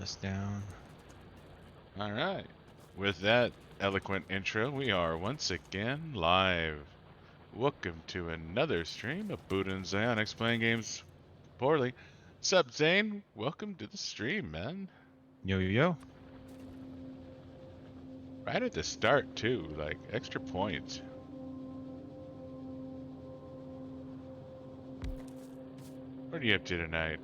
this down. All right. With that eloquent intro, we are once again live. Welcome to another stream of Buddah and Zionics playing games poorly. Sup, Zane? Welcome to the stream, man. Yo, yo, yo. Right at the start, too. Like, extra points. What are you up to tonight?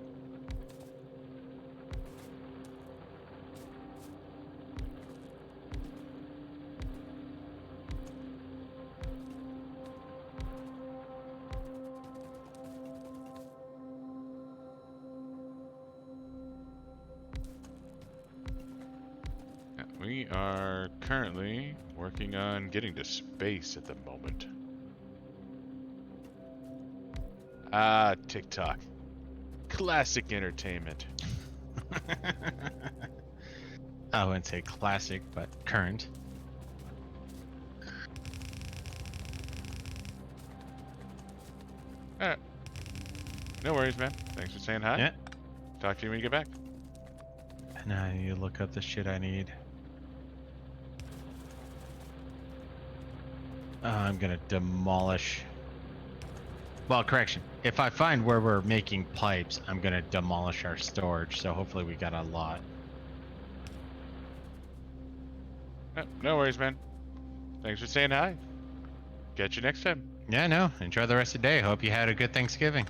We are currently working on getting to space at the moment. Ah, TikTok. Classic entertainment. I wouldn't say classic, but current. Alright. No worries, man. Thanks for saying hi. Yeah. Talk to you when you get back. And I need to look up the shit I need. I'm gonna demolish. Well, correction. If I find where we're making pipes, I'm gonna demolish our storage. So hopefully we got a lot. No worries, man. Thanks for saying hi. Catch you next time. Yeah, no. Enjoy the rest of the day. Hope you had a good Thanksgiving.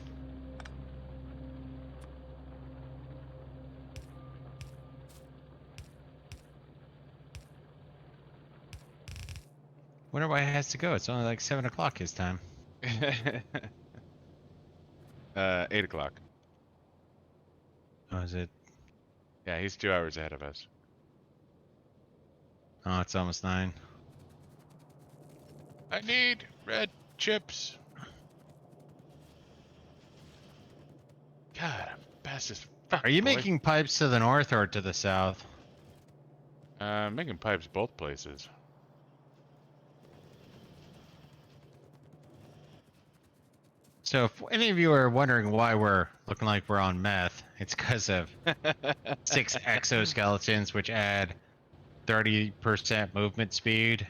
Wonder why it has to go. It's only like 7 o'clock his time. 8 o'clock. Oh, is it? Yeah, he's 2 hours ahead of us. Oh, it's almost 9. I need red chips. God, I'm fast as fuck. Are you boy. making pipes to the north or to the south? Making pipes both places. So if any of you are wondering why we're looking like we're on meth, it's because of 6 exoskeletons, which add 30% movement speed,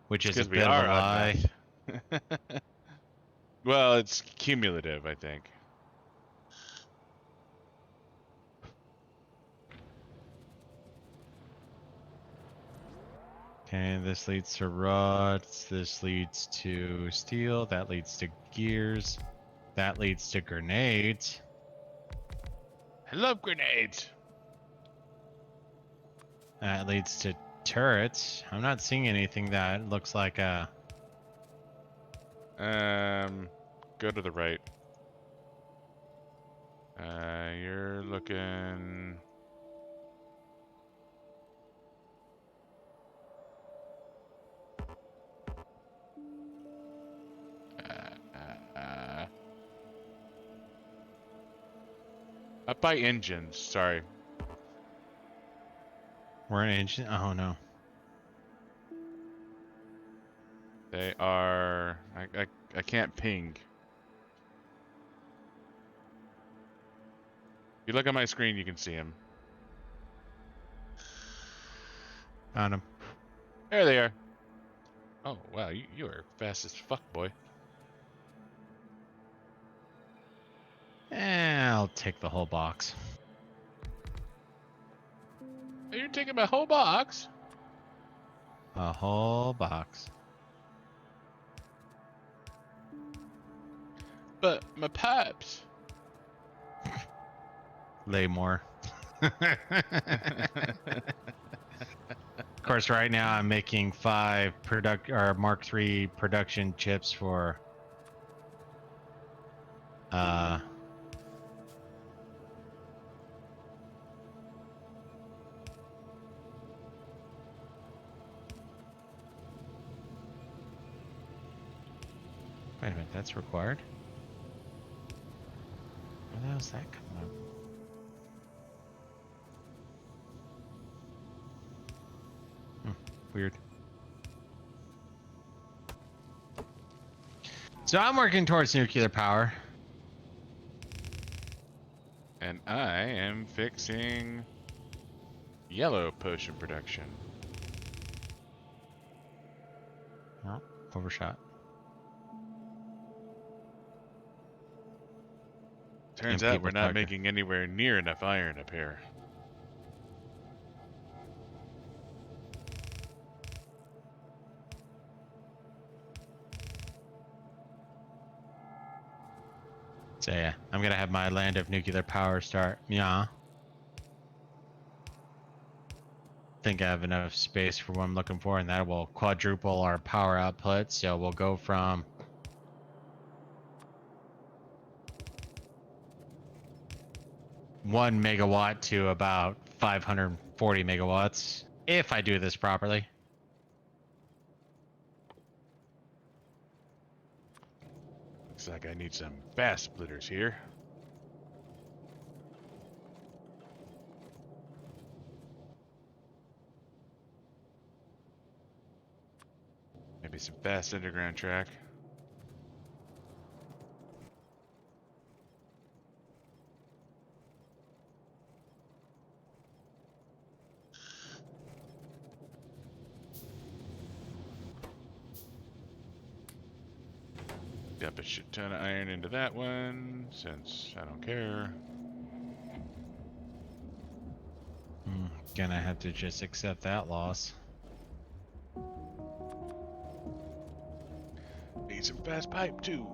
which is a Because we bit of are a on lie. meth. Well, it's cumulative, I think. Okay, this leads to rods, this leads to steel, that leads to gears, that leads to grenades. I love grenades. That leads to turrets. I'm not seeing anything that looks like a... Go to the right. You're looking... Up by engines, sorry. We're an engine? Oh no. They are... I can't ping. If you look at my screen, you can see them. Found him. There they are. Oh, wow, you are fast as fuck, boy. I'll take the whole box. You're taking my whole box? A whole box. But my pipes. Lay more. Of course, right now I'm making 5 Mark III production chips for wait a minute, that's required? Where the hell's that coming up? Weird. So I'm working towards nuclear power. And I am fixing Yellow potion production. Oh, overshot. Turns And out we're people not talk. making anywhere near enough iron up here. So yeah, I'm gonna have my land of nuclear power start. Yeah. Think I have enough space for what I'm looking for, and that will quadruple our power output. So we'll go from 1 megawatt to about 540 megawatts if I do this properly. Looks like I need some fast splitters here. Maybe some fast underground track. Dump a shit ton of iron into that one, since I don't care. Gonna have to just accept that loss. Need some fast pipe too.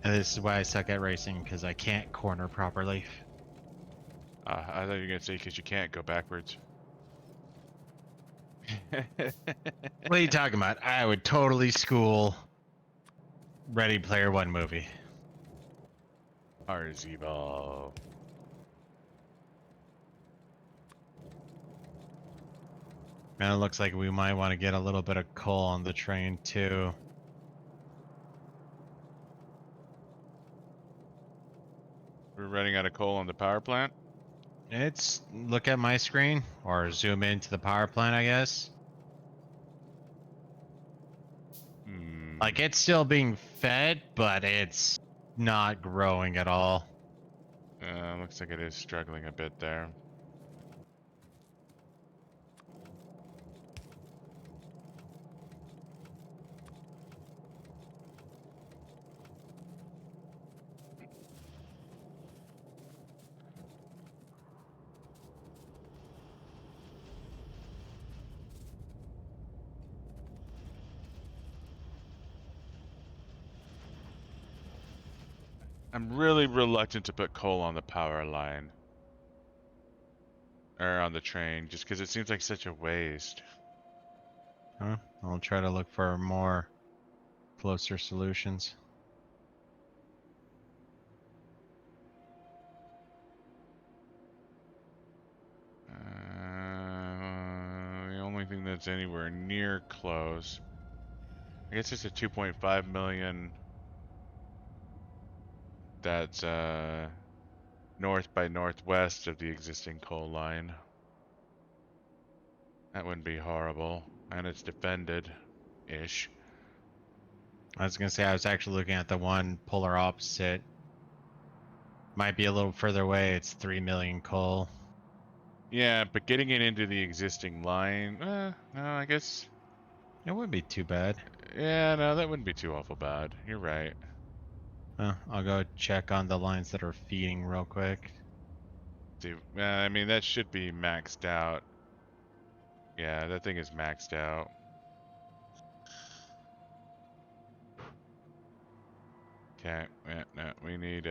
And this is why I suck at racing, because I can't corner properly. I thought you were gonna say because you can't go backwards. What are you talking about? I would totally school Ready Player One movie. Arzeball. And it looks like we might want to get a little bit of coal on the train too. We're running out of coal on the power plant. It's look at my screen or zoom into the power plant, I guess. Like it's still being fed, but it's not growing at all. Looks like it is struggling a bit there. I'm really reluctant to put coal on the power line. Or on the train, just because it seems like such a waste. Huh? I'll try to look for more closer solutions. The only thing that's anywhere near close, I guess it's a 2.5 million. That's north by northwest of the existing coal line. That wouldn't be horrible, and it's defended-ish. I was gonna say I was actually looking at the one polar opposite. Might be a little further away. It's 3 million coal. Yeah, but getting it into the existing line, no, I guess. It wouldn't be too bad. Yeah, no, that wouldn't be too awful bad. You're right. I'll go check on the lines that are feeding real quick. See, I mean, that should be maxed out. Yeah, that thing is maxed out. Okay, yeah, no, we need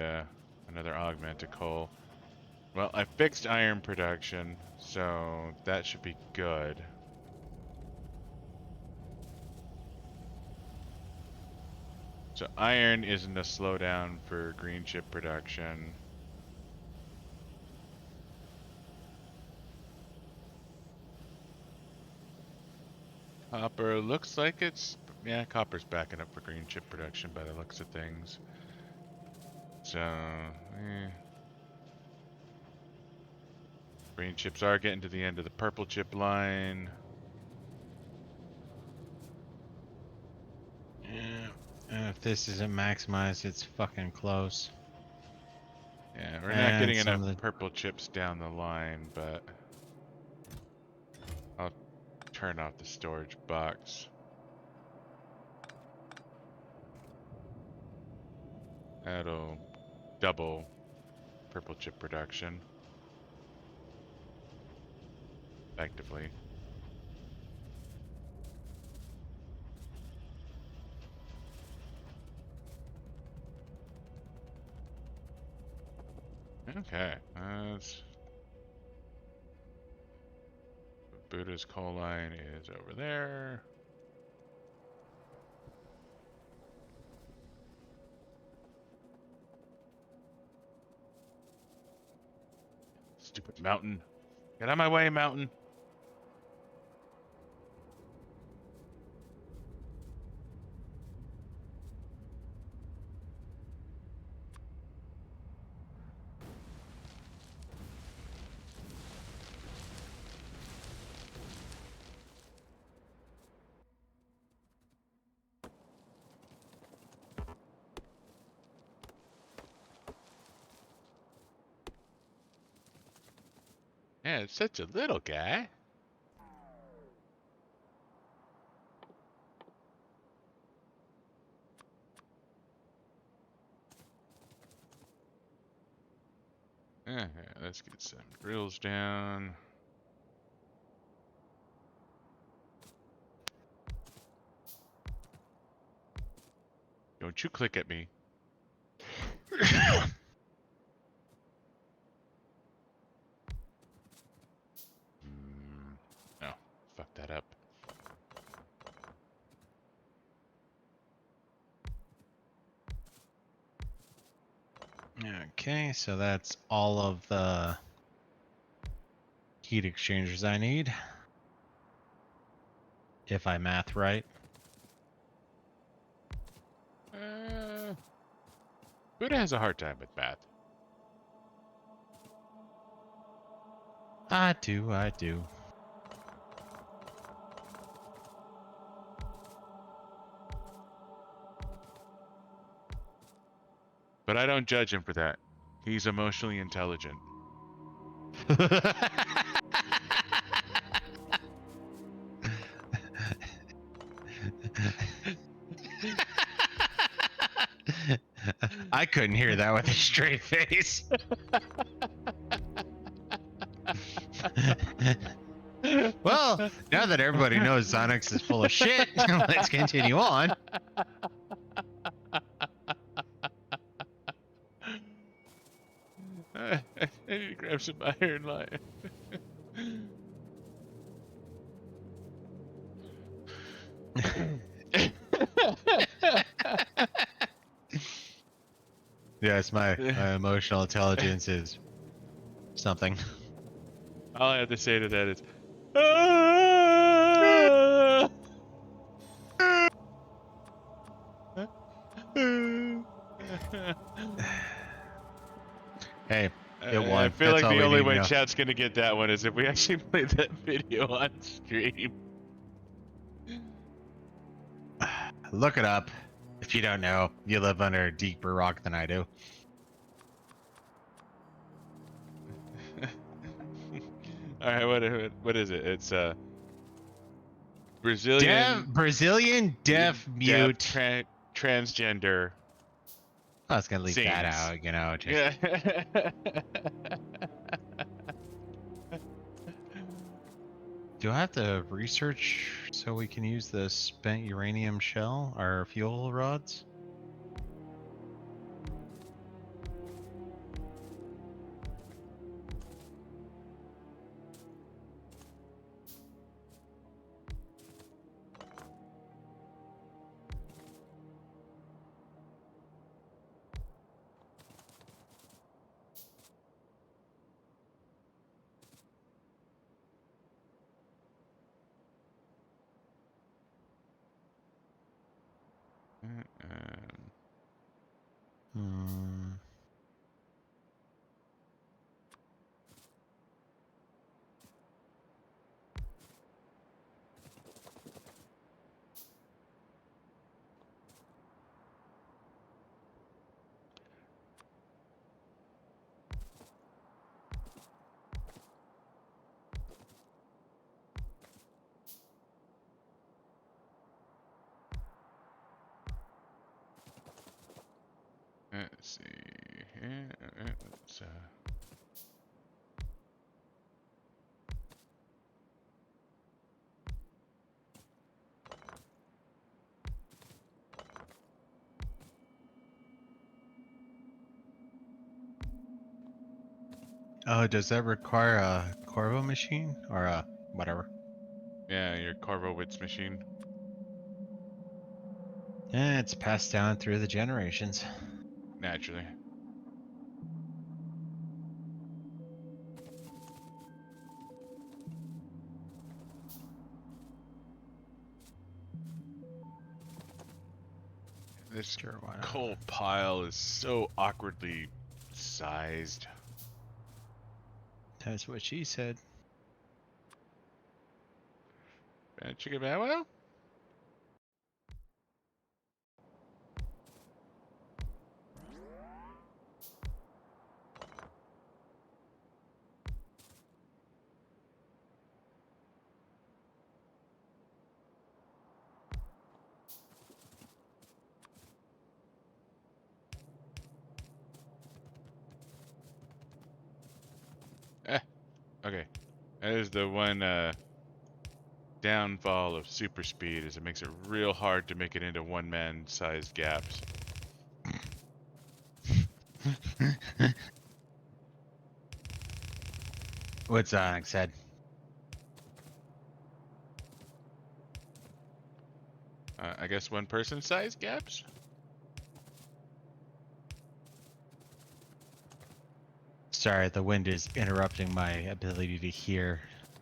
another augment to coal. Well, I fixed iron production, so that should be good. So iron isn't a slowdown for green chip production. Copper looks like it's... Yeah, copper's backing up for green chip production by the looks of things. So, green chips are getting to the end of the purple chip line. Yeah. And if this isn't maximized, it's fucking close. Yeah, we're not And getting some enough of the purple chips down the line, but I'll turn off the storage box. That'll double purple chip production, effectively. Okay, that's... Buddha's coal line is over there. Stupid mountain. Get out of my way, mountain. Yeah, it's such a little guy. Yeah, let's get some drills down. Don't you click at me. No, fuck that up. Okay, so that's all of the heat exchangers I need. If I math right. Buddha has a hard time with math. I do. But I don't judge him for that. He's emotionally intelligent. I couldn't hear that with a straight face. Well, now that everybody knows Zonix is full of shit, let's continue on. I need to grab some iron line. Yes, my emotional intelligence is something. All I have to say to that is, "Ah!" Hey, it won. I feel That's like all the we only need to way know. chat's gonna get that one is if we actually play that video on stream. Look it up. If you don't know, you live under a deeper rock than I do. All right, what is it? It's Brazilian Brazilian deaf mute. transgender I was gonna leave that scenes. out, you know. Just... Yeah. Do I have to research so we can use the spent uranium shell, our fuel rods? Hmm. Let's see. Here. Let's, Oh, does that require a Corvo machine or a whatever? yeah, your Corvowitz machine. Yeah, it's passed down through the generations. Naturally. This Sure, why not? coal pile is so awkwardly sized. That's what she said. Chicken Manuel? Okay. That is the one downfall of super speed is it makes it real hard to make it into one-man sized gaps. What's Onyx said? I guess one person size gaps? Sorry, the wind is interrupting my ability to hear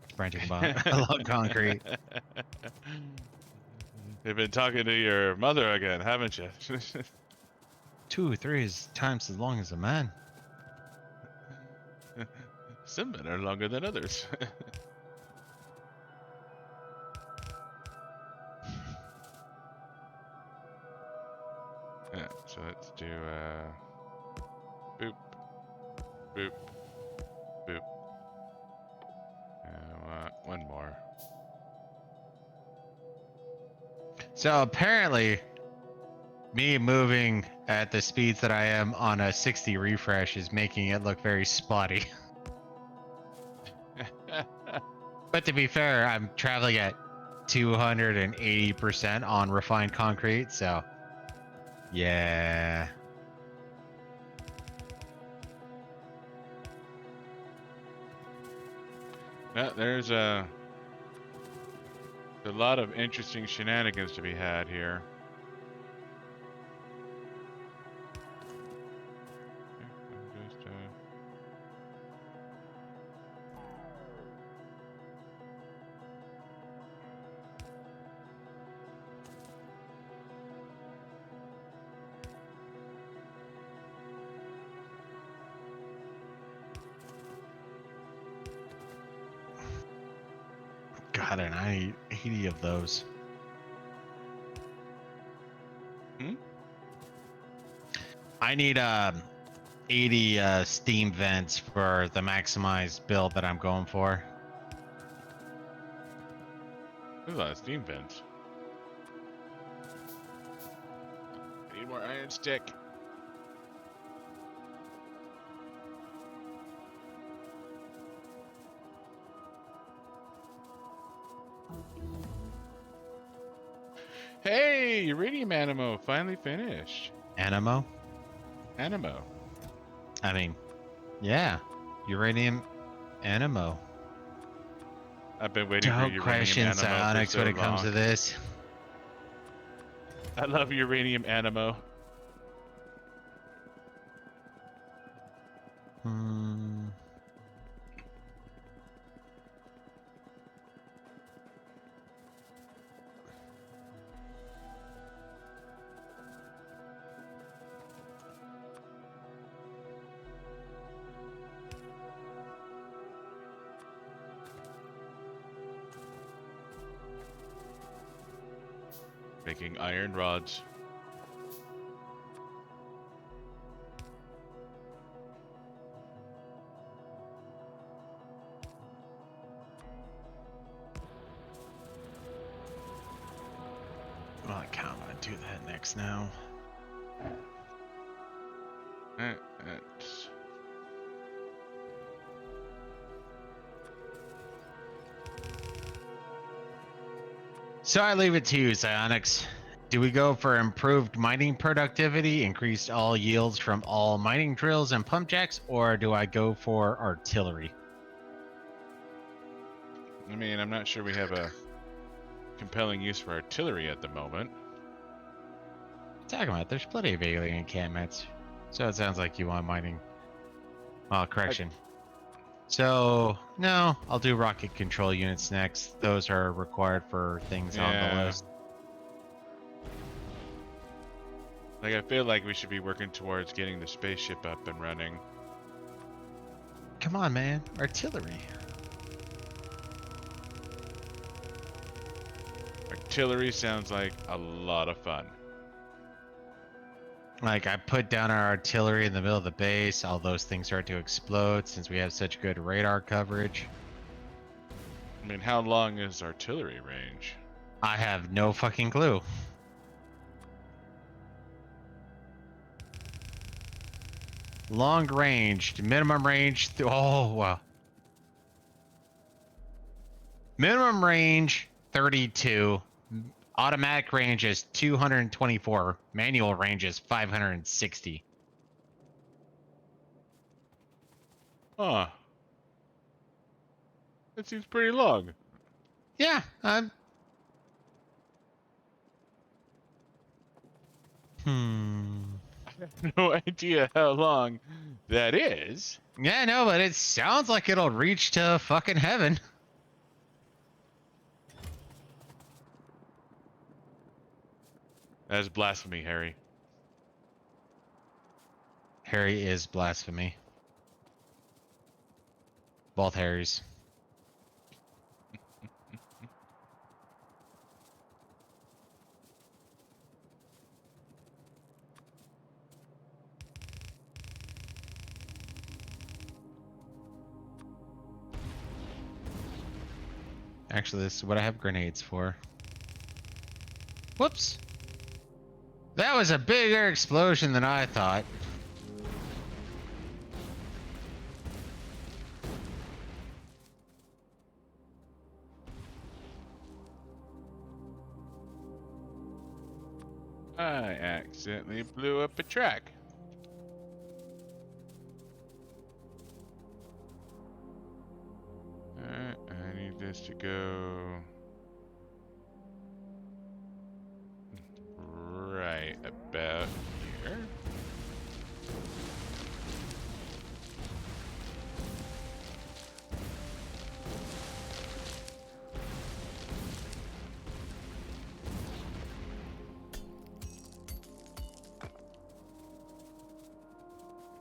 sprinting along concrete. You've been talking to your mother again, haven't you? 2 or 3 is times as long as a man. Some men are longer than others. Yeah, so let's do boop, boop, boop. One more. So apparently, me moving at the speeds that I am on a 60 refresh is making it look very spotty. But to be fair, I'm traveling at 280% on refined concrete, so yeah. Yeah, there's a lot of interesting shenanigans to be had here. I'm just, God, and I need 80 of those. I need 80 steam vents for the maximized build that I'm going for. There's a lot of steam vents. Need more iron stick. Hey, uranium animo finally finished. Animo? Animo. I mean, yeah, uranium animo. I've been waiting for Don't uranium question animo for psionics so when it comes long. to this. I love uranium animo. Hmm. Making iron rods. Well, I kind of want to do that next now. That's- So I leave it to you, Psionics. Do we go for improved mining productivity, increased all yields from all mining drills and pump jacks, or do I go for artillery? I mean, I'm not sure we have a compelling use for artillery at the moment. Talking about, there's plenty of alien encampments. So it sounds like you want mining. Oh, correction. So, no, I'll do rocket control units next. Those are required for things on the Yeah. list. Like, I feel like we should be working towards getting the spaceship up and running. Come on, man. Artillery. Artillery sounds like a lot of fun. Like, I put down our artillery in the middle of the base. All those things start to explode since we have such good radar coverage. I mean, how long is artillery range? I have no fucking clue. Long range, minimum range. Oh, wow. Minimum range 32. Automatic range is 224. Manual range is 560. Huh. That seems pretty long. Yeah, No idea how long that is. Yeah, no, but it sounds like it'll reach to fucking heaven. That is blasphemy, Harry. Harry is blasphemy. Both Harrys. Actually, this is what I have grenades for. Whoops. That was a bigger explosion than I thought. I accidentally blew up a track. Alright, I need this to go right about here.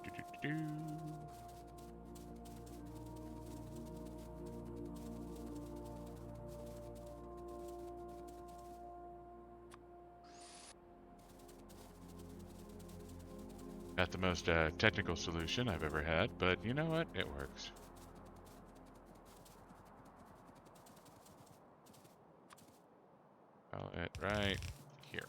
Do-do-do-do. Not the most technical solution I've ever had, but you know what? It works. Well, it right here.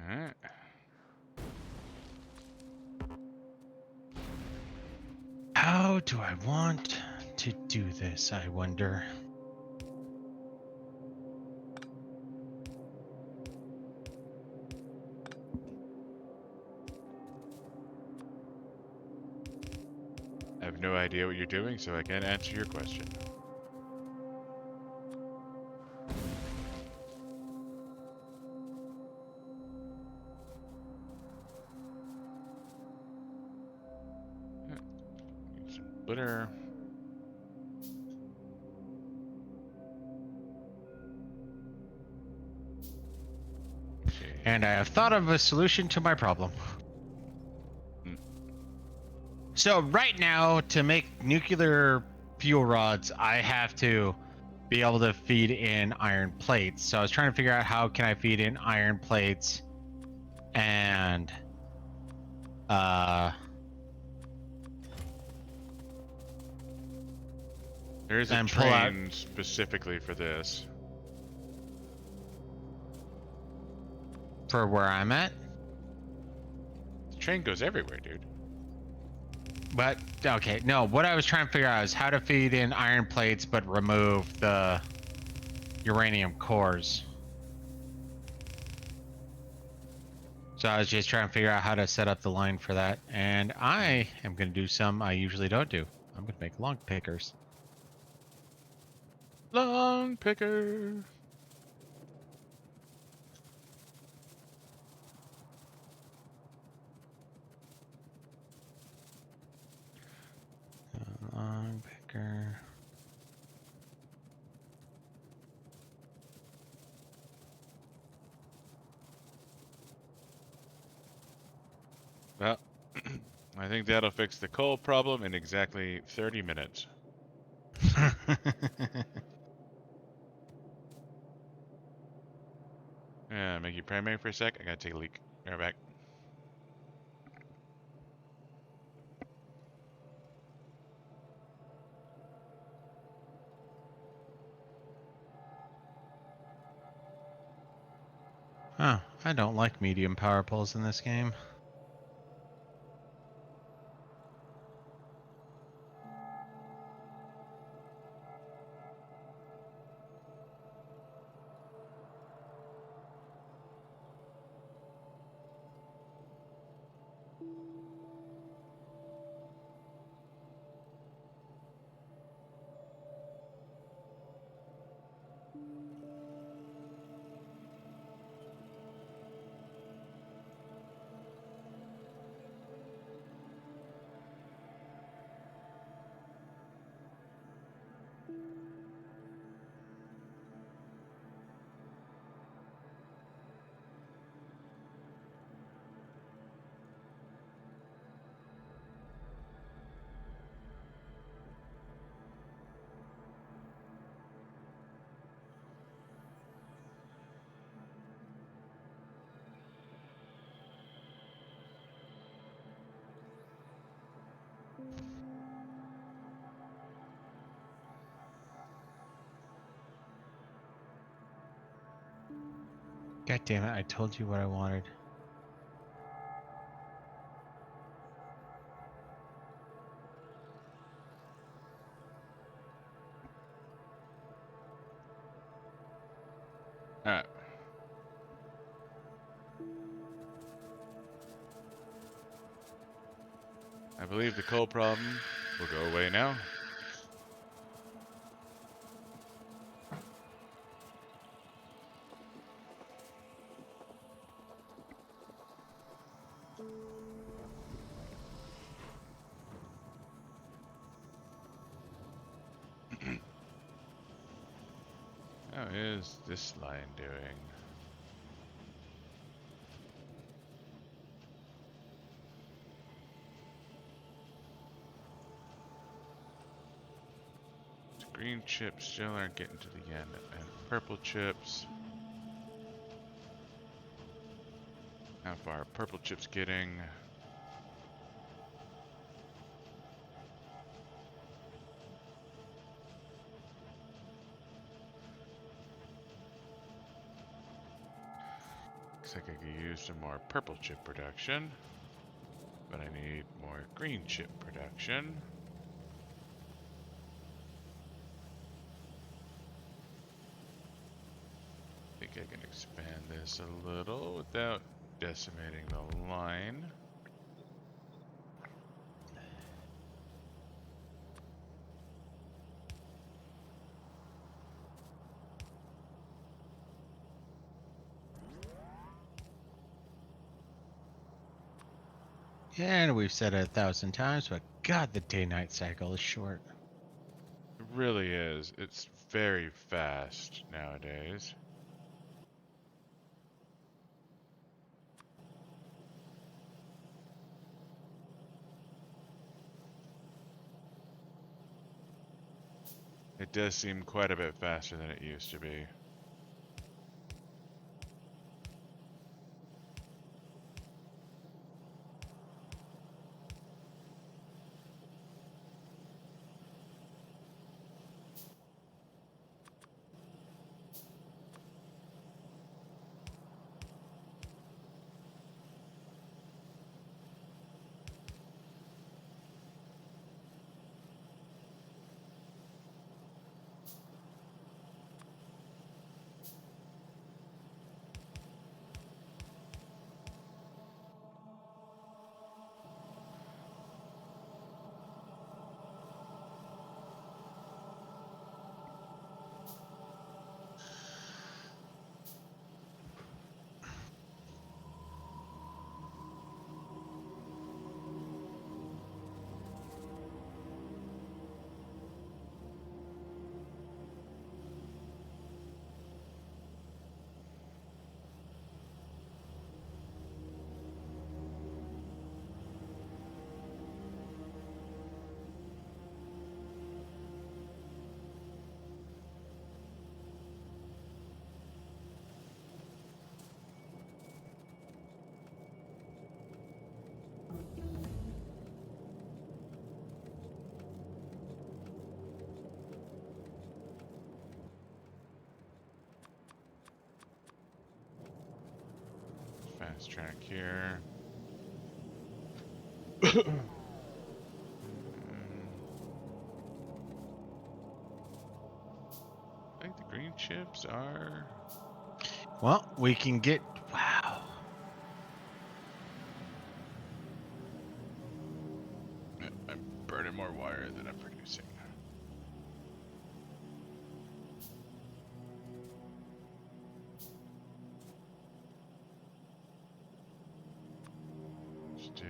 Alright. How do I want to do this, I wonder? no idea what you're doing, so I can't answer your question. Need some butter. Okay. And I have thought of a solution to my problem. Hmm. So right now, to make nuclear fuel rods, I have to be able to feed in iron plates. So I was trying to figure out how can I feed in iron plates and There is a and pull out train specifically for this. for where I'm at. The train goes everywhere, dude. But okay, no, what I was trying to figure out is how to feed in iron plates but remove the uranium cores. So I was just trying to figure out how to set up the line for that. And I am going to do some I usually don't do. I'm going to make long pickers. Long picker. Long picker. Well, I think that'll fix the coal problem in exactly 30 minutes. Yeah, make you primary for a sec. I gotta take a leak. Right back. Oh, I don't like medium power poles in this game. God damn it, I told you what I wanted. Alright. I believe the coal problem will go away now. How is this line doing? Green chips still aren't getting to the end, and purple chips. How far are purple chips getting? Looks like I could use some more purple chip production, but I need more green chip production. I think I can expand this a little without decimating the line. And we've said it 1,000 times, but God, the day-night cycle is short. It really is. It's very fast nowadays. It does seem quite a bit faster than it used to be. Fast track here. I think the green chips are... Well, we can get... Wow. I'm burning more wire than I'm producing. Let's do...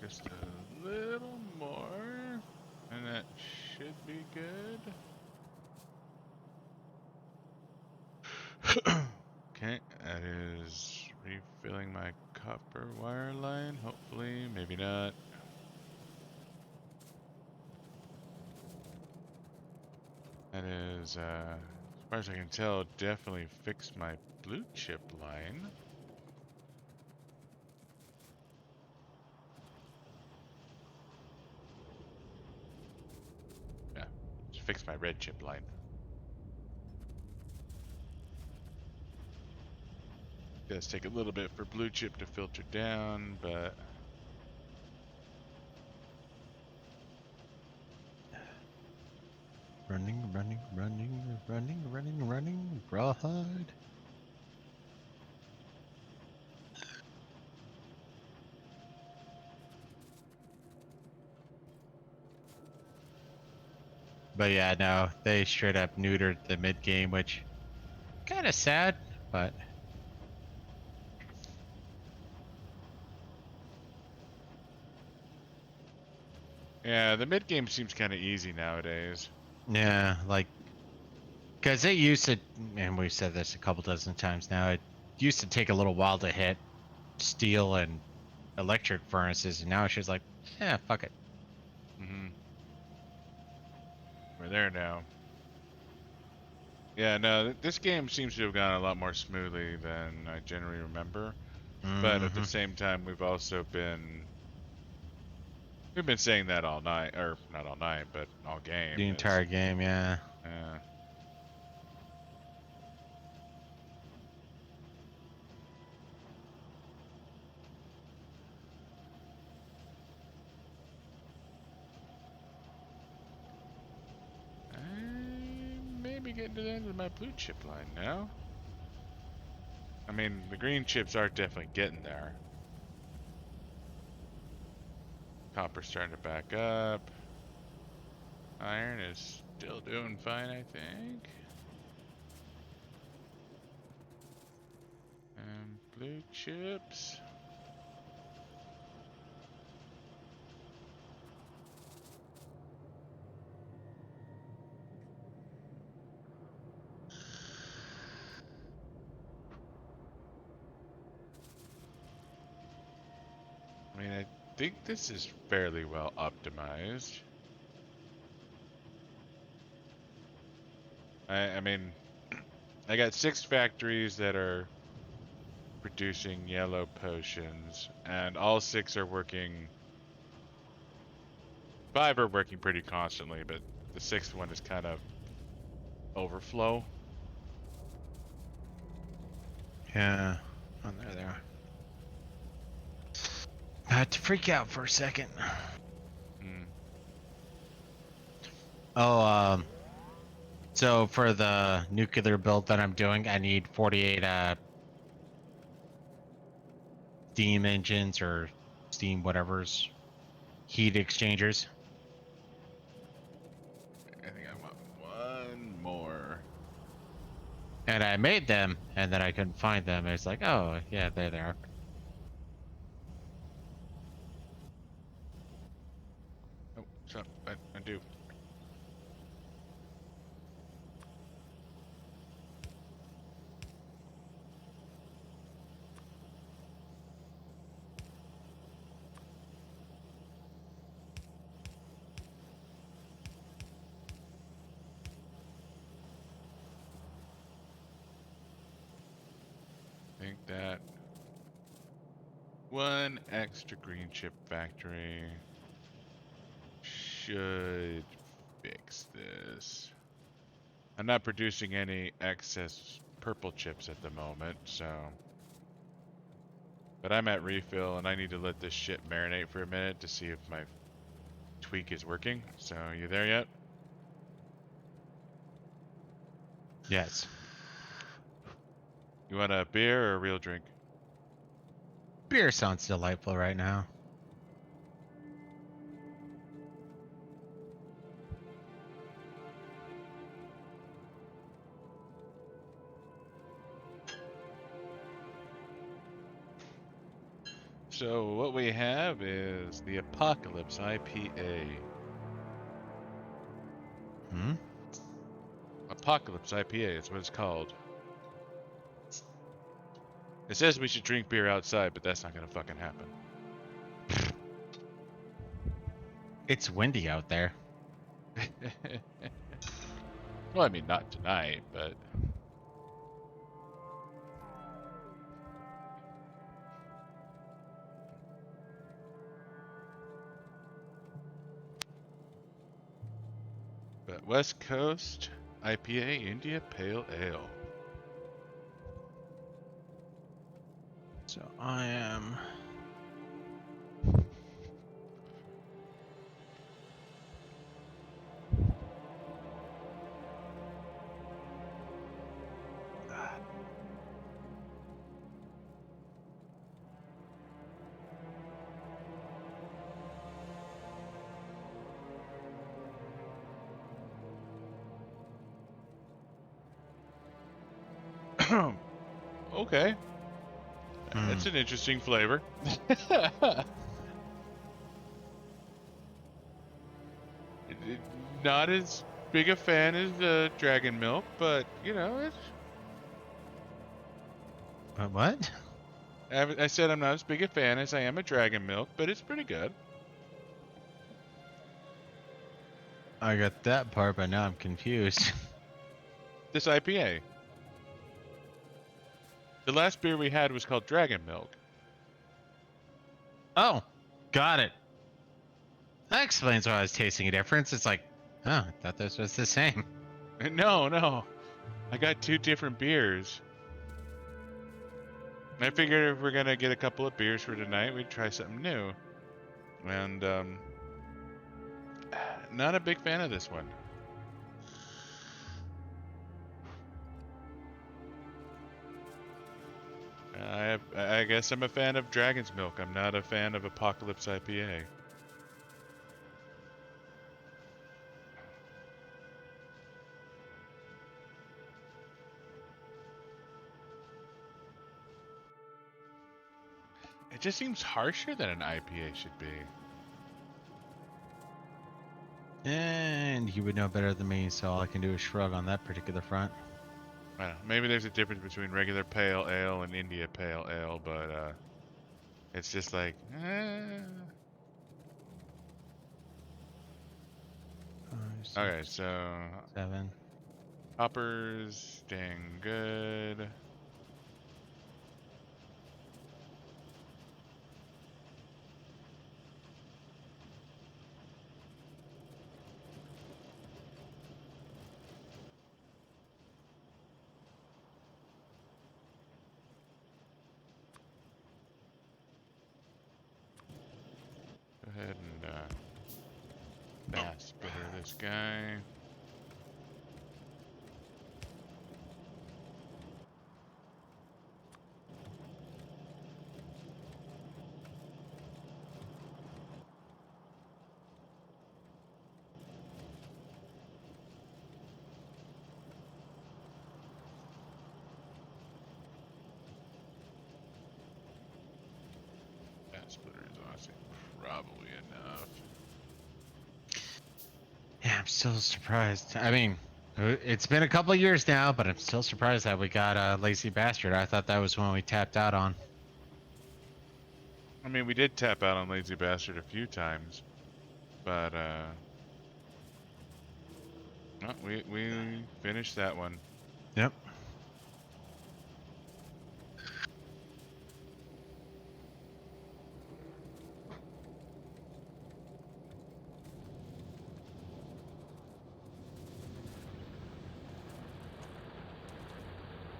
Just a little more, and that should be good. Okay, that is refilling my copper wire line, hopefully, maybe not. That is, as far as I can tell, definitely fixed my blue chip line. Yeah, just fixed my red chip line. Does take a little bit for blue chip to filter down, but Running, rawhide. But yeah, no, they straight up neutered the mid game, which kind of sad, but yeah, the mid game seems kind of easy nowadays. yeah, like, because they used to, and we've said this a couple dozen times now, used to take a little while to hit steel and electric furnaces, and now she's like, yeah, fuck it. Mm-hmm. We're there now. Yeah, no, this game seems to have gone a lot more smoothly than I generally remember. But at the Mm-hmm. same time, we've been saying that all night, or not all night, but all game. The Is entire game, yeah. uh, I'm maybe getting to the end of my blue chip line now. I mean, the green chips are definitely getting there. Copper's starting to back up. Iron is still doing fine, I think. And blue chips. I mean, I think this is fairly well optimized. I mean, I got 6 factories that are producing yellow potions, and all 6 are working. 5 are working pretty constantly, but the 6th one is kind of overflow. Yeah. Oh, there they are. I had to freak out for a second. Hmm. Oh, so for the nuclear build that I'm doing, I need 48 steam engines or steam whatever's heat exchangers. I think I want one more. And I made them, and then I couldn't find them. It's like, oh, yeah, there they are. Oh, so I do. I think that one extra green chip factory should fix this. I'm not producing any excess purple chips at the moment, so. But I'm at refill, and I need to let this shit marinate for a minute to see if my tweak is working. So, you there yet? Yes. You want a beer or a real drink? Beer sounds delightful right now. So, what we have is the Apocalypse IPA. Hmm? Apocalypse IPA is what it's called. It says we should drink beer outside, but that's not gonna fucking happen. It's windy out there. Well, I mean, not tonight, but. But West Coast IPA India Pale Ale. So I am. Okay, Hmm. that's an interesting flavor. Not as big a fan as Dragon Milk, but you know, What? I said I'm not as big a fan as I am a Dragon Milk, but it's pretty good. I got that part, but now I'm confused. This IPA. The last beer we had was called Dragon Milk. Oh, got it. That explains why I was tasting a difference. It's like, oh, I thought this was the same. No, no. I got 2 different beers. I figured if we're gonna get a couple of beers for tonight, we'd try something new. And not a big fan of this one. I guess I'm a fan of Dragon's Milk. I'm not a fan of Apocalypse IPA. It just seems harsher than an IPA should be. And you would know better than me, so all I can do is shrug on that particular front. I don't know, maybe there's a difference between regular pale ale and India pale ale, but it's just like, Okay, so 7. hoppers staying good. Go ahead and fast bitter this guy. Splitter is honestly probably enough. Yeah, I'm still surprised. I mean, it's been a couple of years now, but I'm still surprised that we got a Lazy Bastard. I thought that was one we tapped out on. I mean, we did tap out on Lazy Bastard a few times, but we finished that one. Yep.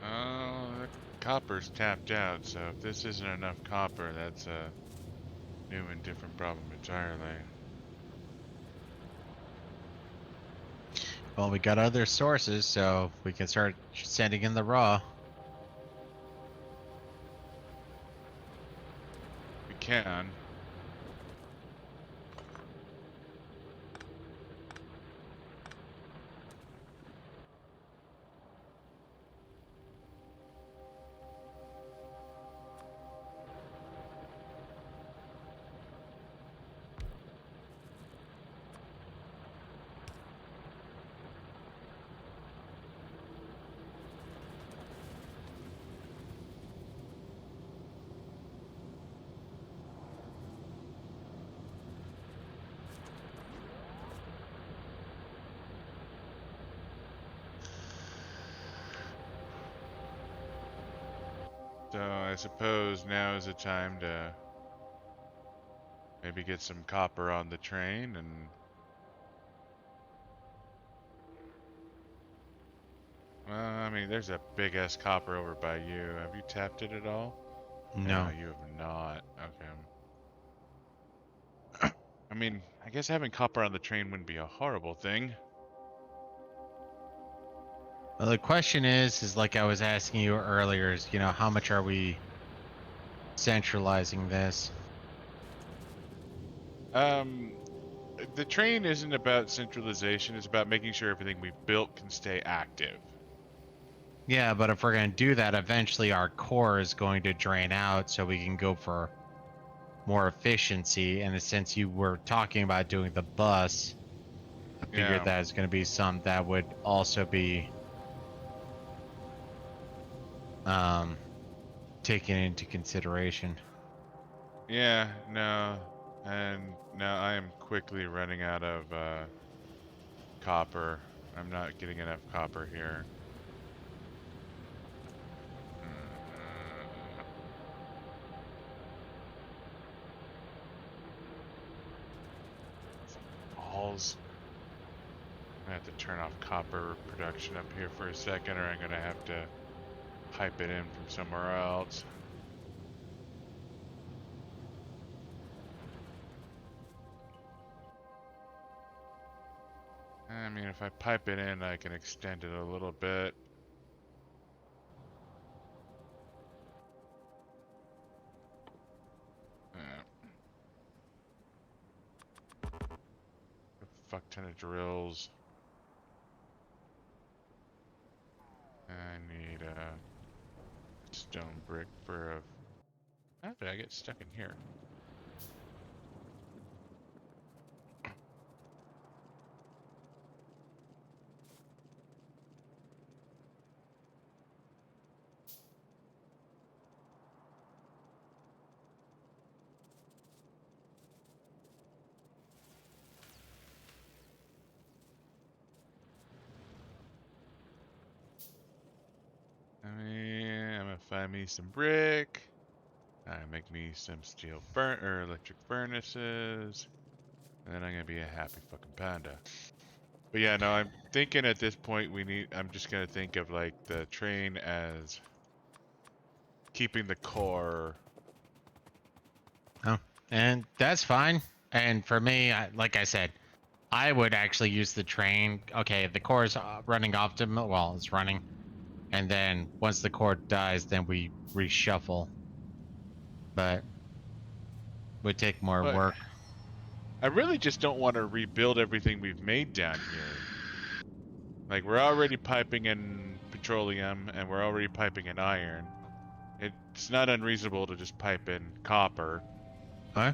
Oh, the copper's tapped out, so if this isn't enough copper, that's a new and different problem entirely. Well, we got other sources, so we can start sending in the raw. We can. So I suppose now is the time to maybe get some copper on the train and I mean, there's a big ass copper over by you. Have you tapped it at all? No. You have not. Okay. I mean, I guess having copper on the train wouldn't be a horrible thing. Well, the question is like I was asking you earlier, is, you know, how much are we centralizing this? The train isn't about centralization. It's about making sure everything we built can stay active. Yeah, but if we're going to do that, eventually our core is going to drain out, so we can go for more efficiency. And since you were talking about doing the bus, I figured that is going to be some that would also be taken into consideration. Yeah, no. And now I am quickly running out of copper. I'm not getting enough copper here. Balls. I have to turn off copper production up here for a second, or I'm gonna have to pipe it in from somewhere else. I mean, if I pipe it in, I can extend it a little bit. A fuck ton of drills. I need a stone brick for a... How did I get stuck in here? I'm gonna find me some brick. Make me some steel or electric furnaces. And then I'm gonna be a happy fucking panda. But yeah, no, I'm thinking at this point I'm just gonna think of like the train as keeping the core. Oh, and that's fine. And for me, like I said, I would actually use the train. Okay, if the core is running optimal, well, it's running. And then once the core dies, then we reshuffle. But would take more But work. I really just don't want to rebuild everything we've made down here. Like, we're already piping in petroleum and we're already piping in iron. It's not unreasonable to just pipe in copper. Huh?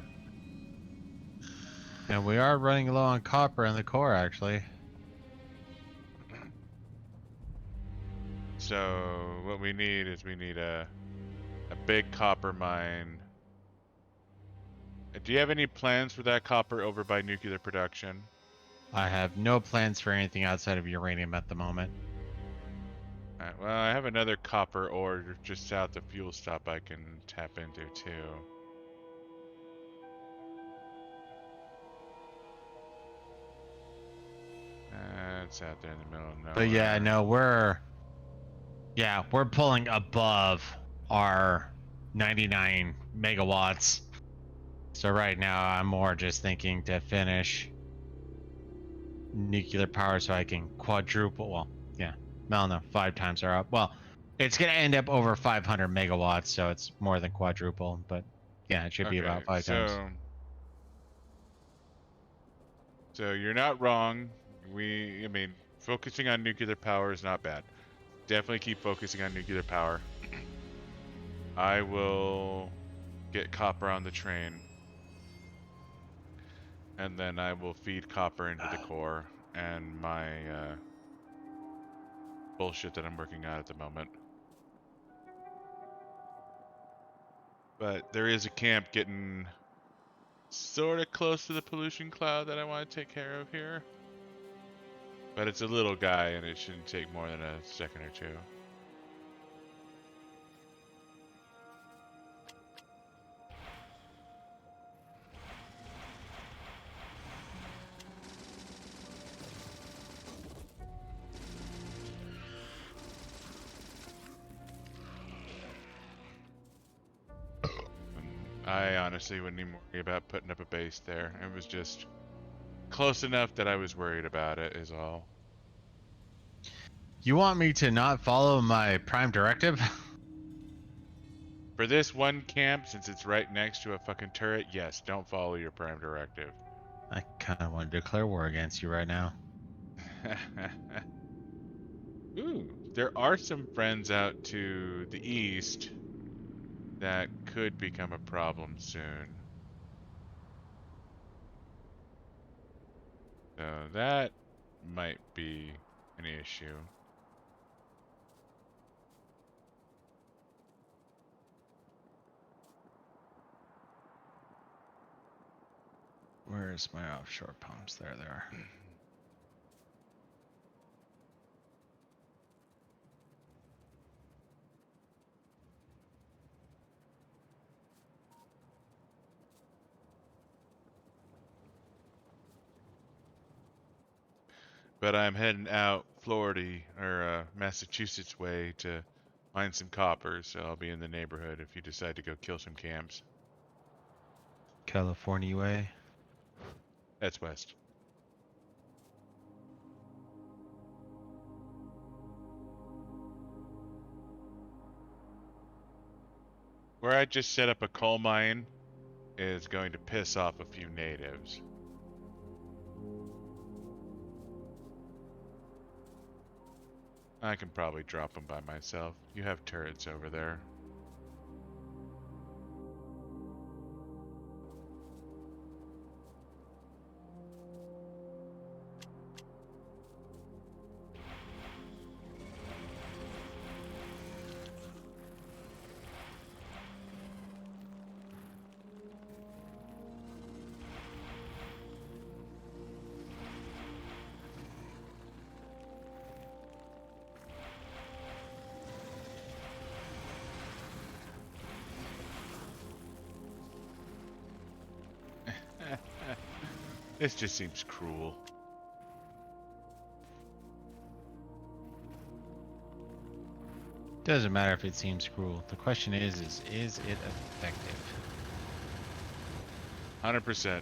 And we are running low on copper in the core, actually. So what we need is a big copper mine. Do you have any plans for that copper over by nuclear production? I have no plans for anything outside of uranium at the moment. Alright, well, I have another copper ore just south of fuel stop I can tap into too. It's out there in the middle of nowhere. But yeah, no, we're pulling above our 99 megawatts. So right now I'm more just thinking to finish nuclear power so I can quadruple. Well, yeah, no, 5 times are up. Well, it's gonna end up over 500 megawatts, so it's more than quadruple. But yeah, it should be about 5 times. So you're not wrong. I mean, focusing on nuclear power is not bad. Definitely keep focusing on nuclear power. I will get copper on the train. And then I will feed copper into the core and my bullshit that I'm working on at the moment. But there is a camp getting sort of close to the pollution cloud that I want to take care of here. But it's a little guy and it shouldn't take more than a second or two. I honestly wouldn't even worry about putting up a base there. It was just close enough that I was worried about it, is all. You want me to not follow my prime directive? For this one camp, since it's right next to a fucking turret, yes, don't follow your prime directive. I kind of want to declare war against you right now. Ooh, there are some friends out to the east that could become a problem soon. So that might be an issue. Where's my offshore pumps? There they are. But I'm heading out Florida or Massachusetts way to mine some copper, so I'll be in the neighborhood if you decide to go kill some camps. California way. That's west. Where I just set up a coal mine is going to piss off a few natives. I can probably drop them by myself. You have turrets over there. This just seems cruel. Doesn't matter if it seems cruel. The question is it effective? 100%.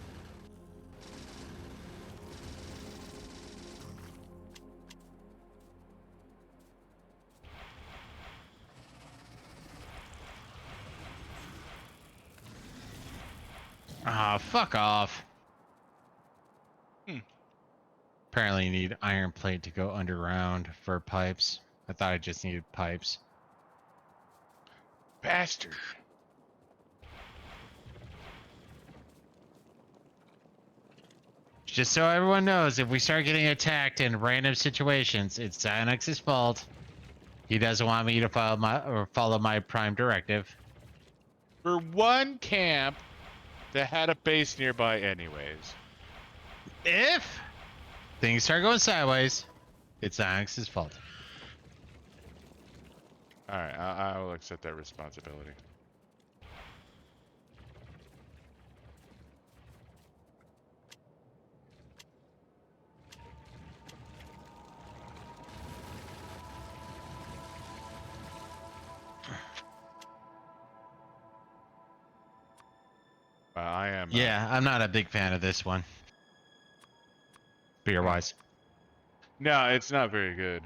Ah, fuck off. Hmm. Apparently you need iron plate to go underground for pipes. I thought I just needed pipes. Bastard. Just so everyone knows, if we start getting attacked in random situations, it's Xanax's fault. He doesn't want me to follow my prime directive. For one camp that had a base nearby anyways. If things start going sideways, it's Xanax's fault. Alright, I will accept that responsibility. I am. Yeah, I'm not a big fan of this one. Beer wise. No, it's not very good.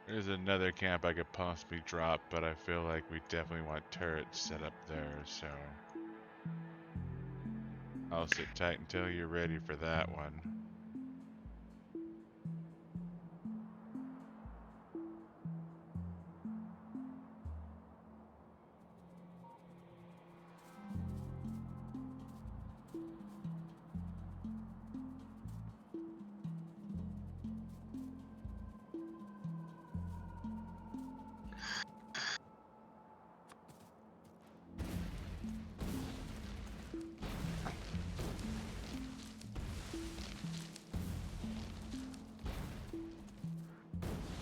There's another camp I could possibly drop, but I feel like we definitely want turrets set up there, so I'll sit tight until you're ready for that one.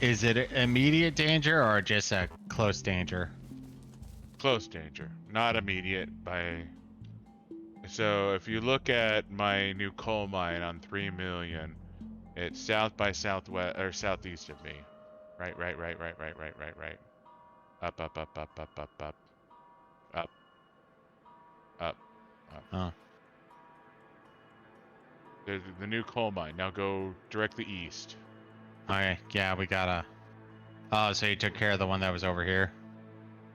Is it immediate danger or just a close danger? Close danger, not immediate by... So if you look at my new coal mine on 3 million, it's south by southwest, or southeast of me. Right. Up. Oh. There's the new coal mine. Now go directly east. Okay, yeah, we gotta... Oh, so you took care of the one that was over here?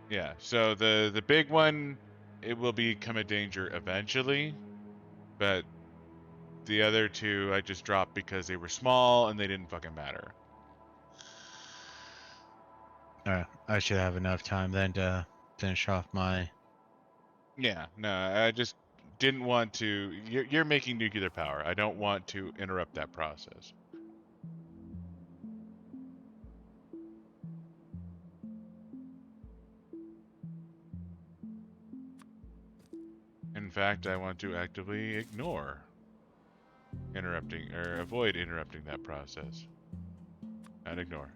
Yeah, so the big one, it will become a danger eventually, but the other two I just dropped because they were small and they didn't fucking matter. I should have enough time then to finish off my... Yeah, no, I just didn't want to. You're making nuclear power. I don't want to interrupt that process. In fact, I want to actively ignore interrupting or avoid interrupting that process. Not ignore.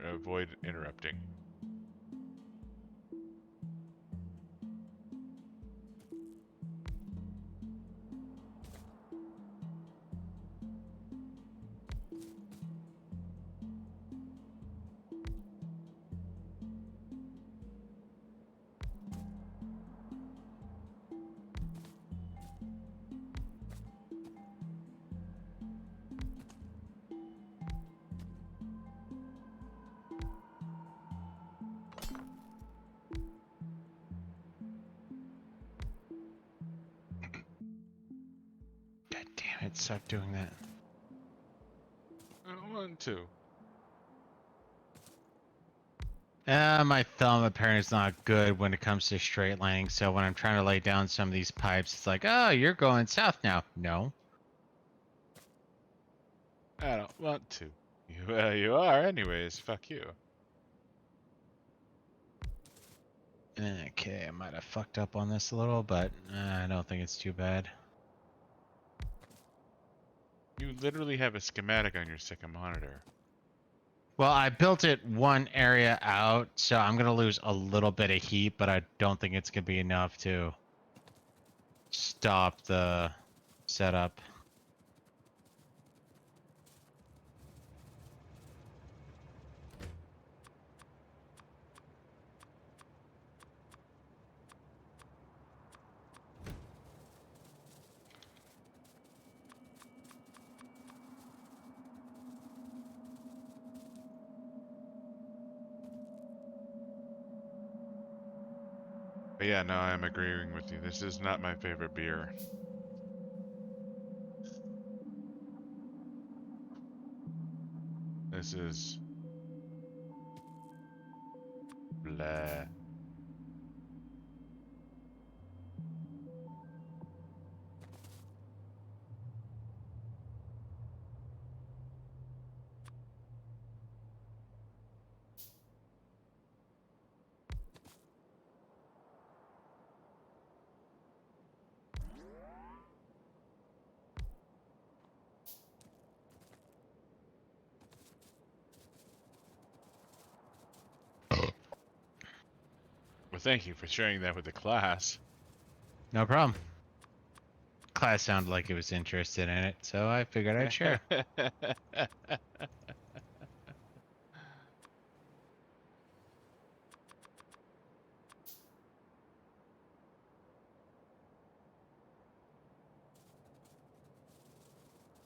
Avoid interrupting. God damn it! Stop doing that. I don't want to. My thumb apparently is not good when it comes to straight lining. So when I'm trying to lay down some of these pipes, it's like, oh, you're going south now. No. I don't want to. You are anyways. Fuck you. Okay, I might have fucked up on this a little, but I don't think it's too bad. You literally have a schematic on your second monitor. Well, I built it one area out, so I'm gonna lose a little bit of heat, but I don't think it's gonna be enough to stop the setup. But yeah, no, I'm agreeing with you. This is not my favorite beer. This is blah. Well, thank you for sharing that with the class. No problem. Class sounded like it was interested in it, so I figured I'd share.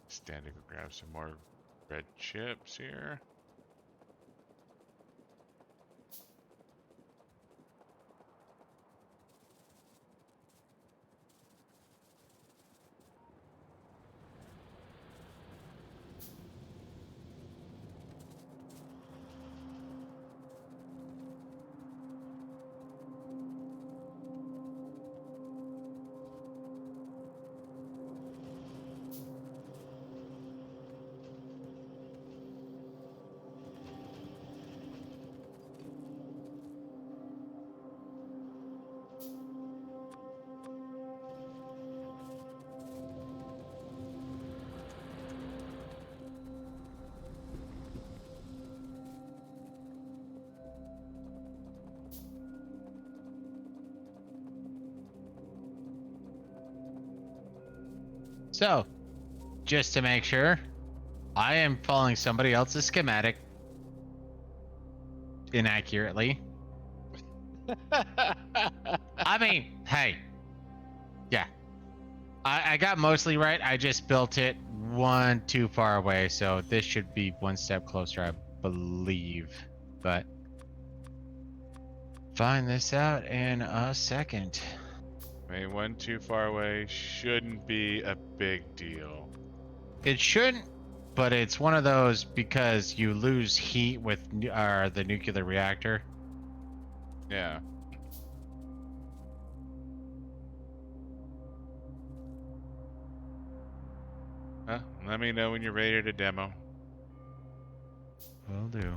Stand to go grab some more red chips here. So, just to make sure, I am following somebody else's schematic inaccurately. I mean, hey, yeah, I got mostly right. I just built it one too far away, so this should be one step closer, I believe. But find this out in a second. I mean, one too far away shouldn't be a big deal. It shouldn't, but it's one of those because you lose heat with the nuclear reactor. Yeah. Let me know when you're ready to demo. Will do.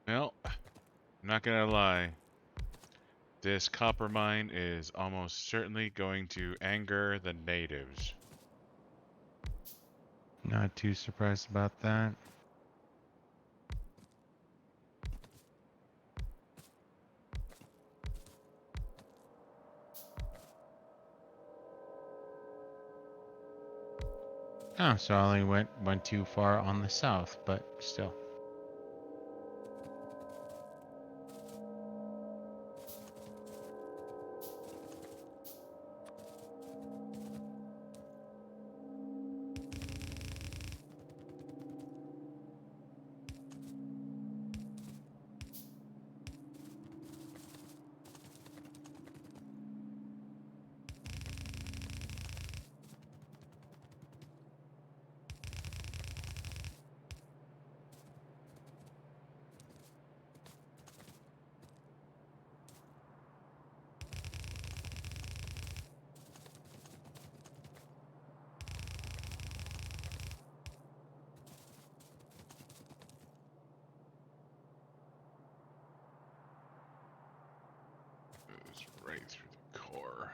Well, I'm not gonna lie. This copper mine is almost certainly going to anger the natives. Not too surprised about that. Oh, so I only went too far on the south, but still. Goes right through the core.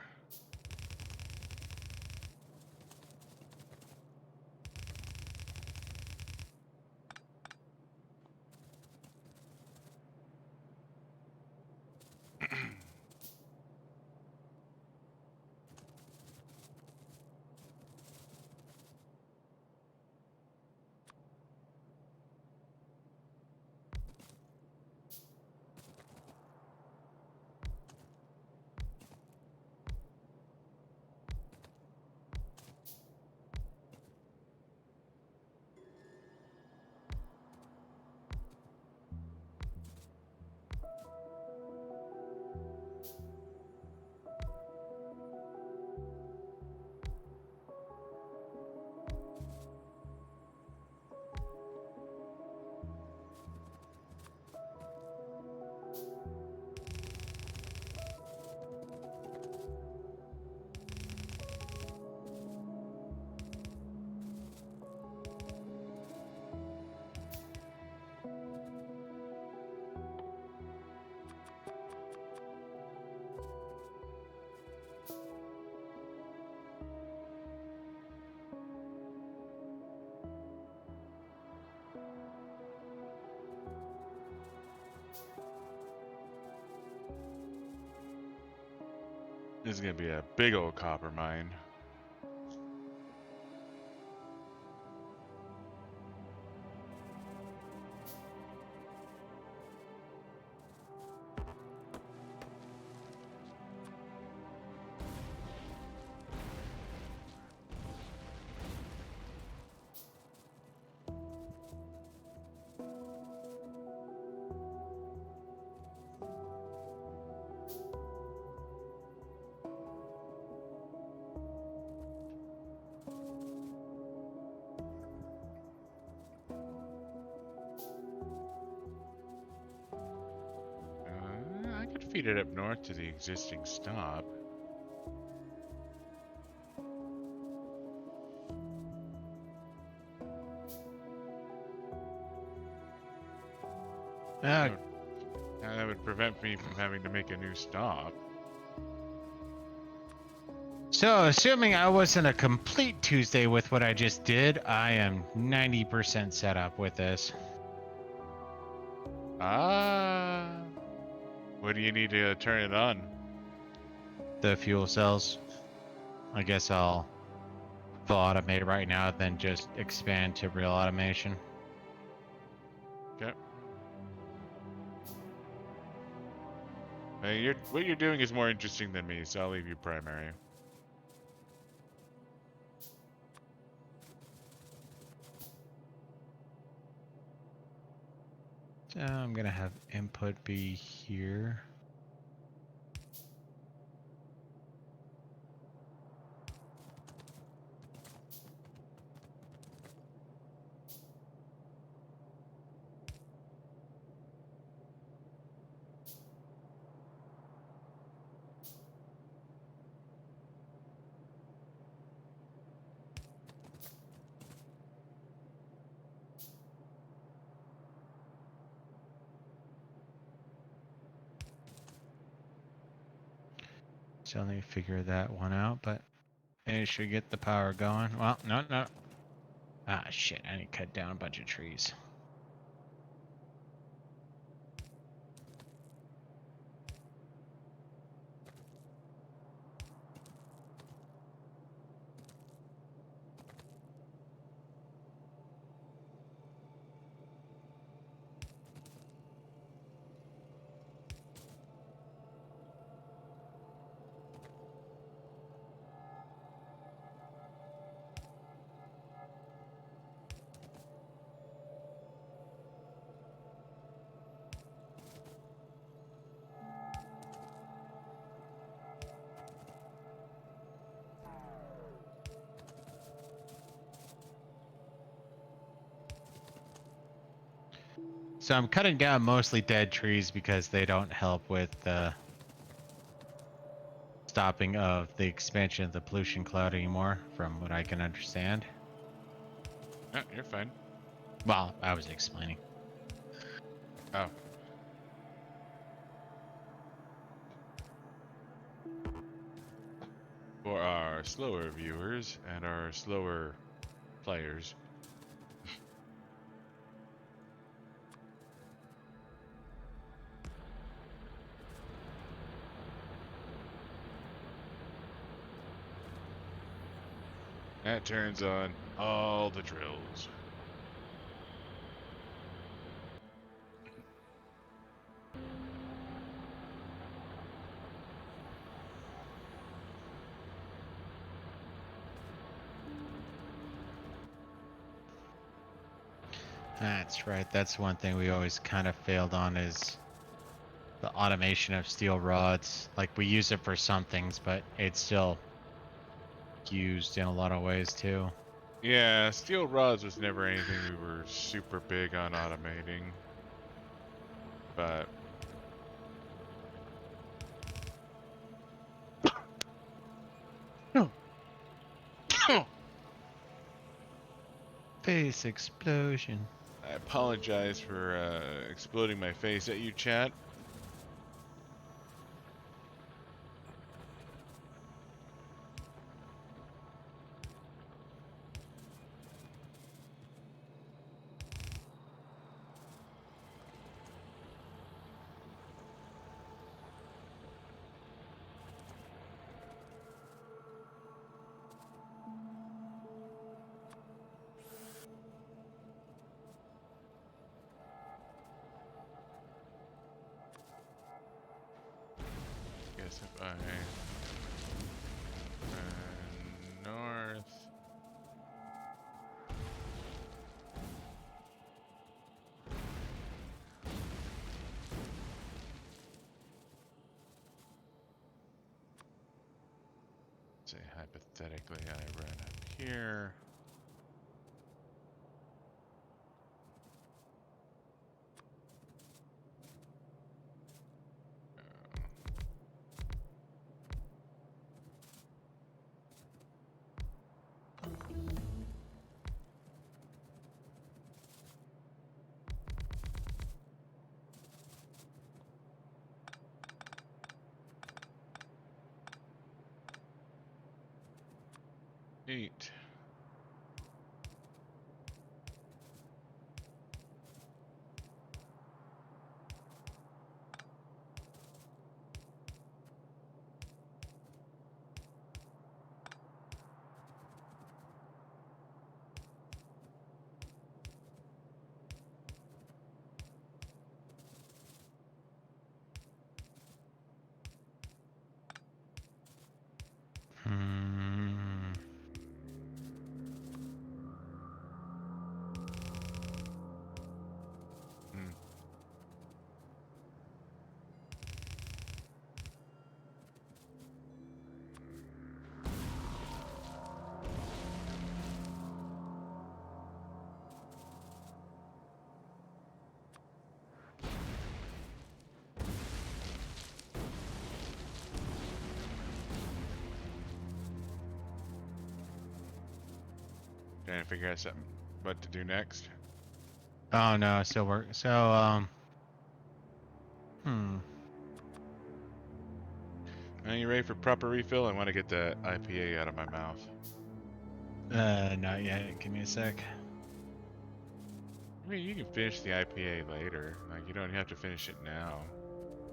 This is gonna be a big old copper mine. I could feed it up north to the existing stop. Uh, That would prevent me from having to make a new stop. so, assuming I wasn't a complete Tuesday with what I just did, I am 90% set up with this. Ah. What do you need to turn it on? The fuel cells. I guess I'll full automate right now, then just expand to real automation. Okay. What you're doing is more interesting than me, so I'll leave you primary. So I'm gonna have input be here. So let me figure that one out, but it should get the power going. Well, no. Ah, shit, I need to cut down a bunch of trees. So I'm cutting down mostly dead trees because they don't help with the stopping of the expansion of the pollution cloud anymore, from what I can understand. No, you're fine. Well, I was explaining. Oh. For our slower viewers and our slower players. That turns on all the drills. That's right. That's one thing we always kind of failed on is the automation of steel rods. Like we use it for some things, but it's still used in a lot of ways too. Yeah, steel rods was never anything we were super big on automating. But Face explosion. I apologize for exploding my face at you, chat. Guess if I north. Say hypothetically I run up here. Neat. Trying to figure out something what to do next. Oh no, still work. So Are you ready for proper refill? I want to get the IPA out of my mouth. Not yet. Give me a sec. I mean, you can finish the IPA later. Like, you don't have to finish it now.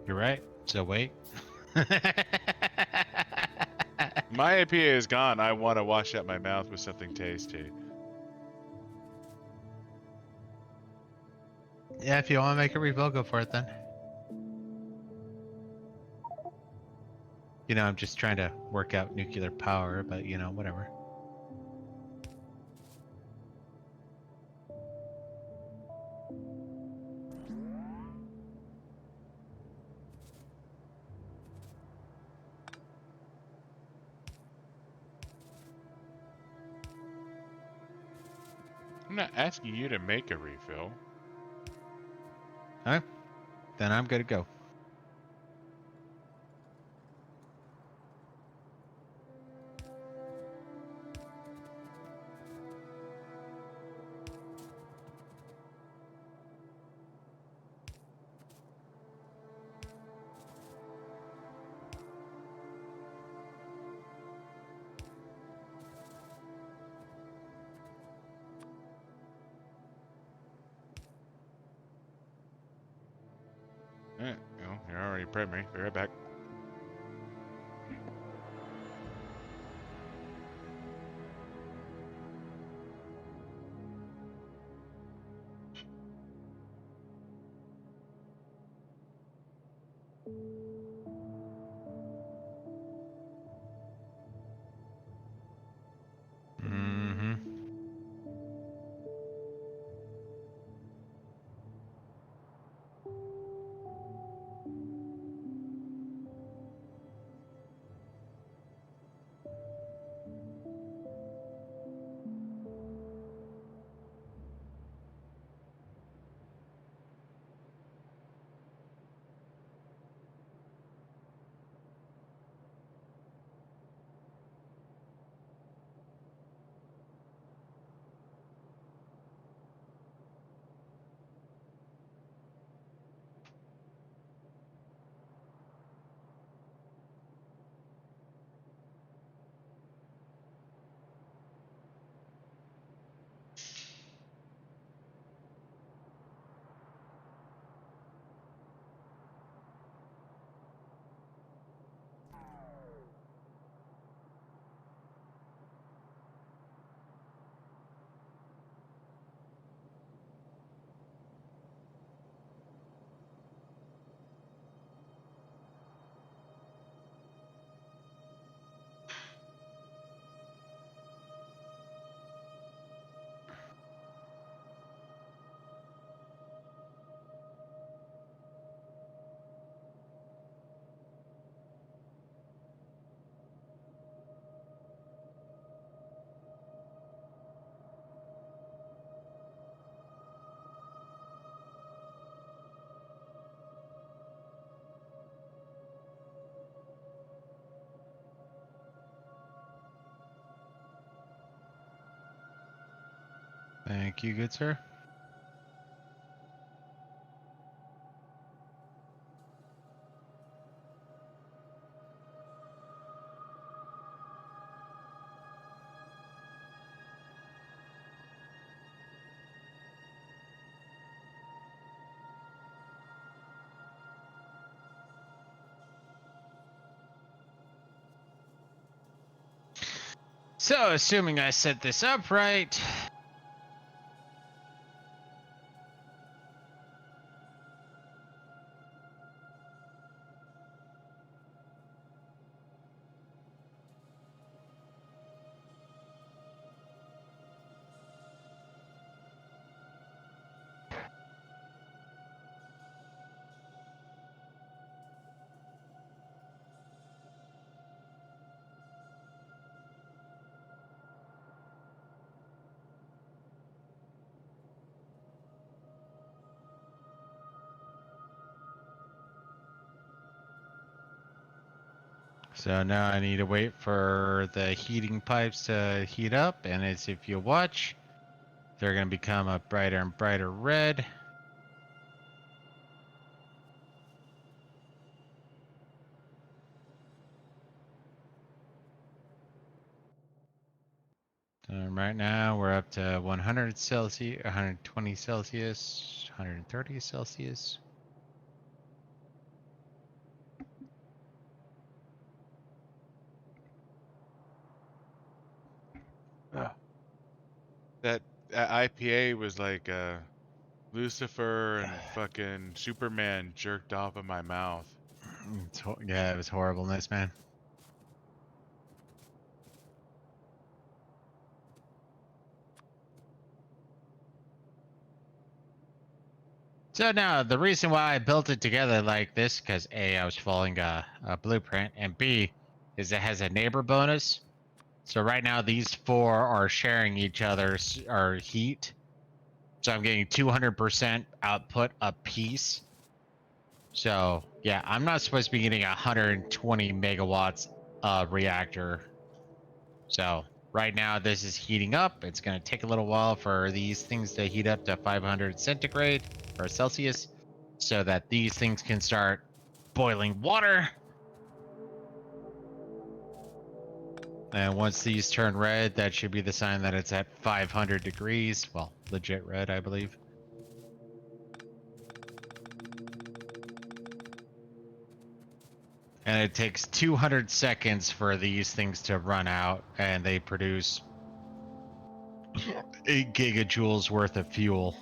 You're right. So wait. My IPA is gone. I want to wash out my mouth with something tasty. Yeah, if you want to make a refill, go for it then. You know, I'm just trying to work out nuclear power, but you know, whatever. I'm not asking you to make a refill. Alright, then I'm good to go. Well, you're already prepped me. Be right back. Mm-hmm. Thank you, good sir. So, assuming I set this up right. So now I need to wait for the heating pipes to heat up, and as if you watch, they're going to become a brighter and brighter red. Right now we're up to 100 Celsius, 120 Celsius, 130 Celsius. That IPA was like Lucifer and fucking Superman jerked off in my mouth. Yeah, it was horribleness, man. So now the reason why I built it together like this, because A, I was following a blueprint, and B, is it has a neighbor bonus. So right now these four are sharing each other's our heat. So I'm getting 200% output a piece. So yeah, I'm not supposed to be getting 120 megawatts reactor. So right now this is heating up. It's going to take a little while for these things to heat up to 500 centigrade or Celsius so that these things can start boiling water. And once these turn red, that should be the sign that it's at 500 degrees. Well, legit red, I believe. And it takes 200 seconds for these things to run out, and they produce 8 gigajoules worth of fuel.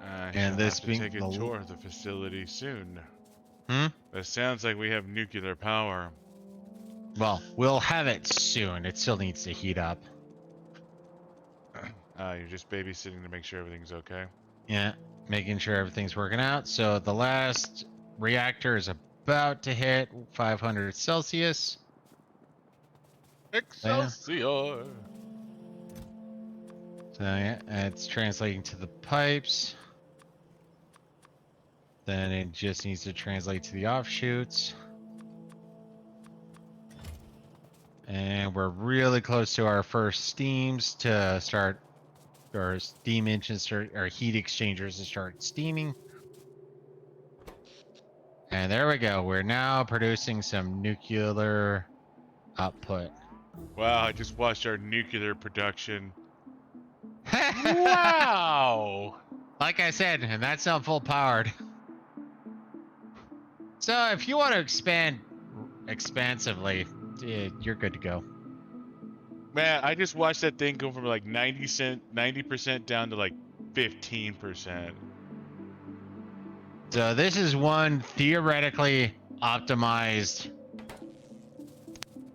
I And shall this have to being take a tour of the facility soon. It sounds like we have nuclear power. Well, we'll have it soon. It still needs to heat up. You're just babysitting to make sure everything's okay. Yeah, making sure everything's working out. So the last reactor is about to hit 500 Celsius. Excelsior! So yeah, it's translating to the pipes. Then it just needs to translate to the offshoots. And we're really close to our first steams to start, or steam engines start, or heat exchangers to start steaming. And there we go. We're now producing some nuclear output. Wow, I just watched our nuclear production. Wow! Like I said, and that's not full powered. So if you want to expand expansively, you're good to go. Man, I just watched that thing go from like 90% down to like 15%. So this is one theoretically optimized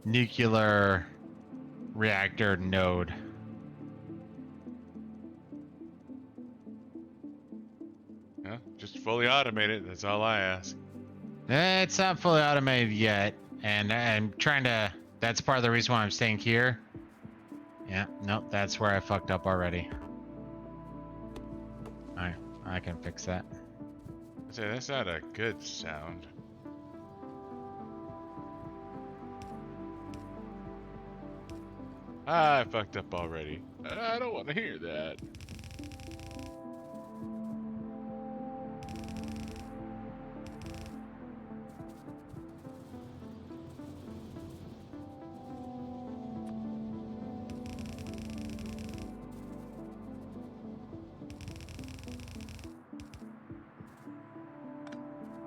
nuclear reactor node. Yeah, just fully automated, that's all I ask. It's not fully automated yet, and I'm trying to. That's part of the reason why I'm staying here. Yeah, nope, that's where I fucked up already. Alright, I can fix that. I say, that's not a good sound. I fucked up already. I don't want to hear that.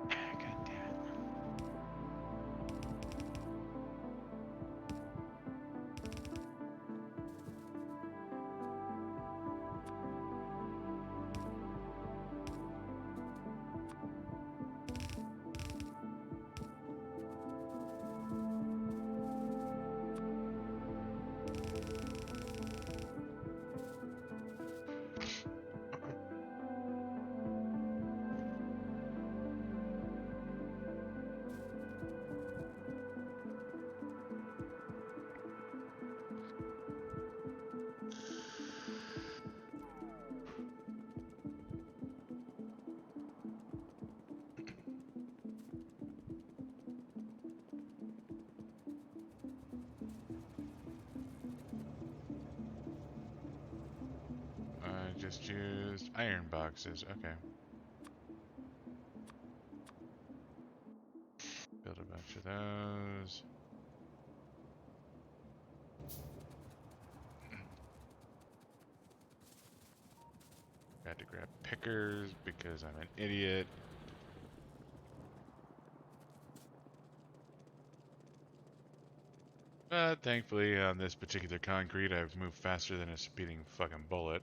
God damn it. just used iron boxes. Okay. Build a bunch of those. Got to grab pickers because I'm an idiot. But thankfully, on this particular concrete, I've moved faster than a speeding fucking bullet.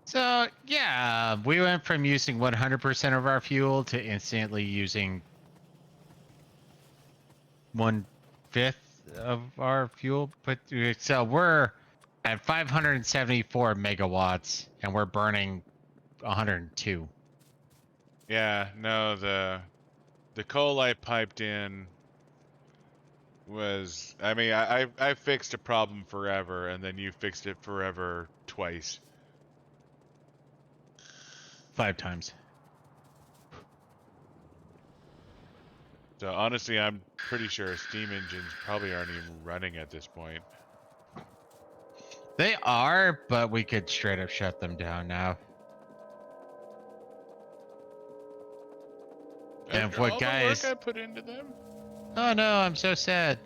So, yeah, we went from using 100% of our fuel to instantly using 1/5 of our fuel. But so we're at 574 megawatts, and we're burning 102. Yeah, no, the coal I piped in was, I mean, I fixed a problem forever, and then you fixed it forever twice. 5 times. So honestly, I'm pretty sure steam engines probably aren't even running at this point. They are, but we could straight up shut them down now. And After what all the work guys? I put into them? Oh no, I'm so sad.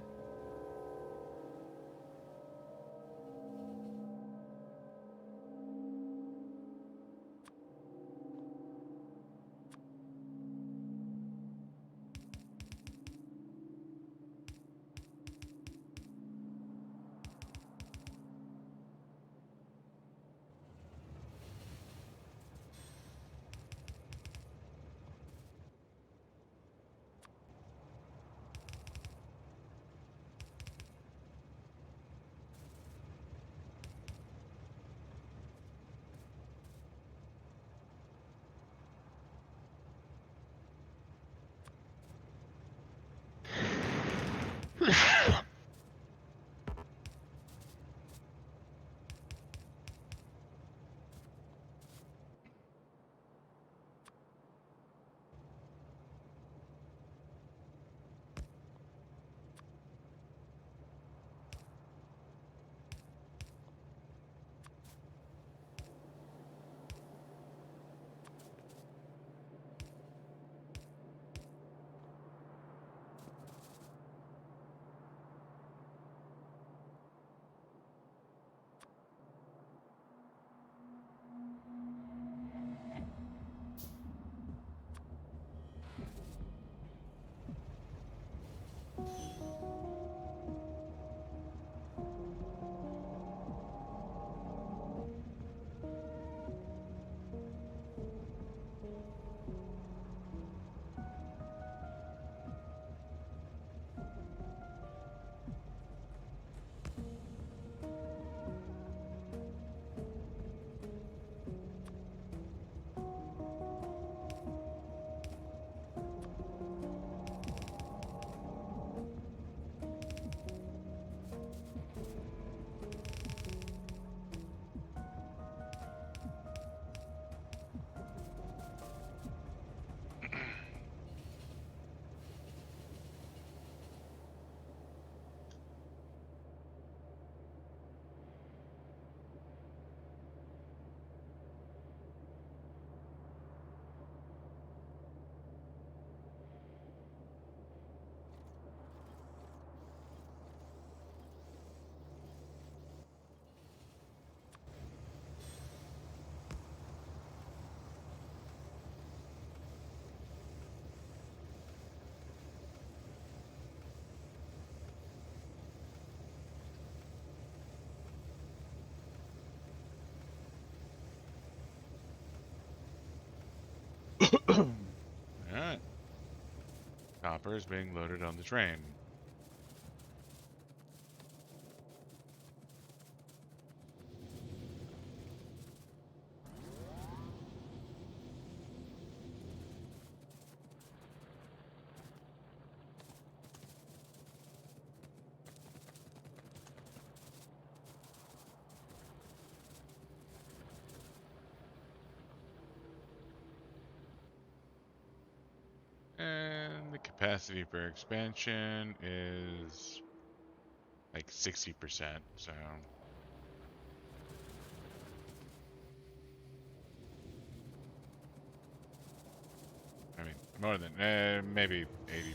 Alright. Copper is being loaded on the train. And the capacity for expansion is like 60%, so I mean more than maybe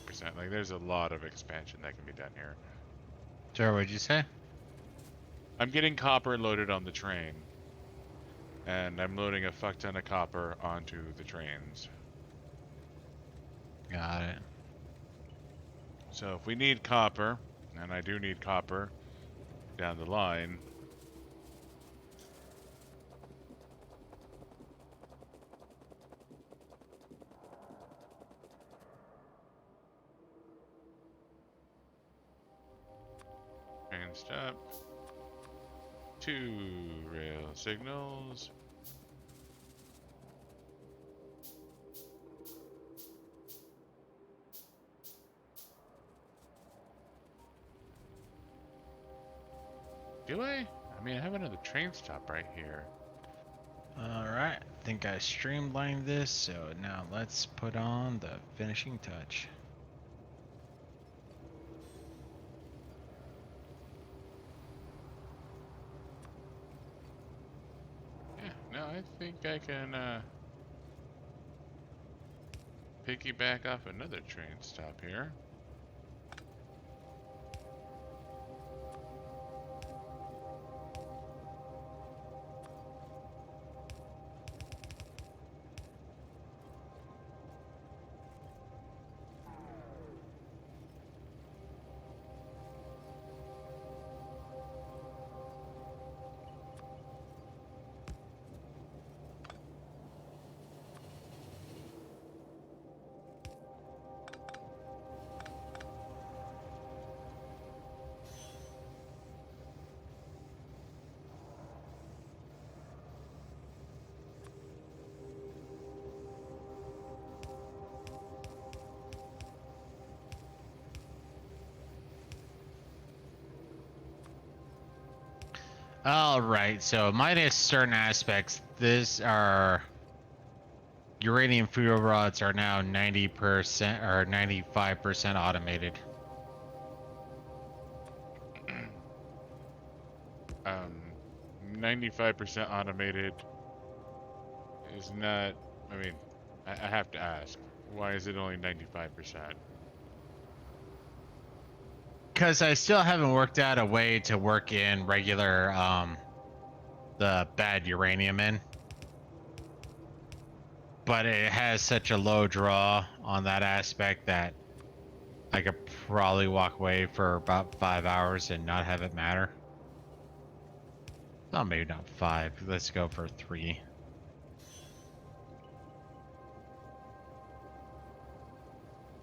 80%. Like there's a lot of expansion that can be done here. Sure, what'd you say? I'm getting copper loaded on the train, and I'm loading a fuck ton of copper onto the trains. Got it. So if we need copper, and I do need copper down the line, train stop, 2 rail signals. Do I? I mean, I have another train stop right here. Alright, I think I streamlined this, so now let's put on the finishing touch. Yeah, no, I think I can piggyback off another train stop here. Alright, so minus certain aspects, this are uranium fuel rods are now 90% or 95% automated. 95% automated is not, I mean, I have to ask, why is it only 95%? Because I still haven't worked out a way to work in regular, the bad uranium in. But it has such a low draw on that aspect that I could probably walk away for about 5 hours and not have it matter. Oh, maybe not 5. Let's go for 3.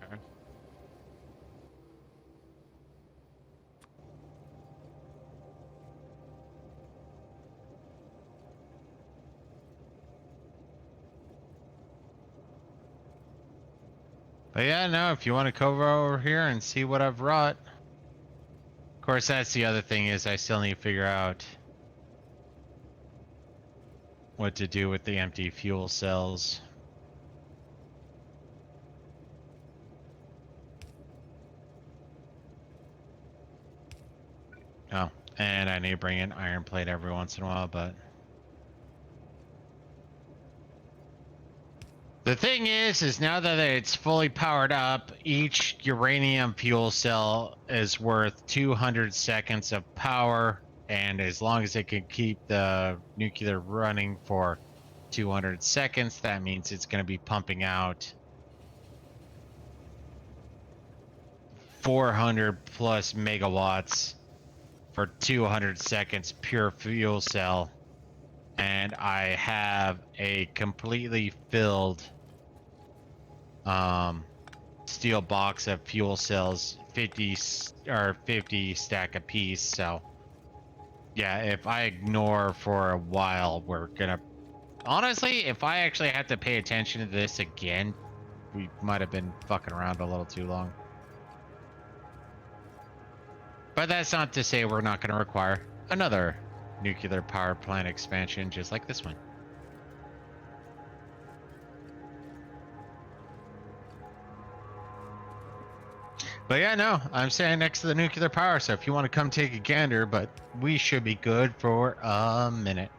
Okay. But yeah, no, if you want to come over here and see what I've wrought. Of course, that's the other thing is I still need to figure out what to do with the empty fuel cells. Oh, and I need to bring in iron plate every once in a while, but... The thing is now that it's fully powered up, each uranium fuel cell is worth 200 seconds of power, and as long as it can keep the nuclear running for 200 seconds, that means it's going to be pumping out 400 plus megawatts for 200 seconds pure fuel cell. And I have a completely filled steel box of fuel cells, 50 stack a piece. So yeah, if I ignore for a while, we're gonna honestly, if I actually have to pay attention to this again, we might have been fucking around a little too long. But that's not to say we're not going to require another nuclear power plant expansion just like this one. But yeah, no, I'm standing next to the nuclear power, so if you want to come take a gander, but we should be good for a minute.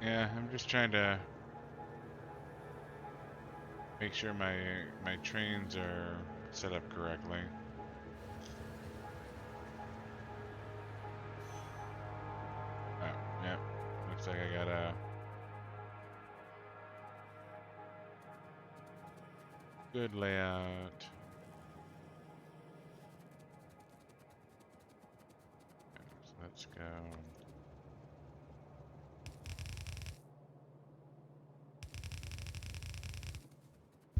Yeah, I'm just trying to make sure my trains are set up correctly. Oh, yeah. Looks like I got a good layout. So let's go.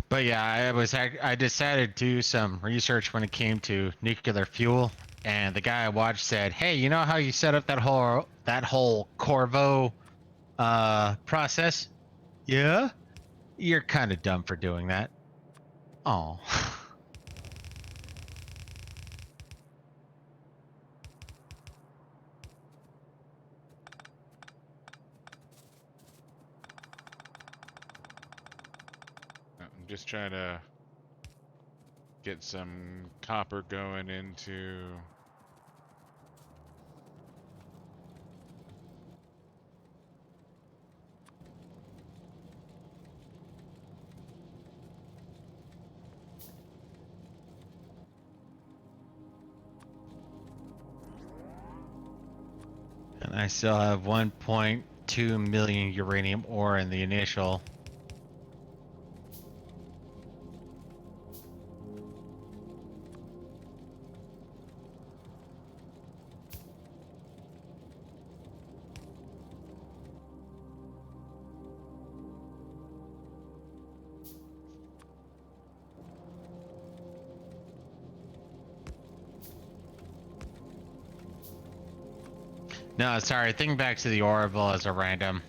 But yeah, I decided to do some research when it came to nuclear fuel, and the guy I watched said, "Hey, you know how you set up that whole Corvo process? Yeah, you're kind of dumb for doing that." Oh. I'm just trying to get some copper going into. And I still have 1.2 million uranium ore in the initial. No, sorry, think back to the Orville as a random.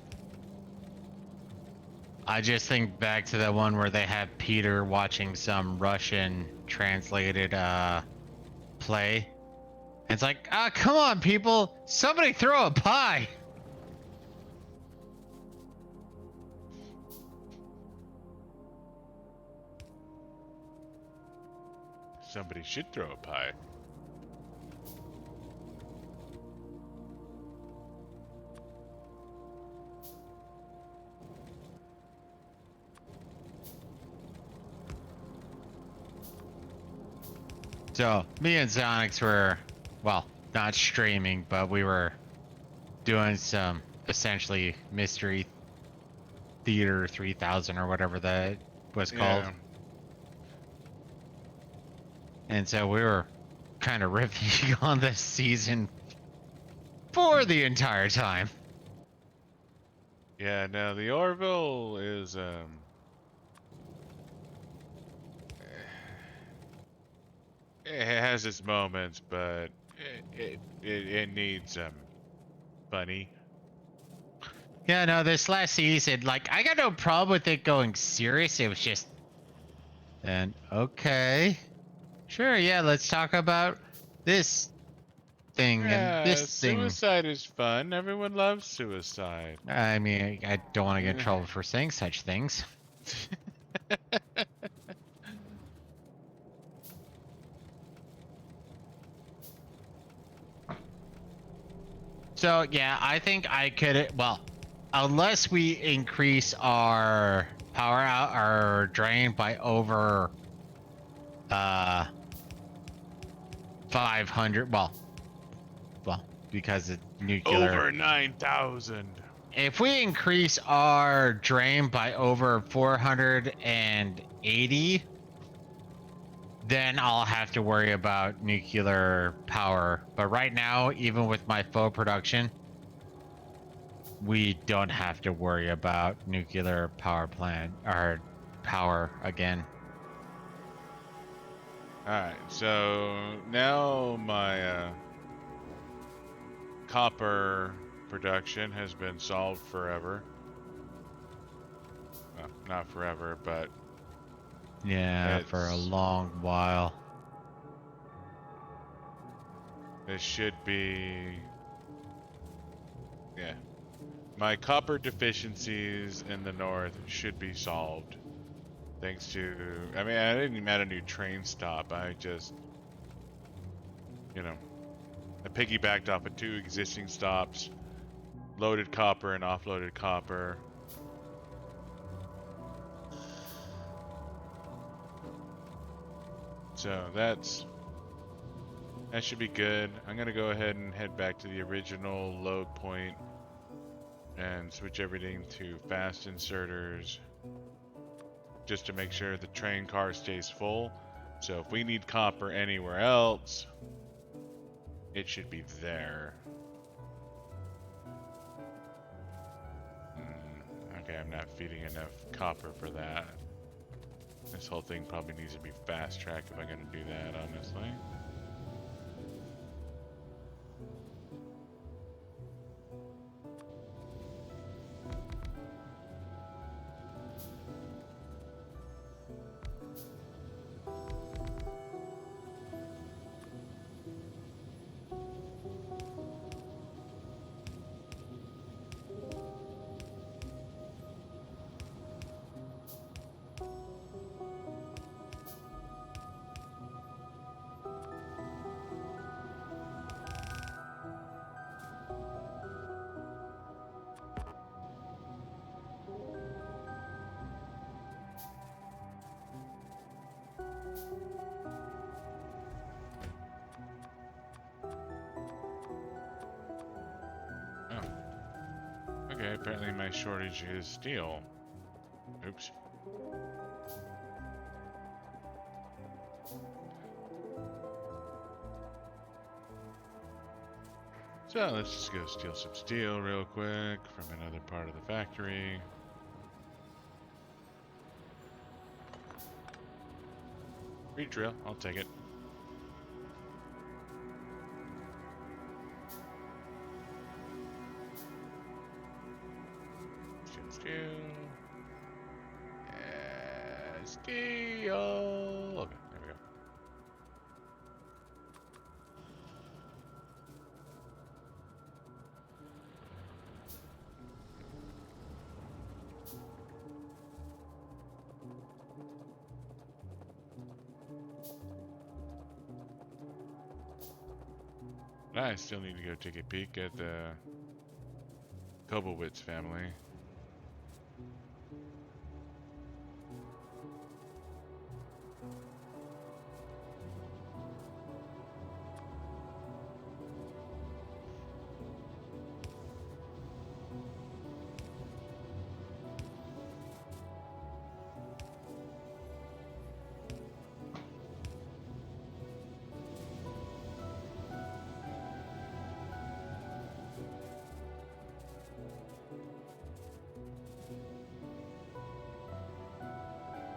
I just think back to the one where they had Peter watching some Russian translated play. It's like, ah, come on, people! Somebody throw a pie! Somebody should throw a pie. So, me and Zonix were, well, not streaming, but we were doing some essentially Mystery Theater 3000 or whatever that was called. Yeah. And so we were kind of riffing on this season for the entire time. Yeah, no, the Orville is it has its moments, but it needs funny. Yeah, no, this last season, like, I got no problem with it going serious. It was just, and okay, sure, yeah, let's talk about this thing and Yeah, this thing. suicide is fun. Everyone loves suicide. I mean, I don't want to get in trouble for saying such things. So yeah, I think I could. Well, unless we increase our power out, our drain by over 500. Well, because it's nuclear. Over 9,000. If we increase our drain by over 480, then I'll have to worry about nuclear power. But right now, even with my faux production, we don't have to worry about nuclear power plant or power again. Alright, so now my copper production has been solved forever. Well, not forever, but Yeah, for a long while. This should be... Yeah. My copper deficiencies in the north should be solved. Thanks to, I mean, I didn't even add a new train stop. I just, you know, I piggybacked off of 2 existing stops, loaded copper and offloaded copper. So that should be good. I'm gonna go ahead and head back to the original load point and switch everything to fast inserters just to make sure the train car stays full. So if we need copper anywhere else, it should be there. Okay, I'm not feeding enough copper for that. This whole thing probably needs to be fast-tracked if I'm gonna do that, honestly. Okay, apparently my shortage is steel. Oops. So let's just go steal some steel real quick from another part of the factory. Free drill, I'll take it. Steel. Yeah, steel. Okay, there we go. I still need to go take a peek at the Kobowitz family.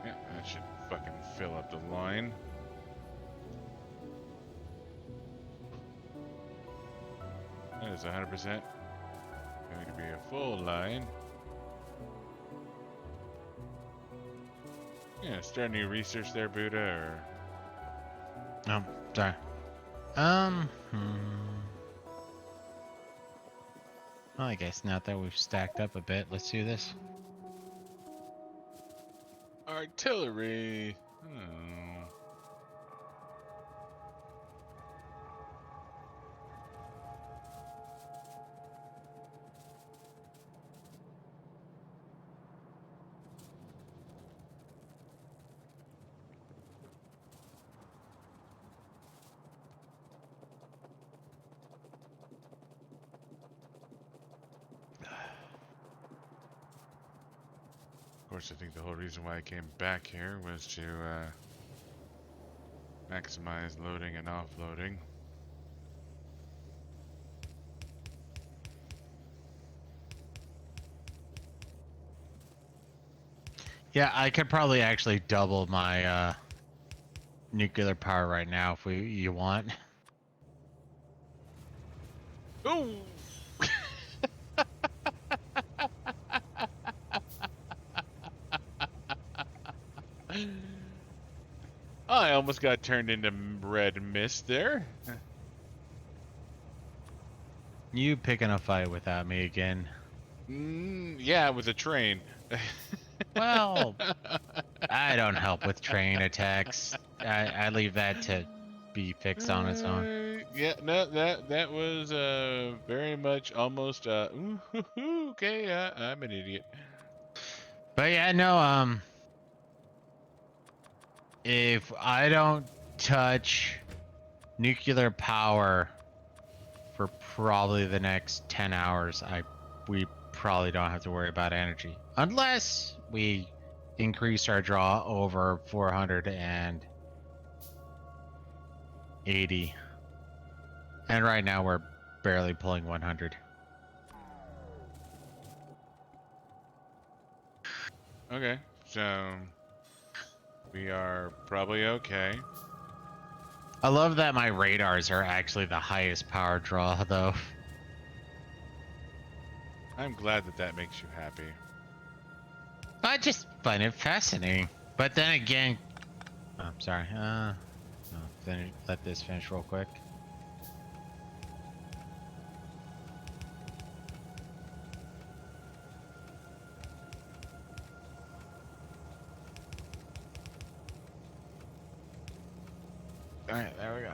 Yeah, that should fucking fill up the line. That is 100% going to be a full line. Yeah, start a new research there, Buddah, or... Oh, sorry. Well, I guess now that we've stacked up a bit, let's do this. Artillery. Of course, I think the whole reason why I came back here was to maximize loading and offloading. Yeah, I could probably actually double my nuclear power right now if you want. Ooh! I almost got turned into red mist there. You picking a fight without me again. Yeah, it was a train. Well, I don't help with train attacks. I leave that to be fixed on its own. Yeah, no, that was very much almost ooh, hoo, hoo, okay, I'm an idiot. But yeah, no, if I don't touch nuclear power for probably the next 10 hours, we probably don't have to worry about energy. Unless we increase our draw over 480. And right now we're barely pulling 100. Okay, so we are probably okay. I love that my radars are actually the highest power draw, though. I'm glad that that makes you happy. I just find it fascinating. But then again, I'm sorry. No, let this finish real quick. All right, there we go.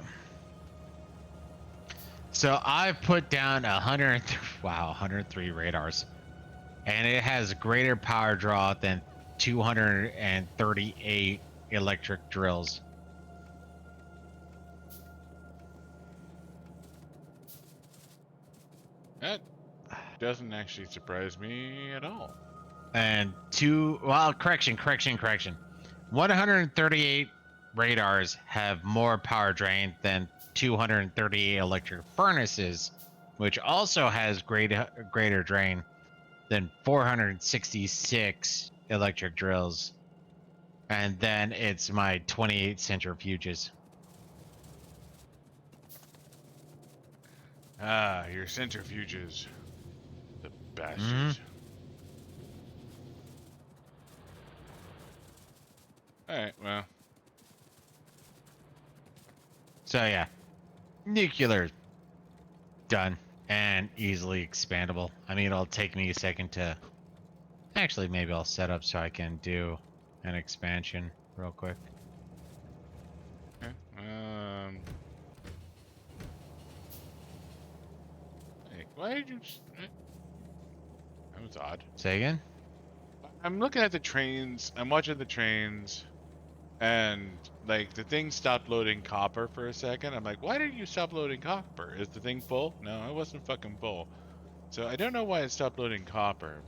So I've put down 103 radars, and it has greater power draw than 238 electric drills. That doesn't actually surprise me at all. And correction. 138 radars have more power drain than 238 electric furnaces, which also has greater drain than 466 electric drills. And then it's my 28 centrifuges. Ah, your centrifuges. The bastards. Alright, well. So yeah, nuclear done and easily expandable. I mean, it'll take me a second to actually maybe I'll set up so I can do an expansion real quick. Okay. Hey, why did you? That was odd. Say again? I'm looking at the trains. I'm watching the trains, and like the thing stopped loading copper for a second. I'm like, why did you stop loading copper? Is the thing full? No, it wasn't fucking full. So I don't know why it stopped loading copper,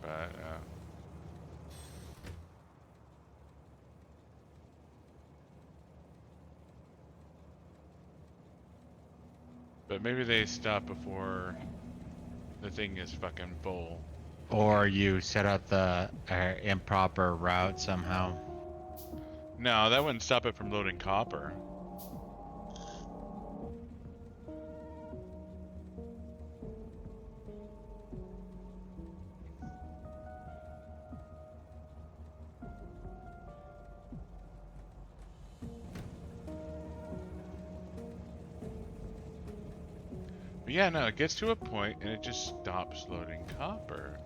but maybe they stop before the thing is fucking full. Or you set up the improper route somehow. No, that wouldn't stop it from loading copper. But yeah, no, it gets to a point and it just stops loading copper.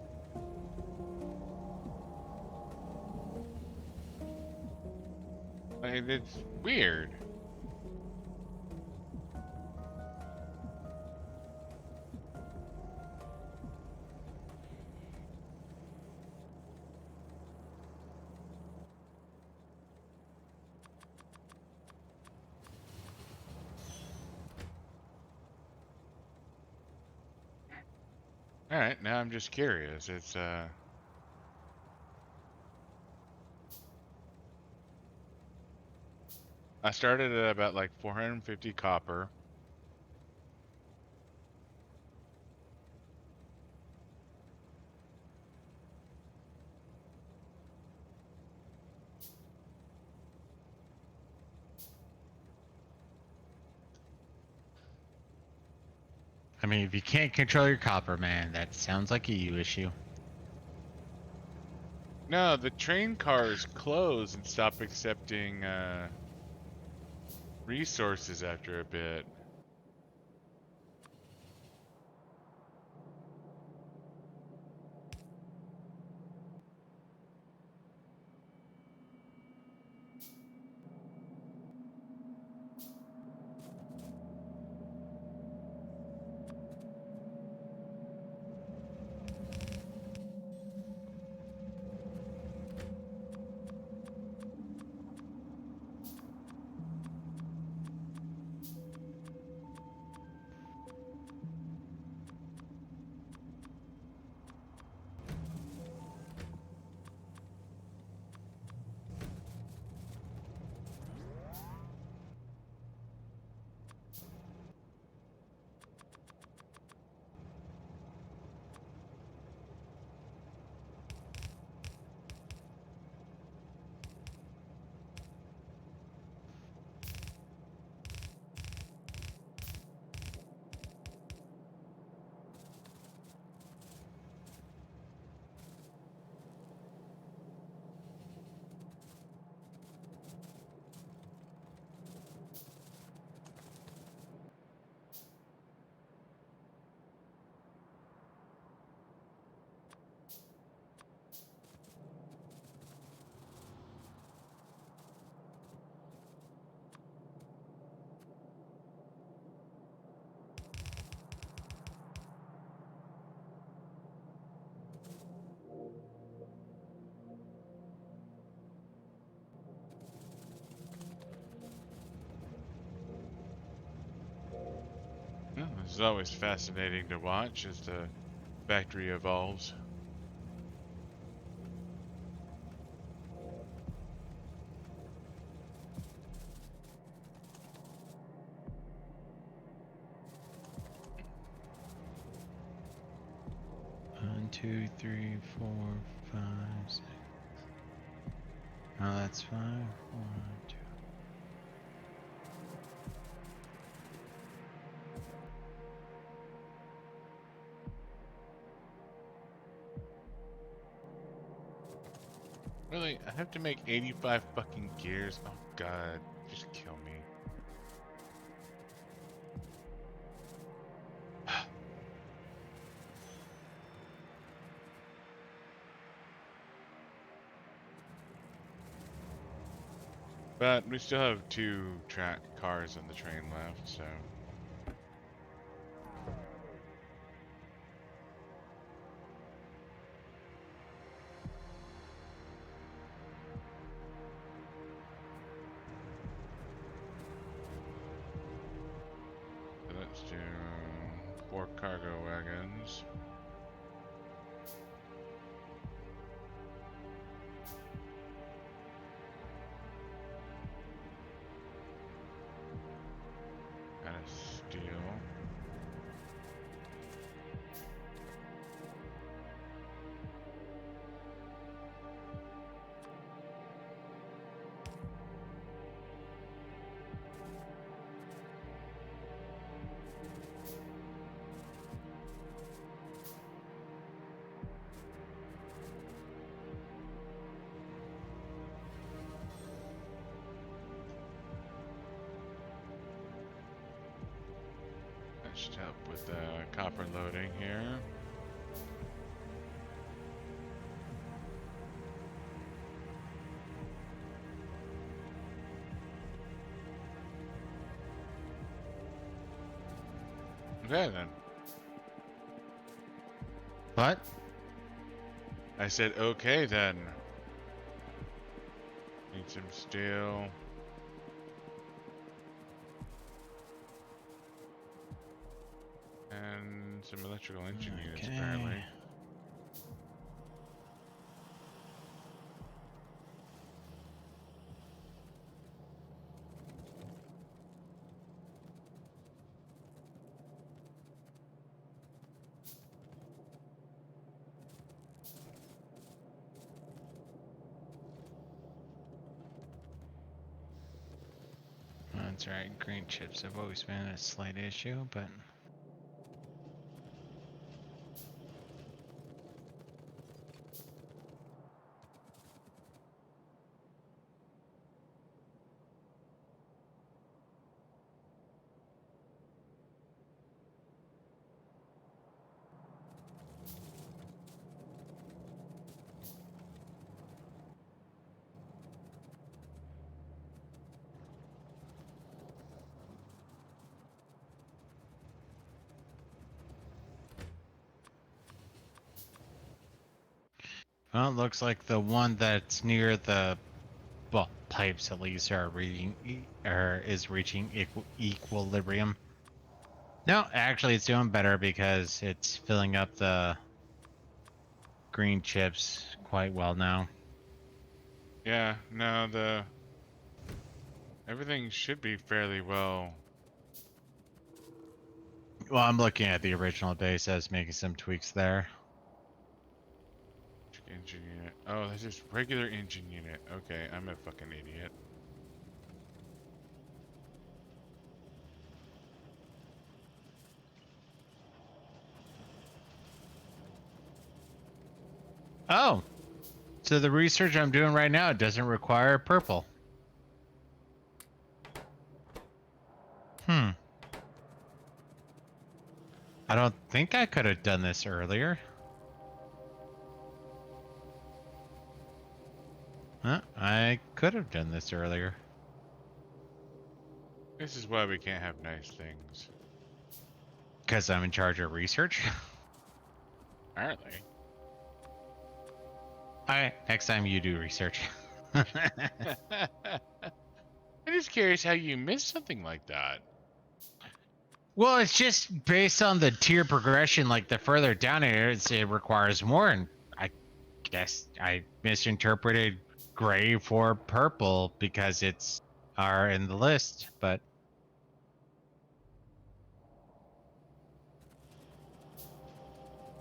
Like, it's weird. Alright, now I'm just curious. It's, I started at about like 450 copper. I mean, if you can't control your copper, man, that sounds like a you issue. No, the train cars close and stop accepting, resources after a bit. It's always fascinating to watch as the factory evolves. One, two, three, 4, 5, 6. Oh, that's 5. 1, 2. Really? I have to make 85 fucking gears? Oh god, just kill me. But we still have 2 track cars on the train left, so. So let's do 4 cargo wagons. Out of steel. That should help with copper loading here. Okay then. What? I said okay then. Need some steel. And some electrical engine units apparently. That's right. Green chips have always been a slight issue, but well, it looks like the one that's near the pipes at least are is reaching equilibrium. No, actually, it's doing better because it's filling up the green chips quite well now. Yeah, no, everything should be fairly well. Well, I'm looking at the original base as making some tweaks there. Engine unit. Oh, that's just regular engine unit. Okay, I'm a fucking idiot. Oh, so the research I'm doing right now doesn't require purple. I don't think I could have done this earlier. Huh? I could have done this earlier. This is why we can't have nice things. Because I'm in charge of research? Apparently. Alright, next time you do research. I'm just curious how you missed something like that. Well, it's just based on the tier progression. Like the further down it requires more, and I guess I misinterpreted gray for purple because it's are in the list. But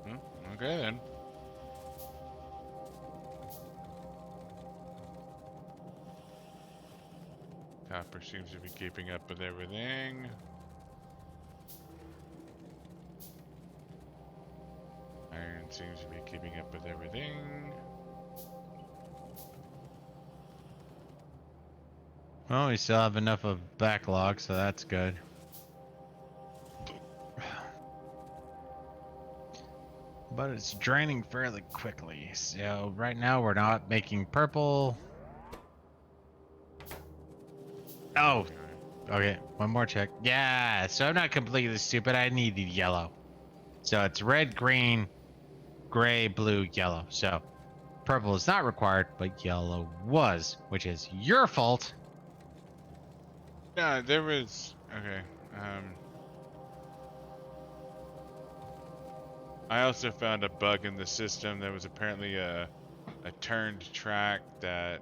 Hmm, okay then. Copper seems to be keeping up with everything. Iron seems to be keeping up with everything. well, we still have enough of backlog, so that's good. But it's draining fairly quickly. So right now we're not making purple. Oh, okay. One more check. Yeah, so I'm not completely stupid. I needed yellow. So it's red, green, gray, blue, yellow. So purple is not required, but yellow was, which is your fault. Yeah, there was. Okay. I also found a bug in the system. There was apparently a turned track that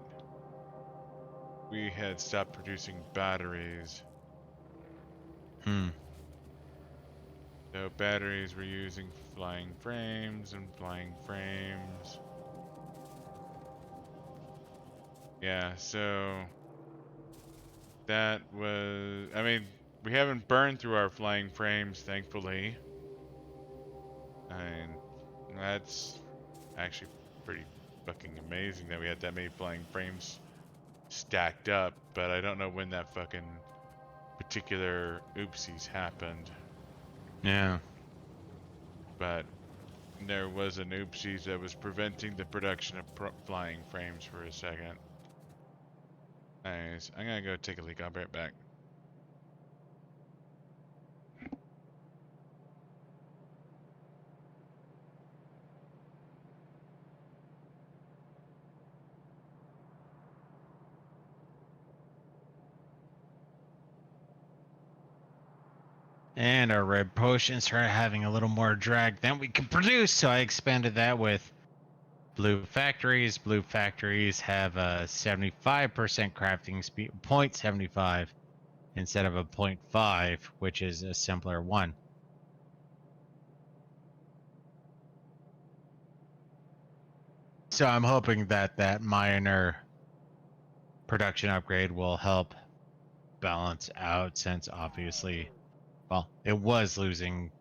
we had stopped producing batteries. Hmm. So batteries were using flying frames and flying frames. Yeah, so that was. I mean, we haven't burned through our flying frames, thankfully. And that's actually pretty fucking amazing that we had that many flying frames stacked up, but I don't know when that fucking particular oopsies happened. Yeah. But there was an oopsies that was preventing the production of flying frames for a second. Nice. I'm gonna go take a leak. I'll be right back. And our red potion started having a little more drag than we could produce, so I expanded that with blue factories. Blue factories have a 75% crafting speed, 0.75 instead of a 0.5, which is a simpler one. So I'm hoping that that minor production upgrade will help balance out, since obviously, well, it was losing.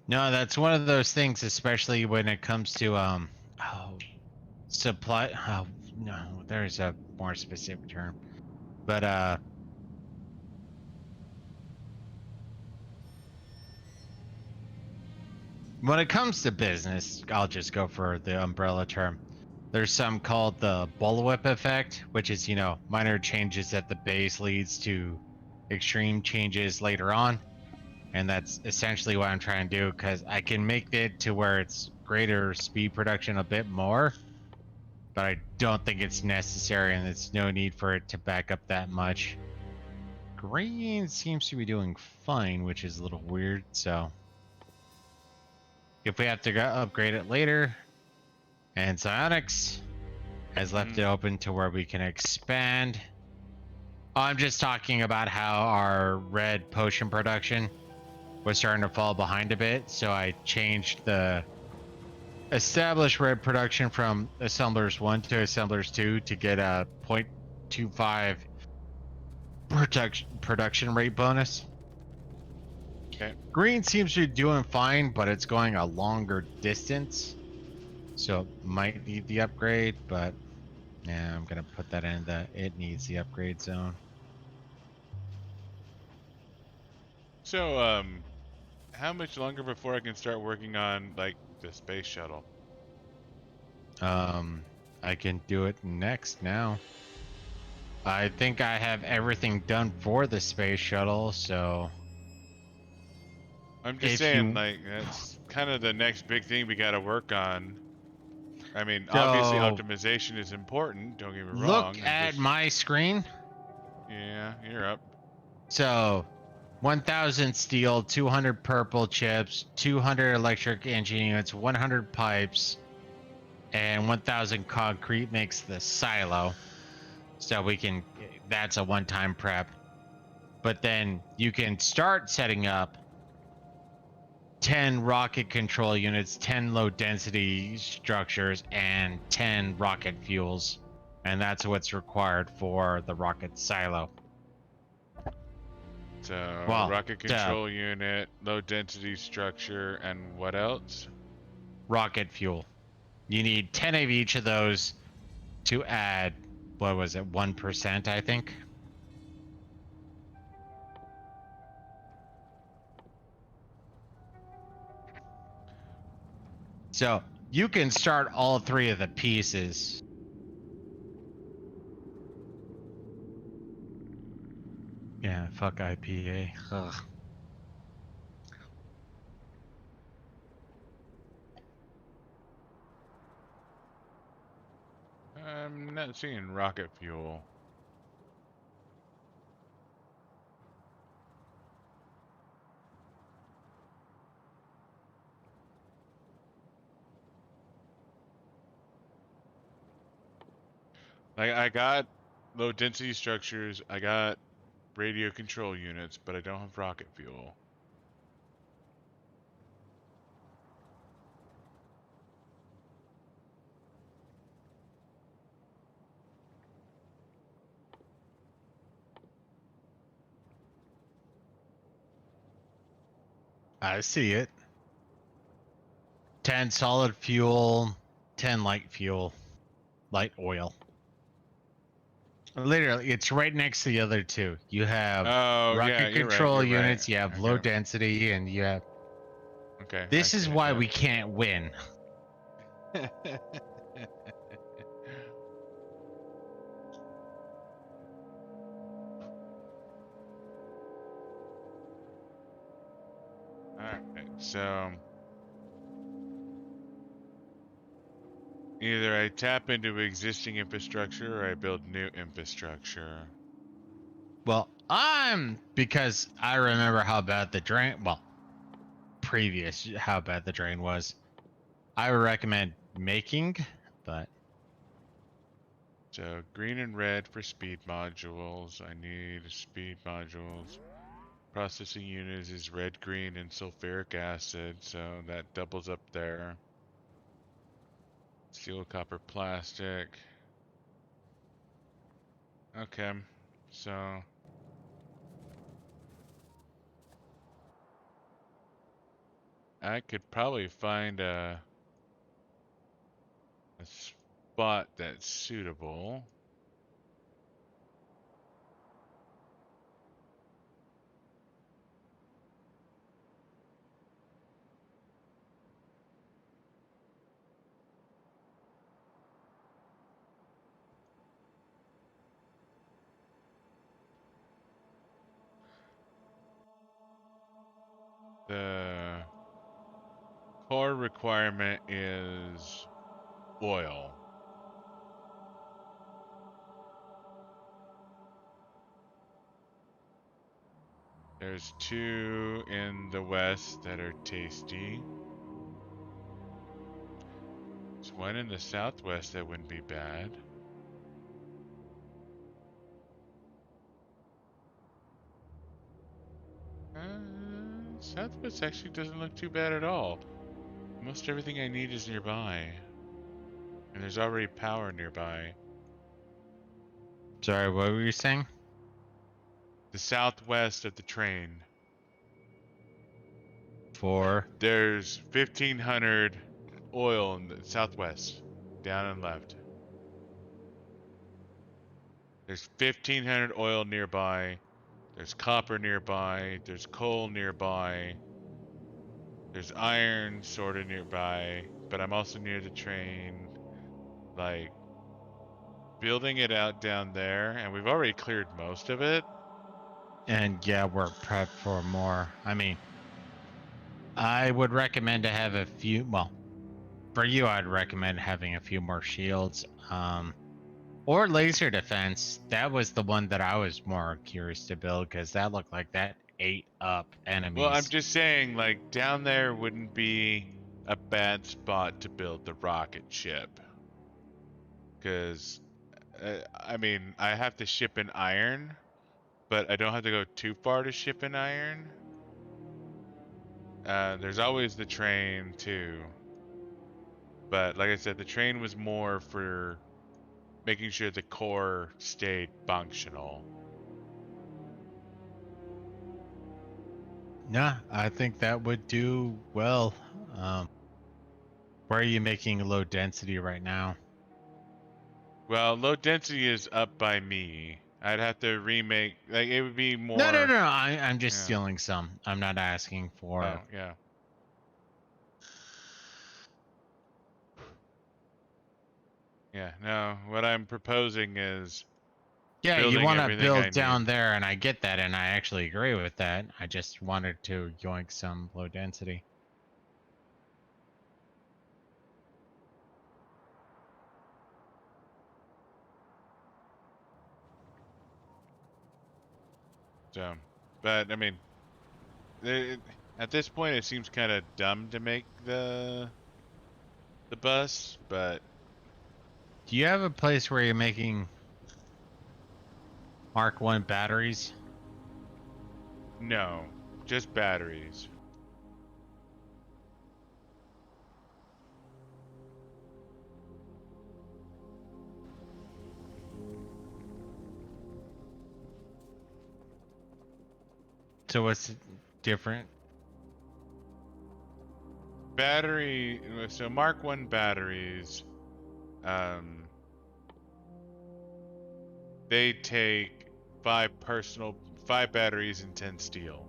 No, that's one of those things, especially when it comes to oh, supply. Oh, no, there's a more specific term, but when it comes to business, I'll just go for the umbrella term. There's some called the bullwhip effect, which is, minor changes at the base leads to extreme changes later on. And that's essentially what I'm trying to do, because I can make it to where it's greater speed production a bit more, but I don't think it's necessary, and there's no need for it to back up that much. Green seems to be doing fine, which is a little weird, so if we have to upgrade it later, and psionics has left it open to where we can expand. I'm just talking about how our red potion production was starting to fall behind a bit, so I changed the established red production from assemblers 1 to assemblers 2 to get a 0.25 production rate bonus. Okay. Green seems to be doing fine, but it's going a longer distance, so it might need the upgrade, but yeah, I'm gonna put that in the it needs the upgrade zone. So, how much longer before I can start working on, like, the space shuttle? I can do it next now. I think I have everything done for the space shuttle, so I'm just if saying, you like, that's kind of the next big thing we gotta work on. I mean, obviously So optimization is important. Don't get me look wrong. at my screen. Yeah, you're up. So 1,000 steel, 200 purple chips, 200 electric engine units, 100 pipes, and 1,000 concrete makes the silo. So we can, that's a one-time prep. But then you can start setting up 10 rocket control units, 10 low density structures, and 10 rocket fuels. And that's what's required for the rocket silo. So, Well, rocket control unit, low density structure, and what else? rocket fuel. You need 10 of each of those to add, what was it, 1%, I think? So you can start all three of the pieces. Yeah, fuck IPA. Ugh. I'm not seeing rocket fuel. Like, I got low density structures, I got radio control units, but I don't have rocket fuel. I see it. 10 solid fuel, 10 light fuel, light oil. Literally, it's right next to the other two. You have Oh, yeah, rocket you're right, control you're right. units, you have low Okay, density, and you have. okay, I This see is it why now. we can't win. Alright, so either I tap into existing infrastructure or I build new infrastructure. Well, because I remember how bad the drain. Well, previous how bad the drain was. I would recommend making, but So green and red for speed modules. I need speed modules. Processing units is red, green, and sulfuric acid, so that doubles up there. Steel, copper, plastic. Okay, so I could probably find a spot that's suitable. The core requirement is oil. There's two in the west that are tasty. There's one in the southwest that wouldn't be bad. Southwest actually doesn't look too bad at all. Most everything I need is nearby. And there's already power nearby. sorry, what were you saying? The southwest of the train. For There's 1,500 oil in the southwest. Down and left. There's 1,500 oil nearby. There's copper nearby. There's coal nearby. There's iron sort of nearby. But I'm also near the train. Like, building it out down there. And we've already cleared most of it. and yeah, we're prepped for more. I mean, I would recommend to have a few. Well, For you, I'd recommend having a few more shields. Or laser defense. That was the one that I was more curious to build because that looked like that ate up Well, I'm enemies. just saying, like, down there wouldn't be a bad spot to build the rocket ship. Because, I mean, I have to ship in iron, but I don't have to go too far to ship in iron. There's always the train, too. But, like I said, the train was more for making sure the core stayed functional. Nah, I think that would do well. Where are you making low density right now? Well, low density is up by me. I'd have to remake, like, it would be No, no, more. no. I'm just Yeah. stealing some. I'm not asking Oh, for. yeah. Yeah, no, what I'm proposing is Yeah, you building want to everything I build need. down there, and I get that, and I actually agree with that. I just wanted to yoink some low density. So, but I mean, at this point, it seems kind of dumb to make the bus, but Do you have a place where you're making Mark 1 batteries? no, just batteries. So what's different? So Mark 1 batteries, um, they take five batteries and 10 steel.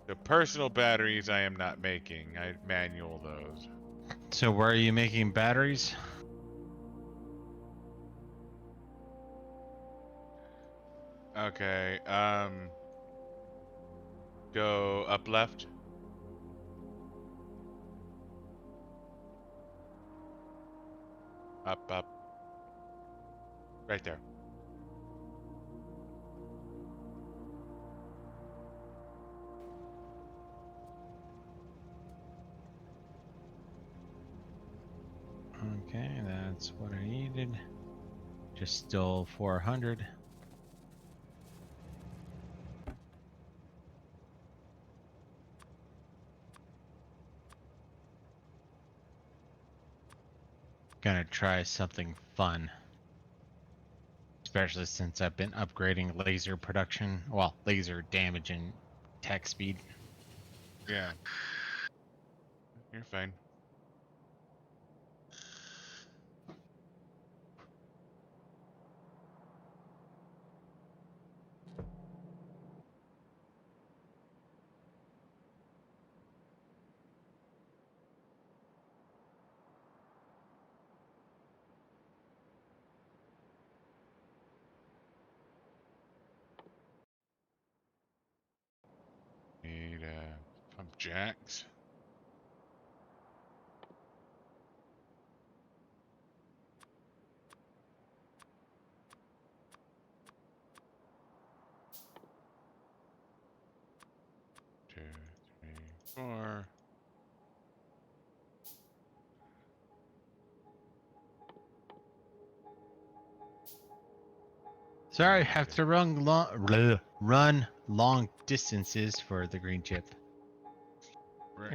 The personal batteries I am not making. I manual those. So where are you making batteries? Okay, go up left. Up. Right there. Okay, that's what I needed. Just still 400. Gonna try something fun. Especially since I've been upgrading laser production. Well, laser damage and tech speed. Yeah, you're fine. Need pump jacks. Two, three, four. Sorry, have to run long distances for the green chip. Right.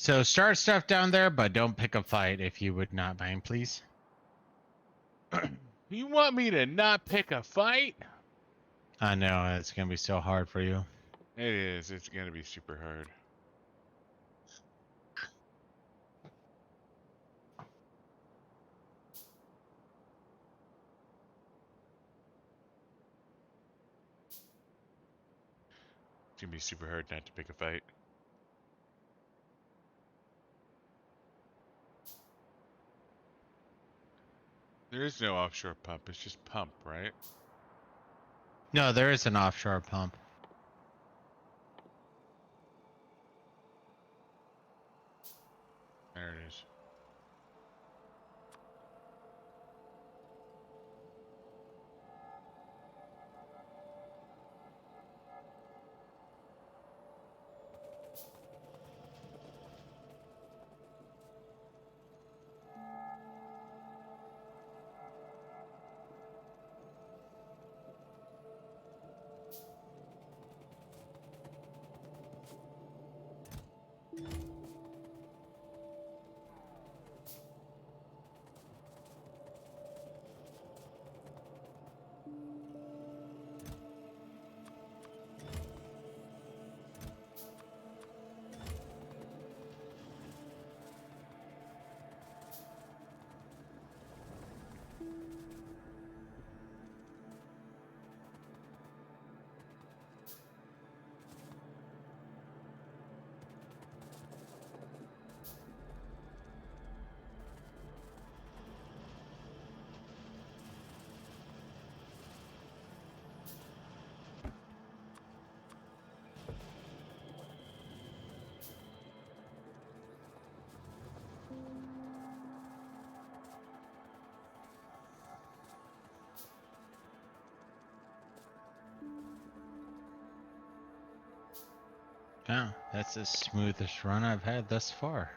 So start stuff down there, but don't pick a fight if you would not mind, please. You want me to not pick a fight? I know it's gonna be so hard for you. It is. It's gonna be super hard. It's gonna be super hard not to pick a fight. There is no offshore pump. It's just pump, right? No, there is an offshore pump. There it is. Yeah, that's the smoothest run I've had thus far.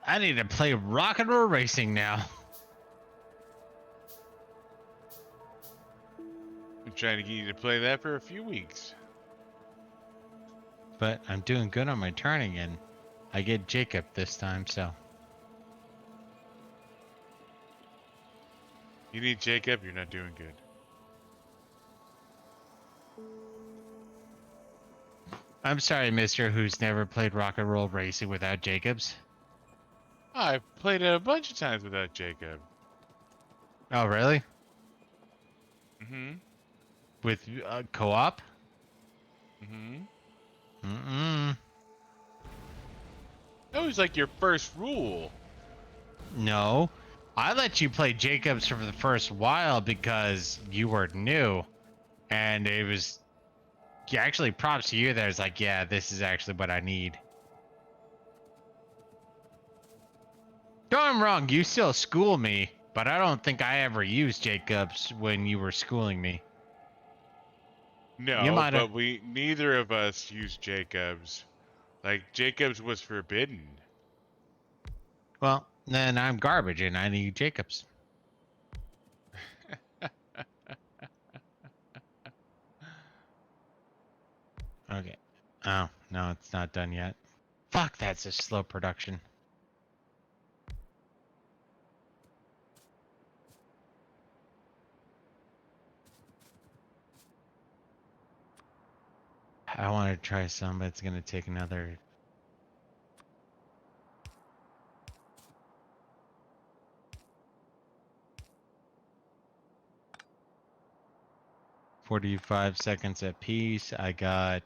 I need to play rock and roll racing now. I'm trying to get you to play that for a few weeks. But I'm doing good on my turning, and I get Jacob this time, so. You need Jacob, you're not doing good. I'm sorry, mister, who's never played rock and roll racing without Jacobs. I've played it a bunch of times without Jacob. Oh, really? Mm-hmm. With co-op? Mm-hmm. Mm-mm. That was like your first rule. No. I let you play Jacobs for the first while because you were new. And it was... Yeah, actually, props to you that it's like, yeah, this is actually what I need. Don't get me wrong, you still school me, but I don't think I ever used Jacobs when you were schooling me. You No, might have. but neither of us used Jacobs. Like, Jacobs was forbidden. Well, then I'm garbage and I need Jacobs. Okay. Oh, no, it's not done yet. Fuck, that's a slow production. I want to try some, but it's going to take another... "45 seconds at peace." I got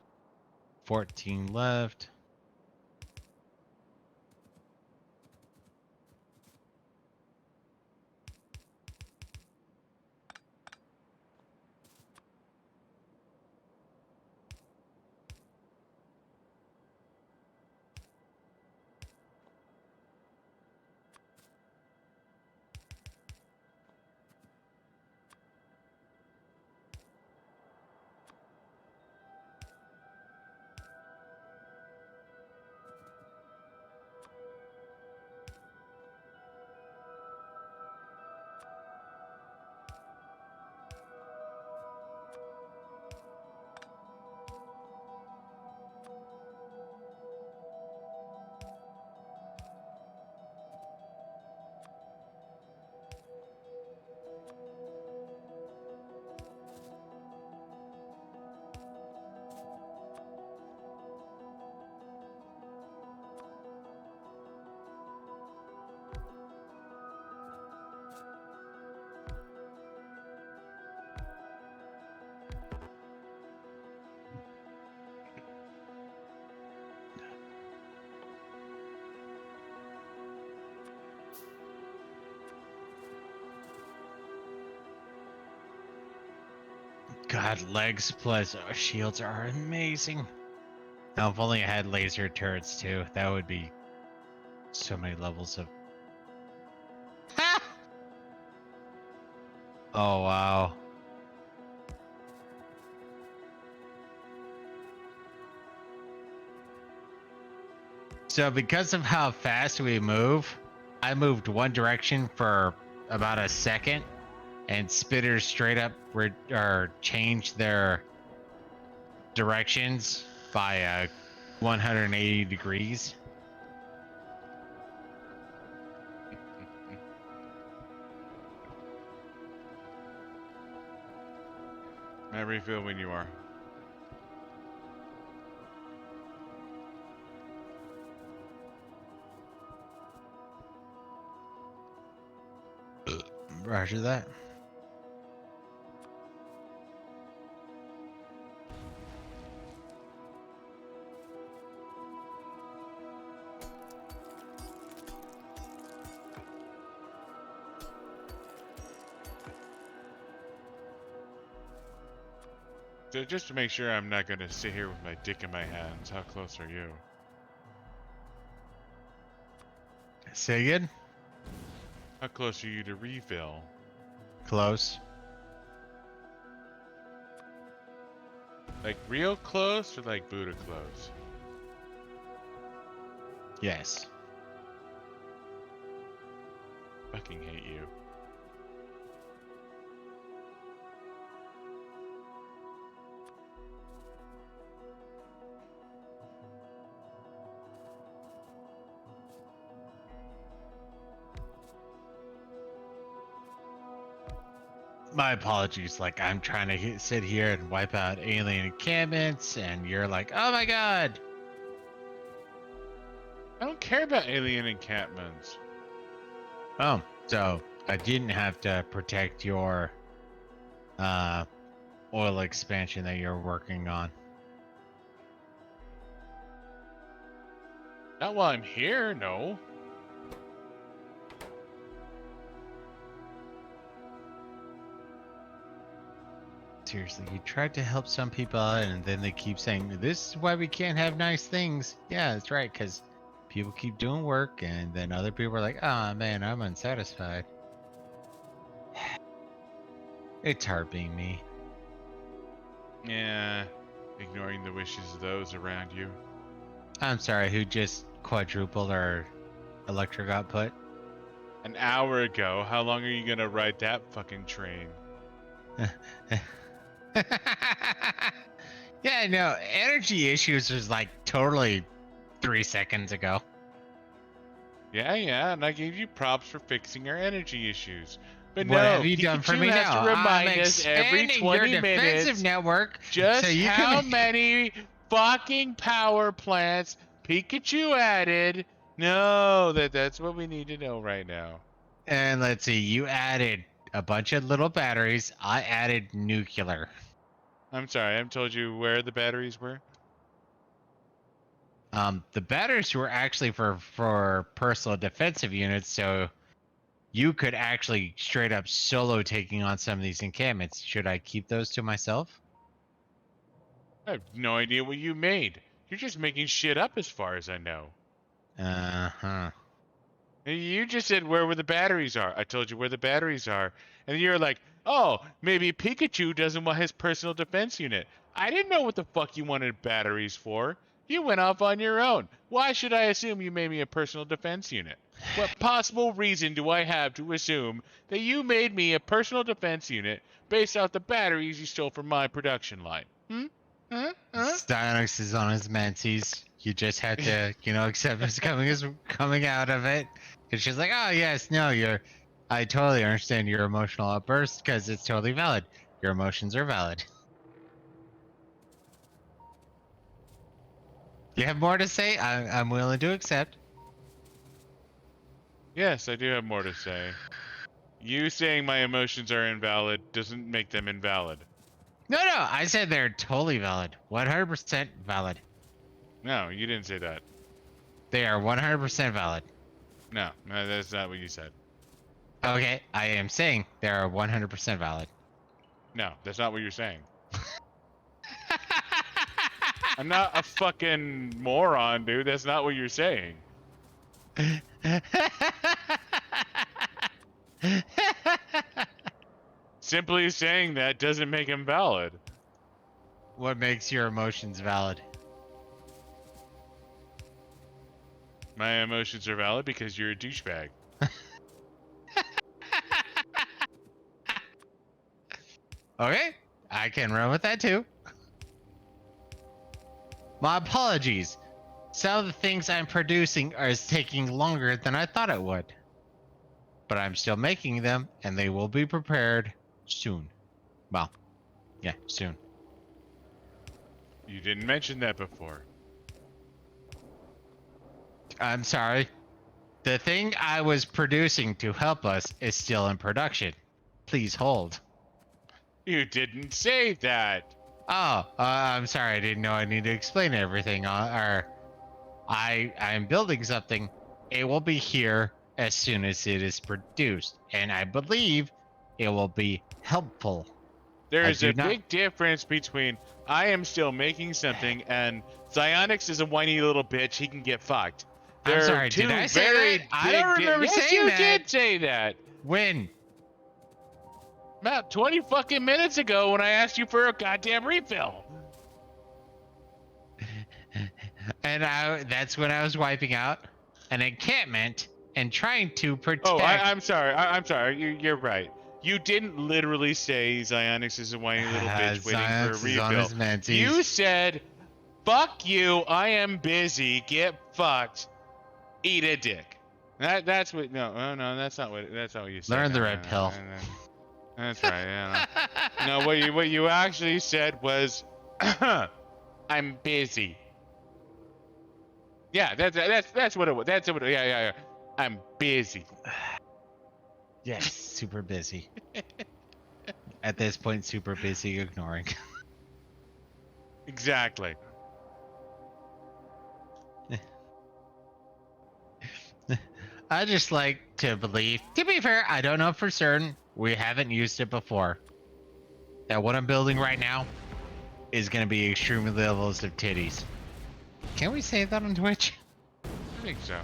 14 left. God, legs plus shields are amazing. Now, if only I had laser turrets too, that would be so many levels of. Ha! Oh wow. So because of how fast we move, I moved one direction for about a second, and spitters straight up or changed their directions by 180 degrees. I refill when you are. Roger that. So just to make sure I'm not going to sit here with my dick in my hands, how close are you? Say again? How close are you to refill? Close. Like real close or like Buddah close? Yes. Fucking hate you. My apologies. Like, I'm trying to sit here and wipe out alien encampments, and you're like, oh my god. I don't care about alien encampments. Oh, so I didn't have to protect your oil expansion that you're working on. Not while I'm here, no. Seriously, you tried to help some people out, and then they keep saying, this is why we can't have nice things. Yeah, that's right, because people keep doing work, and then other people are like, oh man, I'm unsatisfied. It's hard being me. Yeah, ignoring the wishes of those around you. I'm sorry, who just quadrupled our electric output? An hour ago, how long are you gonna ride that fucking train? Yeah, no, energy issues was like totally 3 seconds ago. Yeah, and I gave you props for fixing our energy issues. But What no, have you done for Pikachu me has now? to remind I'm us every expanding 20 your minutes defensive network just so you how can... many fucking power plants Pikachu added. No, that's what we need to know right now. And let's see, you added a bunch of little batteries. I added nuclear. I'm sorry, I haven't told you where the batteries were. The batteries were actually for personal defensive units, so you could actually straight up solo taking on some of these encampments. Should I keep those to myself? I have no idea what you made. You're just making shit up as far as I know. Uh-huh. You just said where the batteries are. I told you where the batteries are. And you're like, oh, maybe Pikachu doesn't want his personal defense unit. I didn't know what the fuck you wanted batteries for. You went off on your own. Why should I assume you made me a personal defense unit? What possible reason do I have to assume that you made me a personal defense unit based off the batteries you stole from my production line? Huh? Stylix is on his menses. You just have to, accept what's coming out of it. And she's like, oh yes, no, I totally understand your emotional outburst because it's totally valid. Your emotions are valid. You have more to say? I'm willing to accept. Yes, I do have more to say. You saying my emotions are invalid doesn't make them invalid. No, I said they're totally valid. 100% valid. No, you didn't say that. They are 100% valid. No, that's not what you said. Okay, I am saying they are 100% valid. No, that's not what you're saying. I'm not a fucking moron, dude. That's not what you're saying. Simply saying that doesn't make him valid. What makes your emotions valid? My emotions are valid because you're a douchebag. Okay, I can run with that too. My apologies. Some of the things I'm producing are taking longer than I thought it would. But I'm still making them, and they will be prepared soon. Well, yeah, soon. You didn't mention that before. I'm sorry. The thing I was producing to help us is still in production. Please hold. You didn't say that. Oh, I'm sorry. I didn't know I need to explain everything. I'm building something. It will be here as soon as it is produced, and I believe it will be helpful. There's a big difference between I am still making something and Psyonix is a whiny little bitch. He can get fucked. I'm sorry. Did I say that? I don't remember saying that. Yes, you did say that. When? About 20 fucking minutes ago when I asked you for a goddamn refill. And that's when I was wiping out an encampment and trying to protect. Oh, I'm sorry. I'm sorry. You're right. You didn't literally say Psyonix is a whiny little bitch waiting for a refill. You said, "Fuck you. I am busy. Get fucked. Eat a dick." That's what. No, that's not what you said. Learn the red pill. That's right. Yeah. No, what you actually said was, "I'm busy." Yeah, that's what it was. That's what. Yeah. I'm busy. Yes, super busy. At this point, super busy ignoring. Exactly. I just like to believe. To be fair, I don't know for certain. We haven't used it before. That what I'm building right now is going to be extreme levels of titties. Can we say that on Twitch? I think so.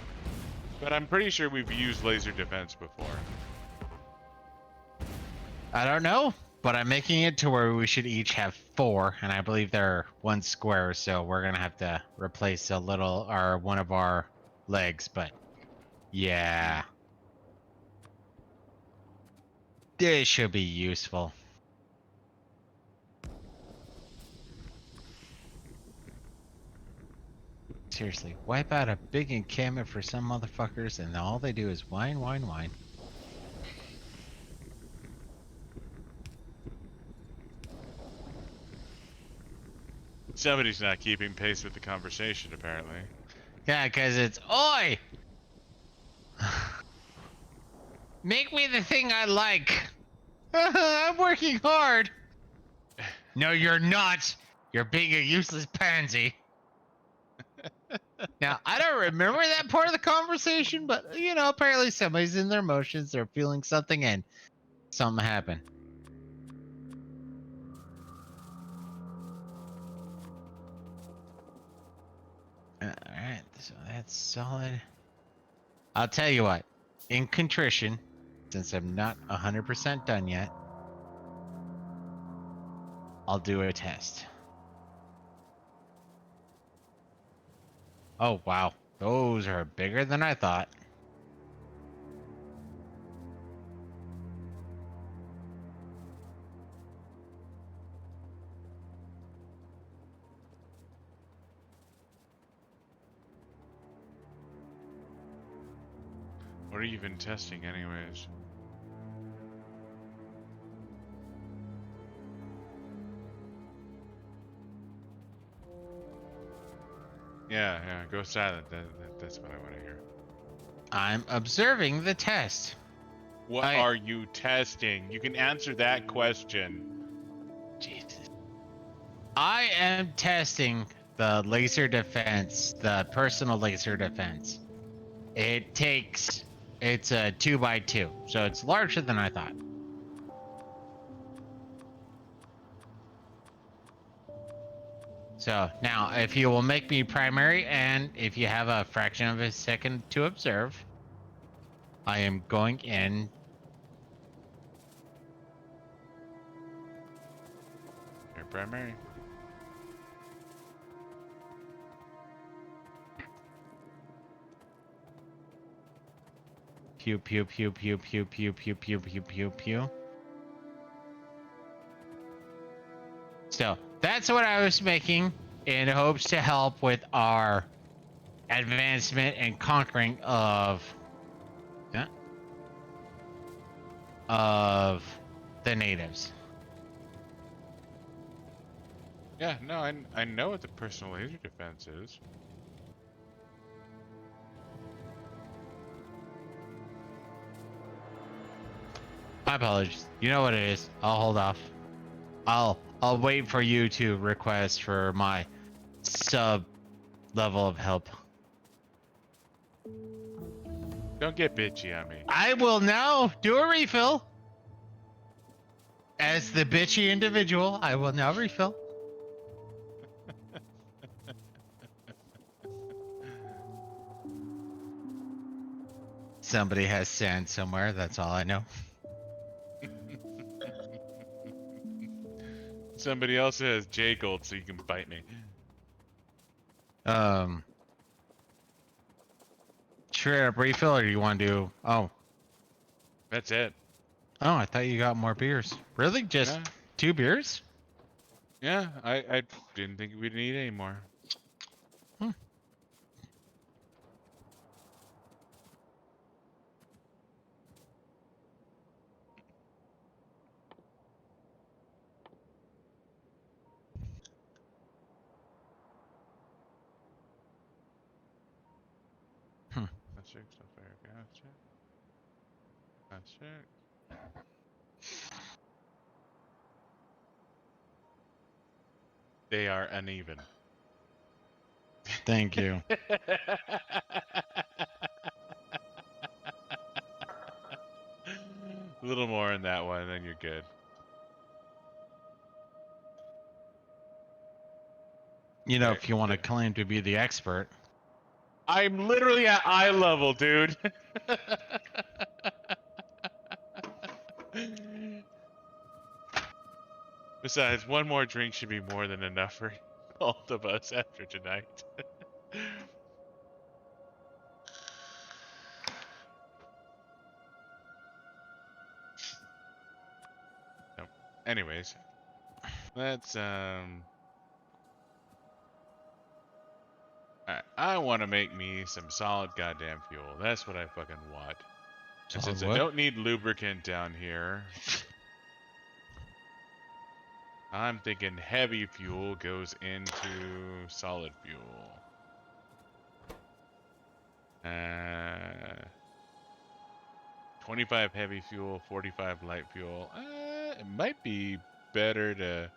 But I'm pretty sure we've used laser defense before. I don't know, but I'm making it to where we should each have 4, and I believe they're 1 square, so we're going to have to replace one of our legs, but yeah. This should be useful. Seriously, wipe out a big encampment for some motherfuckers, and all they do is whine, whine, whine. Somebody's not keeping pace with the conversation, apparently. Yeah, because it's, oi! Make me the thing I like. I'm working hard. No, you're not. You're being a useless pansy. Now, I don't remember that part of the conversation, but, you know, apparently somebody's in their emotions. They're feeling something, and something happened. Alright, so that's solid. I'll tell you what. In contrition, since I'm not 100% done yet, I'll do a test. Oh, wow. Those are bigger than I thought. What are you even testing anyways? Yeah, go silent. That's what I want to hear. I'm observing the test. What are you testing? You can answer that question. Jesus. I am testing the laser defense, the personal laser defense. It's a 2x2, so it's larger than I thought. So now, if you will make me primary, and if you have a fraction of a second to observe, I am going in. Your primary. Pew pew pew pew pew pew pew pew pew pew pew. So that's what I was making in hopes to help with our advancement and conquering of of the natives. Yeah, no, I know what the personal laser defense is. My apologies. You know what it is. I'll hold off. I'll wait for you to request for my sub level of help. Don't get bitchy on me. I will now do a refill. As the bitchy individual, I will now refill. Somebody has sand somewhere, that's all I know. Somebody else has J Gold, so you can bite me. Straight up refill, or do you want to do? Oh, That's it. I thought you got more beers. Really, just Yeah, 2 beers? yeah. I didn't think we'd need any more. Hmm. That's check, stuff there. Gas check. Gas check. They are uneven. Thank you. A little more in that one, then you're good. You know, There, if you want to there. claim to be the expert. I'm literally at eye level, dude. Besides, one more drink should be more than enough for both of us after tonight. So, anyways, let's alright, I want to make me some solid goddamn fuel. That's what I fucking want. And Solid since I what? don't need lubricant down here, I'm thinking heavy fuel goes into solid fuel. 25 heavy fuel, 45 light fuel. It might be better to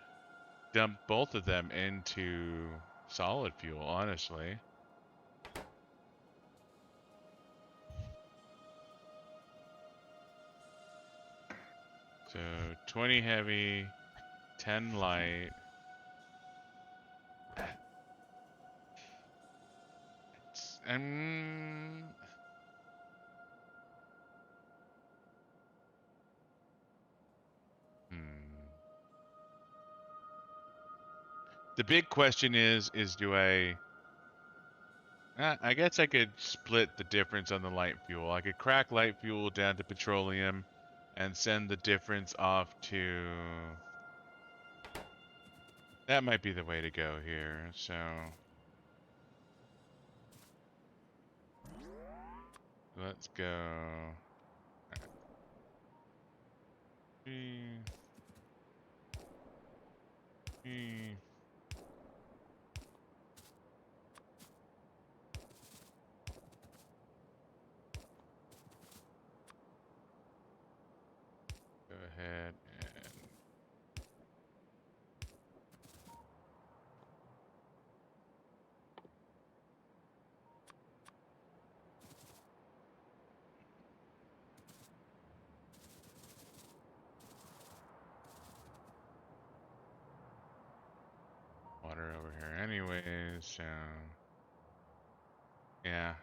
dump both of them into solid fuel, honestly. So 20 heavy, 10 light. It's, the big question is do I guess I could split the difference on the light fuel. I could crack light fuel down to petroleum and send the difference off to... That might be the way to go here, so... Let's go... Hmm. Go ahead and... so yeah,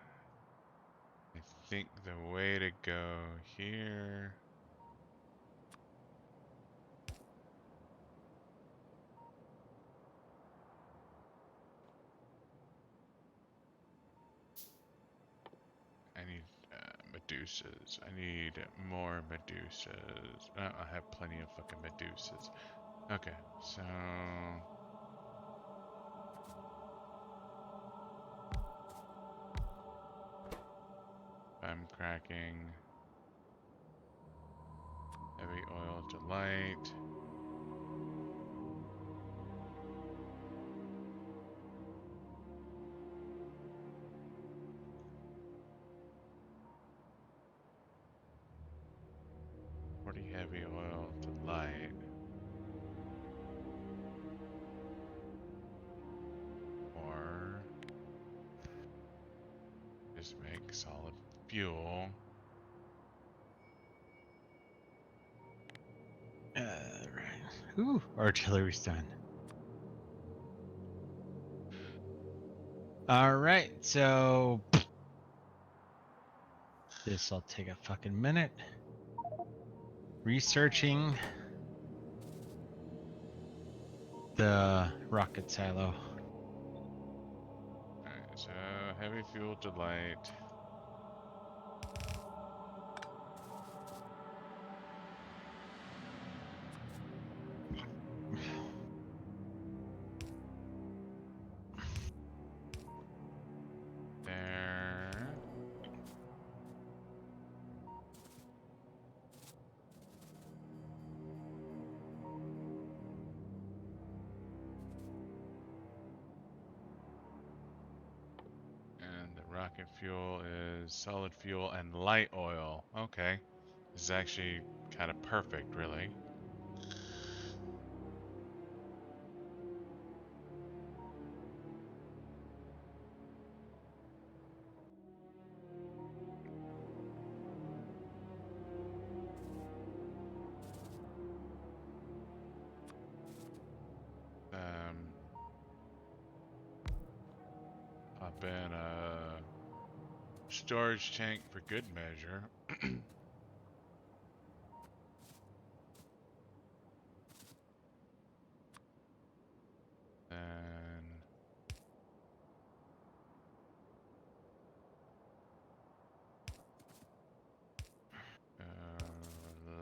I think the way to go here. I need Medusas. I need more Medusas. I have plenty of fucking Medusas. Okay, so I'm cracking heavy oil to light. Heavy oil to light. Or just make solid fuel. Right. Ooh, artillery's done. All right, so this'll take a fucking minute. Researching the rocket silo. Alright, so heavy fuel to light. There. And the rocket fuel is solid fuel and light oil. Okay. This is actually kind of perfect, really. Pop in a storage tank for good measure. And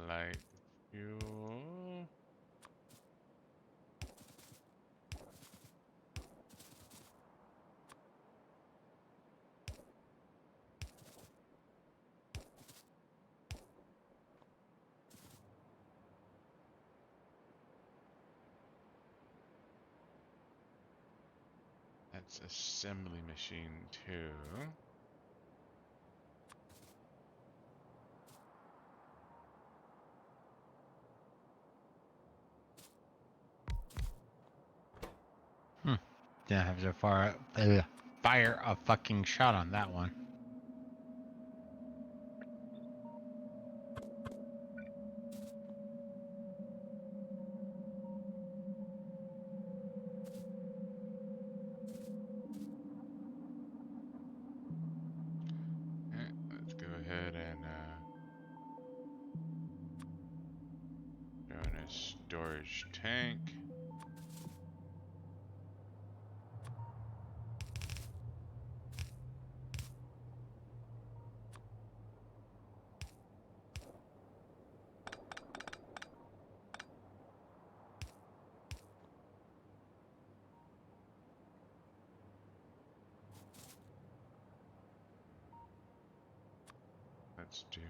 light fuel. That's assembly machine 2. Didn't have to fire a fucking shot on that one. Let's go ahead and go in a storage tank. Let's do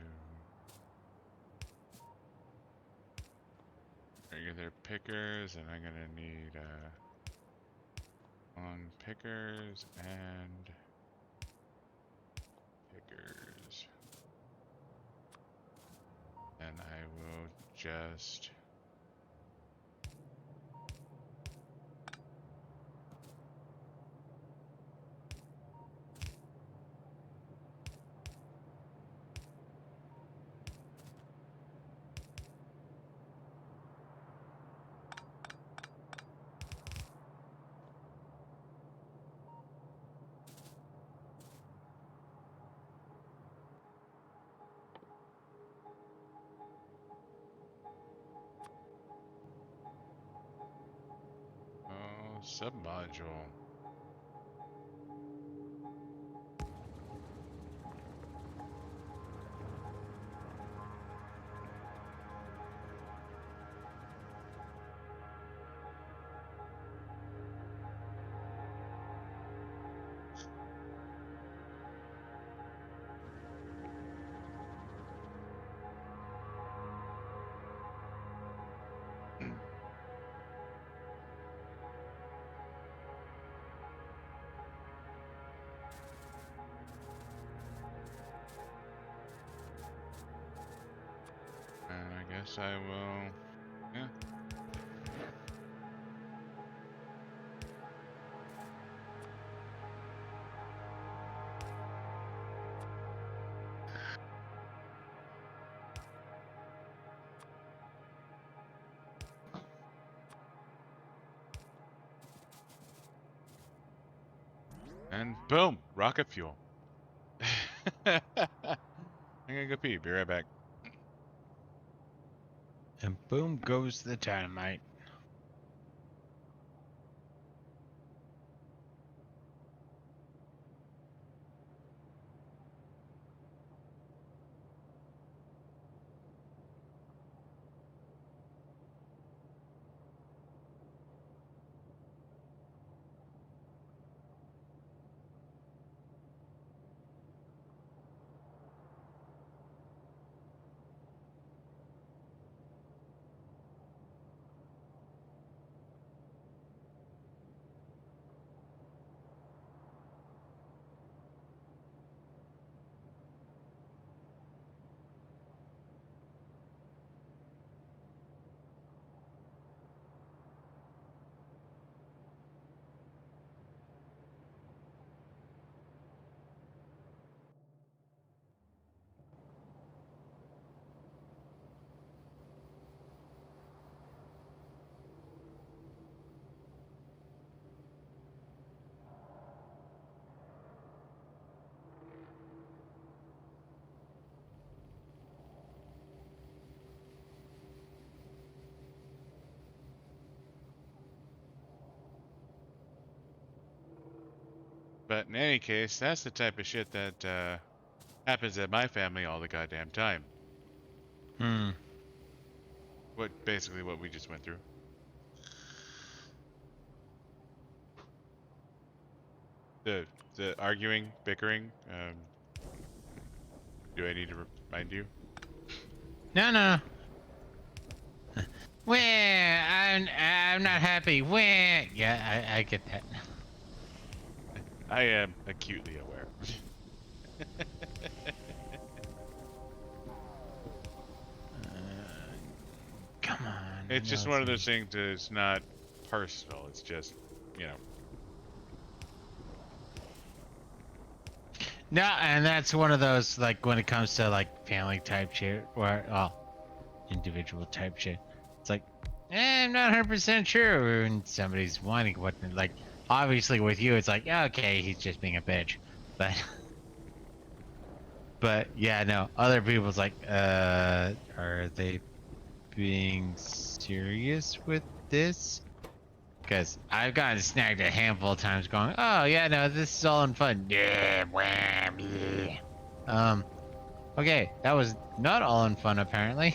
regular pickers, and I'm gonna need on pickers and pickers. And I will just Submodule. And I guess I will. Yeah. And boom, rocket fuel. I'm gonna go pee. Be right back. And boom goes the dynamite. But in any case, that's the type of shit that happens at my family all the goddamn time. Hmm. Basically what we just went through. The arguing, bickering. Do I need to remind you? No. Where? I'm not happy. Where? Yeah, I get that. I am acutely aware. Come on. It's just one of those things that it's not personal. It's just, you know. No, and that's one of those, like, when it comes to, like, family type shit, or, individual type shit. It's like, I'm not 100% sure when somebody's whining, what, like, obviously with you, it's like, yeah, okay, he's just being a bitch. But yeah, no, other people's like, are they being serious with this? Because I've gotten snagged a handful of times going, oh, yeah, no, this is all in fun. Yeah, whammy. Okay, that was not all in fun, apparently.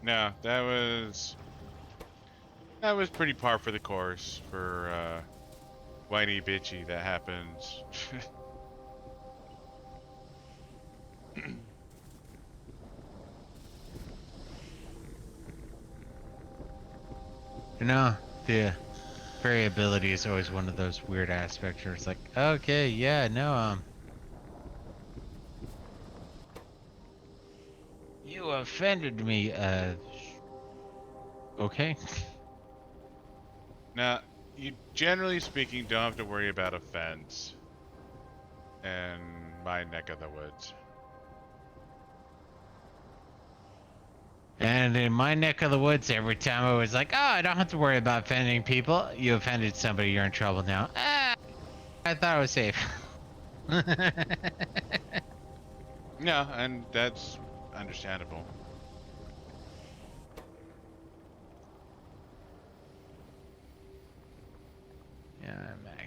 No, that was pretty par for the course for whiny bitchy that happens. You know, the variability is always one of those weird aspects where it's like, okay, yeah, no, you offended me, okay. Now, you generally speaking don't have to worry about offense in my neck of the woods. And in my neck of the woods, every time I was like, oh, I don't have to worry about offending people. You offended somebody, you're in trouble now. Ah, I thought I was safe. No, and that's understandable.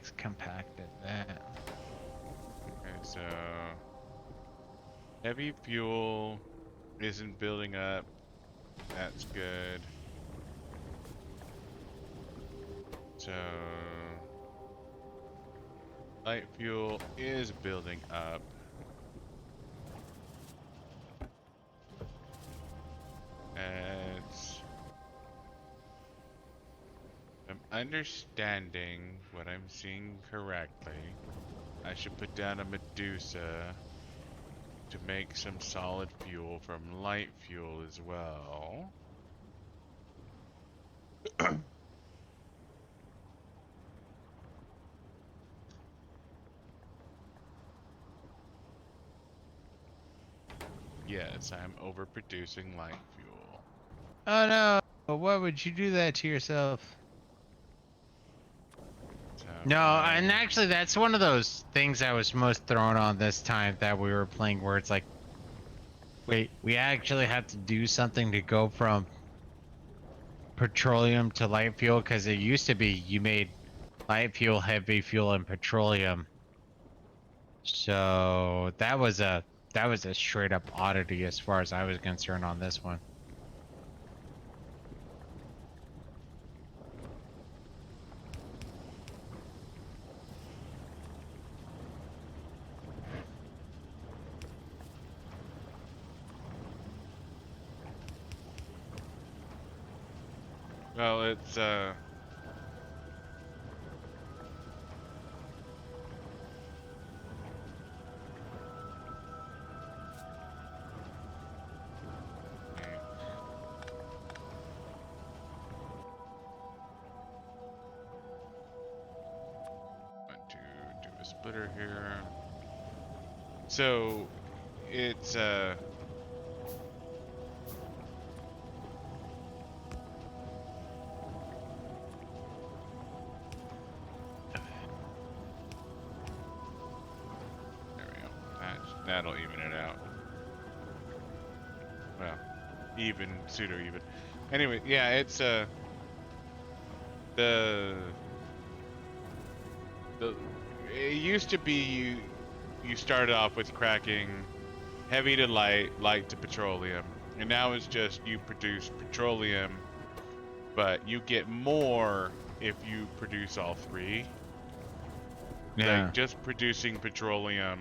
Max compacted that. Okay, so heavy fuel isn't building up. That's good. So light fuel is building up. And I'm understanding what I'm seeing correctly. I should put down a Medusa to make some solid fuel from light fuel as well. Yes, I'm overproducing light fuel. Oh no! Why would you do that to yourself? So No, and actually, that's one of those things I was most thrown on this time that we were playing, where it's like, wait, we actually have to do something to go from petroleum to light fuel, because it used to be you made light fuel, heavy fuel, and petroleum. So that was a straight up oddity as far as I was concerned on this one. well, it's want to do a splitter here. So it's there we go. That'll even it out. Well, even, pseudo even. Anyway, yeah, it's the it used to be you started off with cracking heavy to light, light to petroleum, and now it's just you produce petroleum, but you get more if you produce all three. Yeah. Like just producing petroleum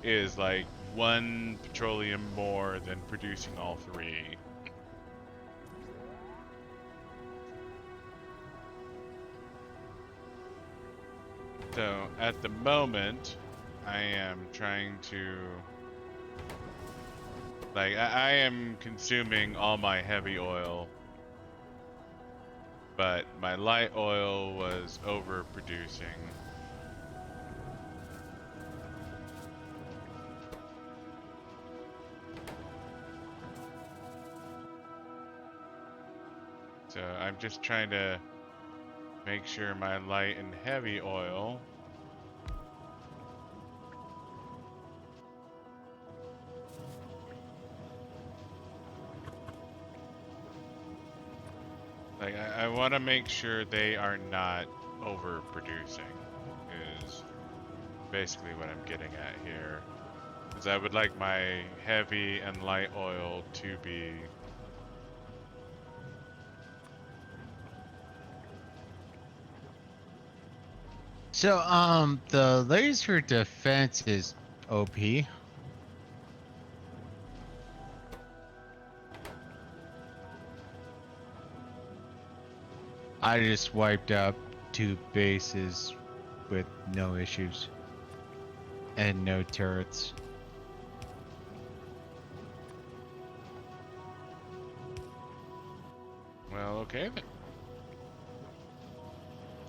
is like one petroleum more than producing all three. So at the moment, I am trying to, like, I am consuming all my heavy oil, but my light oil was overproducing. So I'm just trying to make sure my light and heavy oil like I want to make sure they are not overproducing is basically what I'm getting at here. Because I would like my heavy and light oil to be So the laser defense is OP. I just wiped out 2 bases with no issues and no turrets. well, okay then.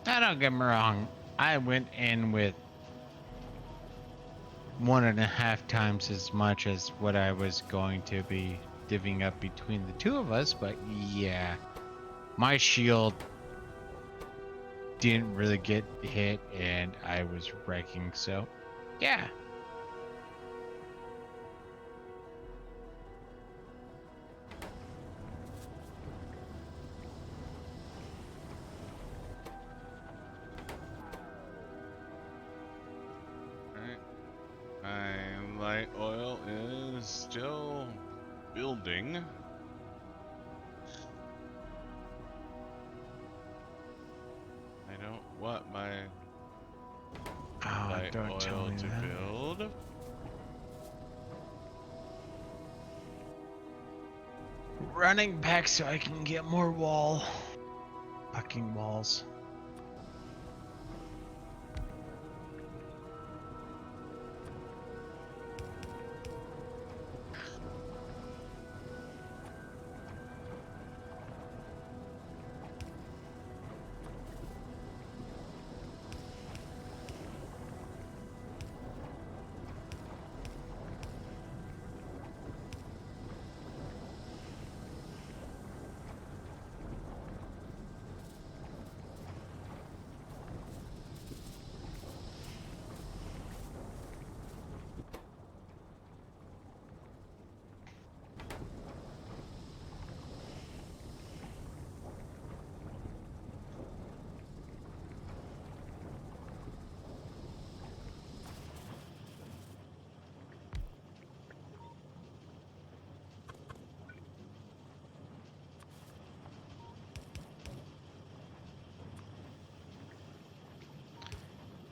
Now, don't get me wrong. I went in with 1.5 times as much as what I was going to be divvying up between the two of us, but yeah, my shield didn't really get hit and I was wrecking, so yeah. want my Oh, light don't tell oil me to that. build. Running back so I can get more wall. Fucking walls.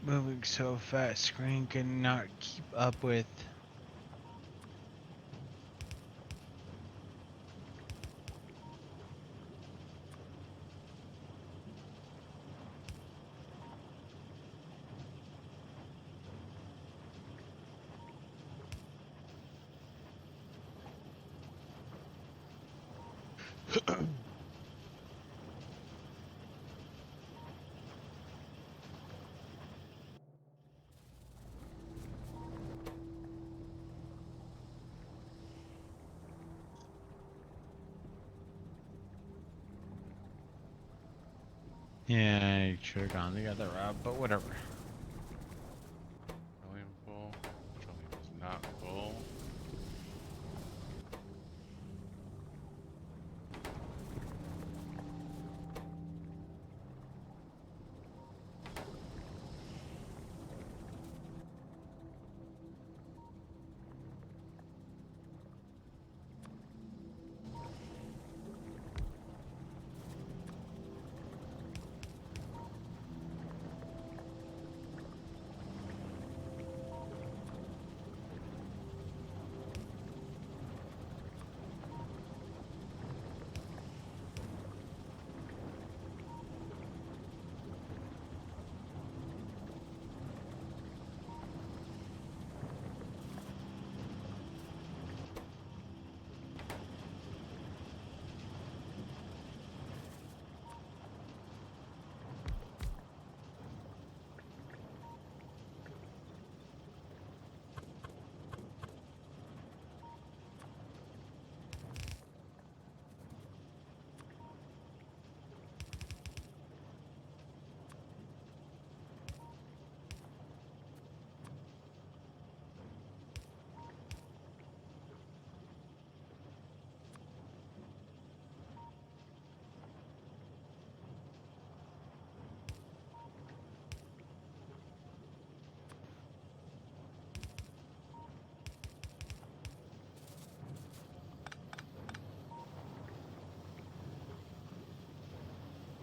Moving so fast, screen cannot keep up with. Yeah, I should have gone the other route, but whatever. Petroleum full. Petroleum is not full.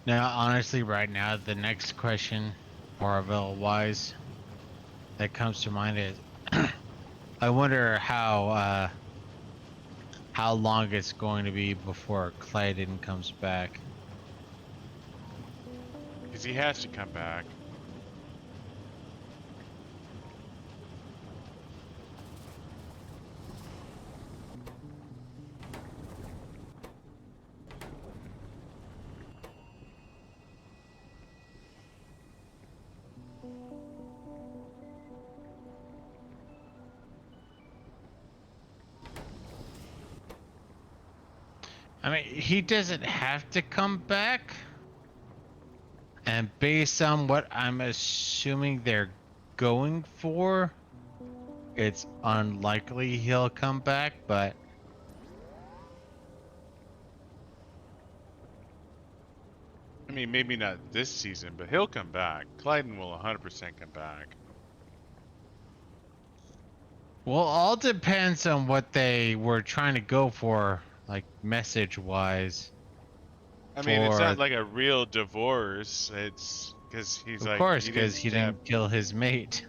Now, honestly, right now, the next question, Marvel wise, that comes to mind is, I wonder how long it's going to be before Clyden comes back. Because he has to come back. I mean, he doesn't have to come back. And based on what I'm assuming they're going for, it's unlikely he'll come back, but I mean, maybe not this season, but he'll come back. Clyden will 100% come back. well, all depends on what they were trying to go for, like message wise. I mean, it's For not like a real divorce. It's Because he's Of like, course, he because didn't he stab. didn't kill his mate.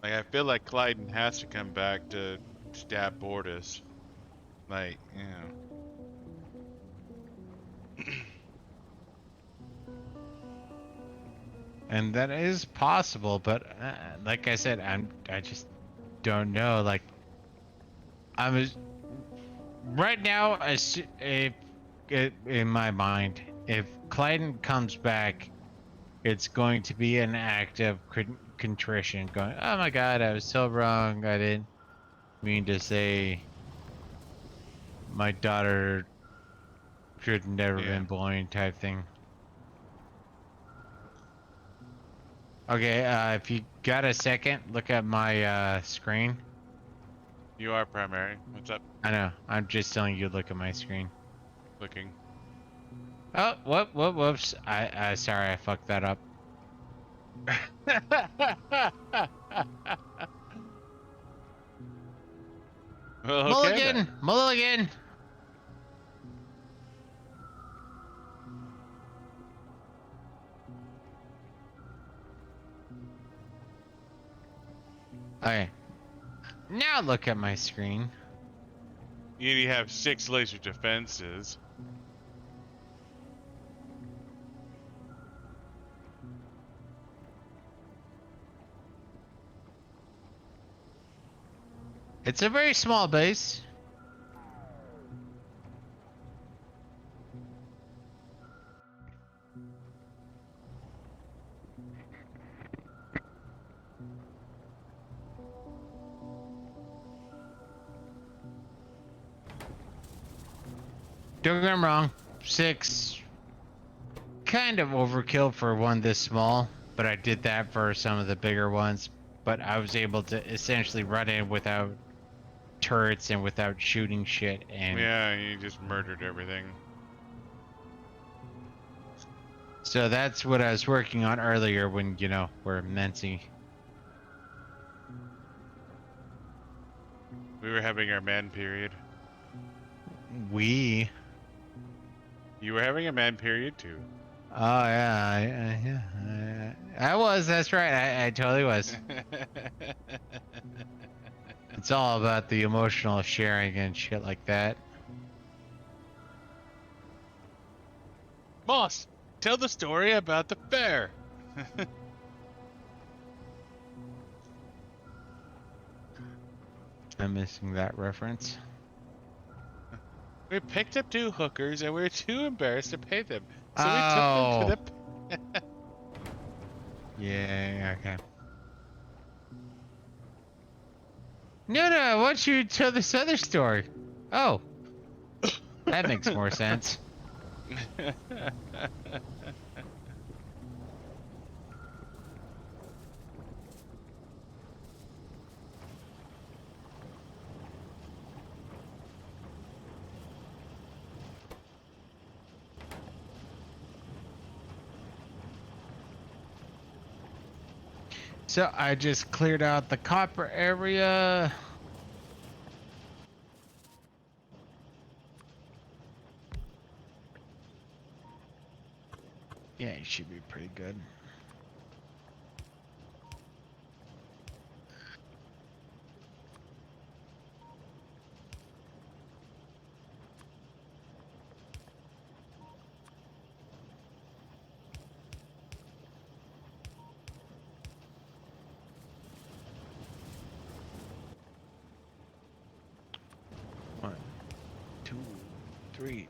Like, I feel like Clyden has to come back to stab Bortus. Like, you know. And that is possible, but like I said, I just don't know. Like I was right now, if in my mind, if Clyden comes back, it's going to be an act of contrition, going, "Oh my God, I was so wrong. I didn't mean to say my daughter should never Yeah. been born," type thing. Okay, if you got a second, look at my screen. You are primary. What's up? I know. I'm just telling you, look at my screen. Looking. Oh, whoops. I sorry, I fucked that up. Well, okay then. Mulligan, Mulligan. Okay, now look at my screen. You have 6 laser defenses. It's a very small base. Don't get me wrong, 6 kind of overkill for one this small, but I did that for some of the bigger ones. But I was able to essentially run in without turrets and without shooting shit, and Yeah, you just murdered everything. so that's what I was working on earlier when, we're mensy. We were having our man period. We. You were having a man period too. Oh yeah, I was. That's right. I totally was. It's all about the emotional sharing and shit like that. Moss, tell the story about the fair. I'm missing that reference. We picked up 2 hookers and we were too embarrassed to pay them. So we took Oh. them to the... Yeah. Okay. No, why don't you tell this other story? Oh, that makes more sense. So I just cleared out the copper area. Yeah, it should be pretty good. One, 2, 3.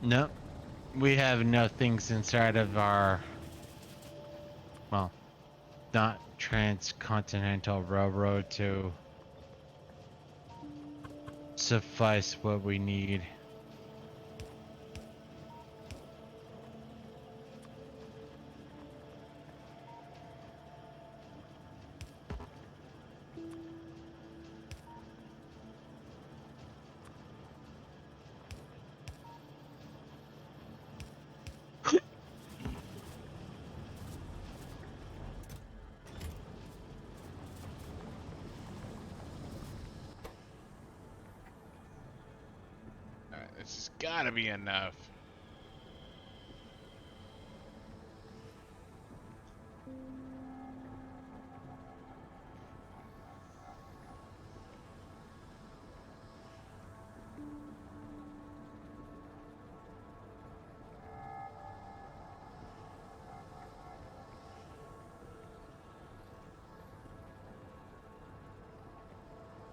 No, we have enough things inside of our, well, not transcontinental railroad to suffice what we need. This has got to be enough.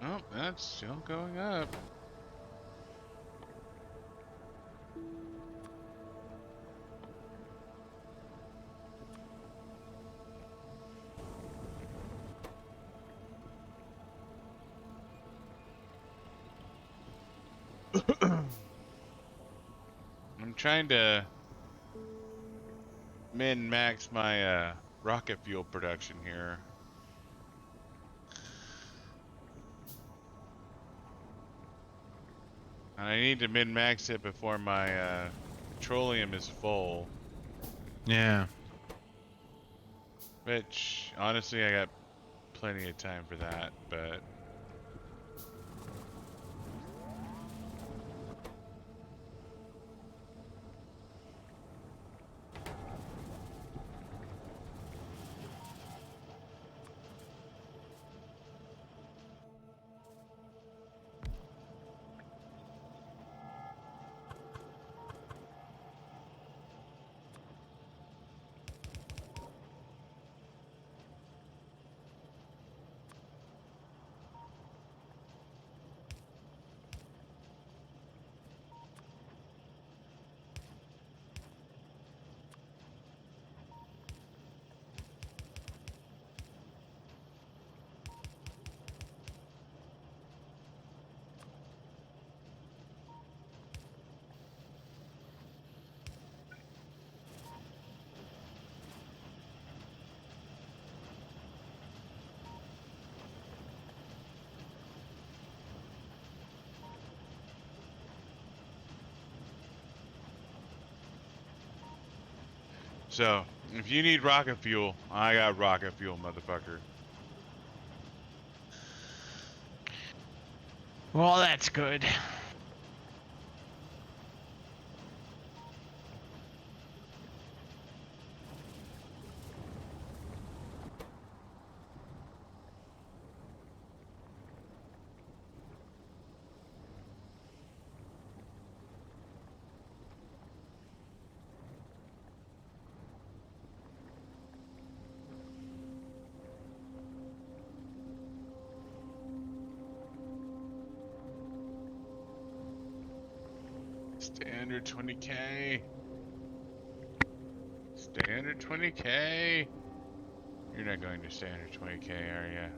Oh, that's still going up. I'm trying to min-max my rocket fuel production here. And I need to min-max it before my petroleum is full. Yeah. Which, honestly, I got plenty of time for that, but... So, if you need rocket fuel, I got rocket fuel, motherfucker. Well, that's good. Stay under 20K. Stay under 20K. You're not going to stay under 20K, are ya?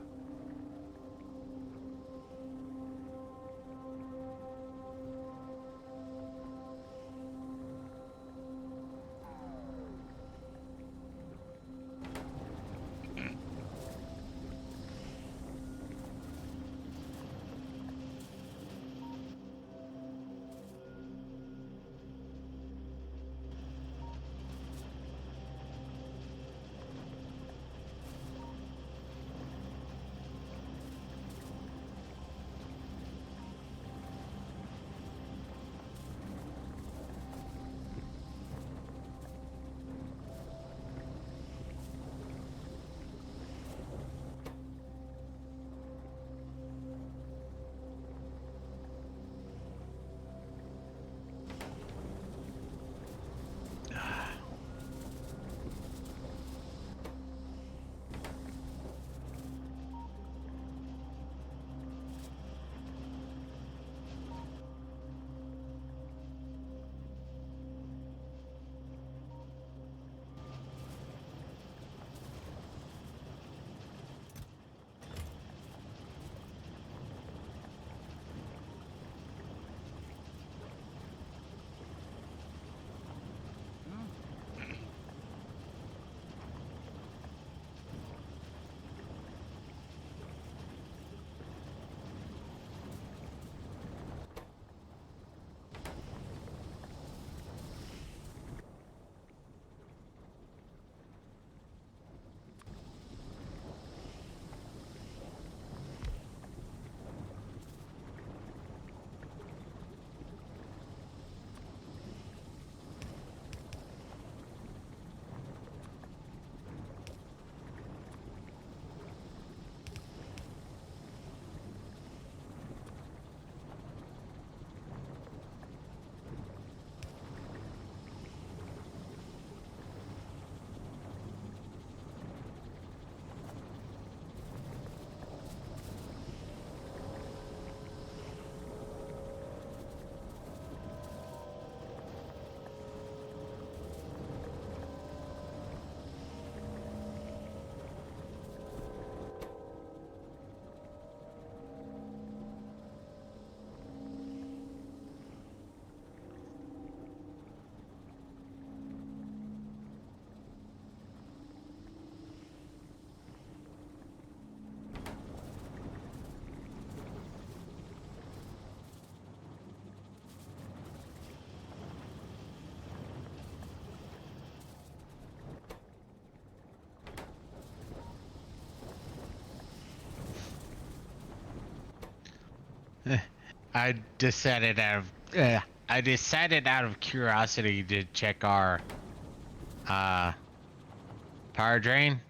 I decided I decided out of curiosity to check our uh power drain.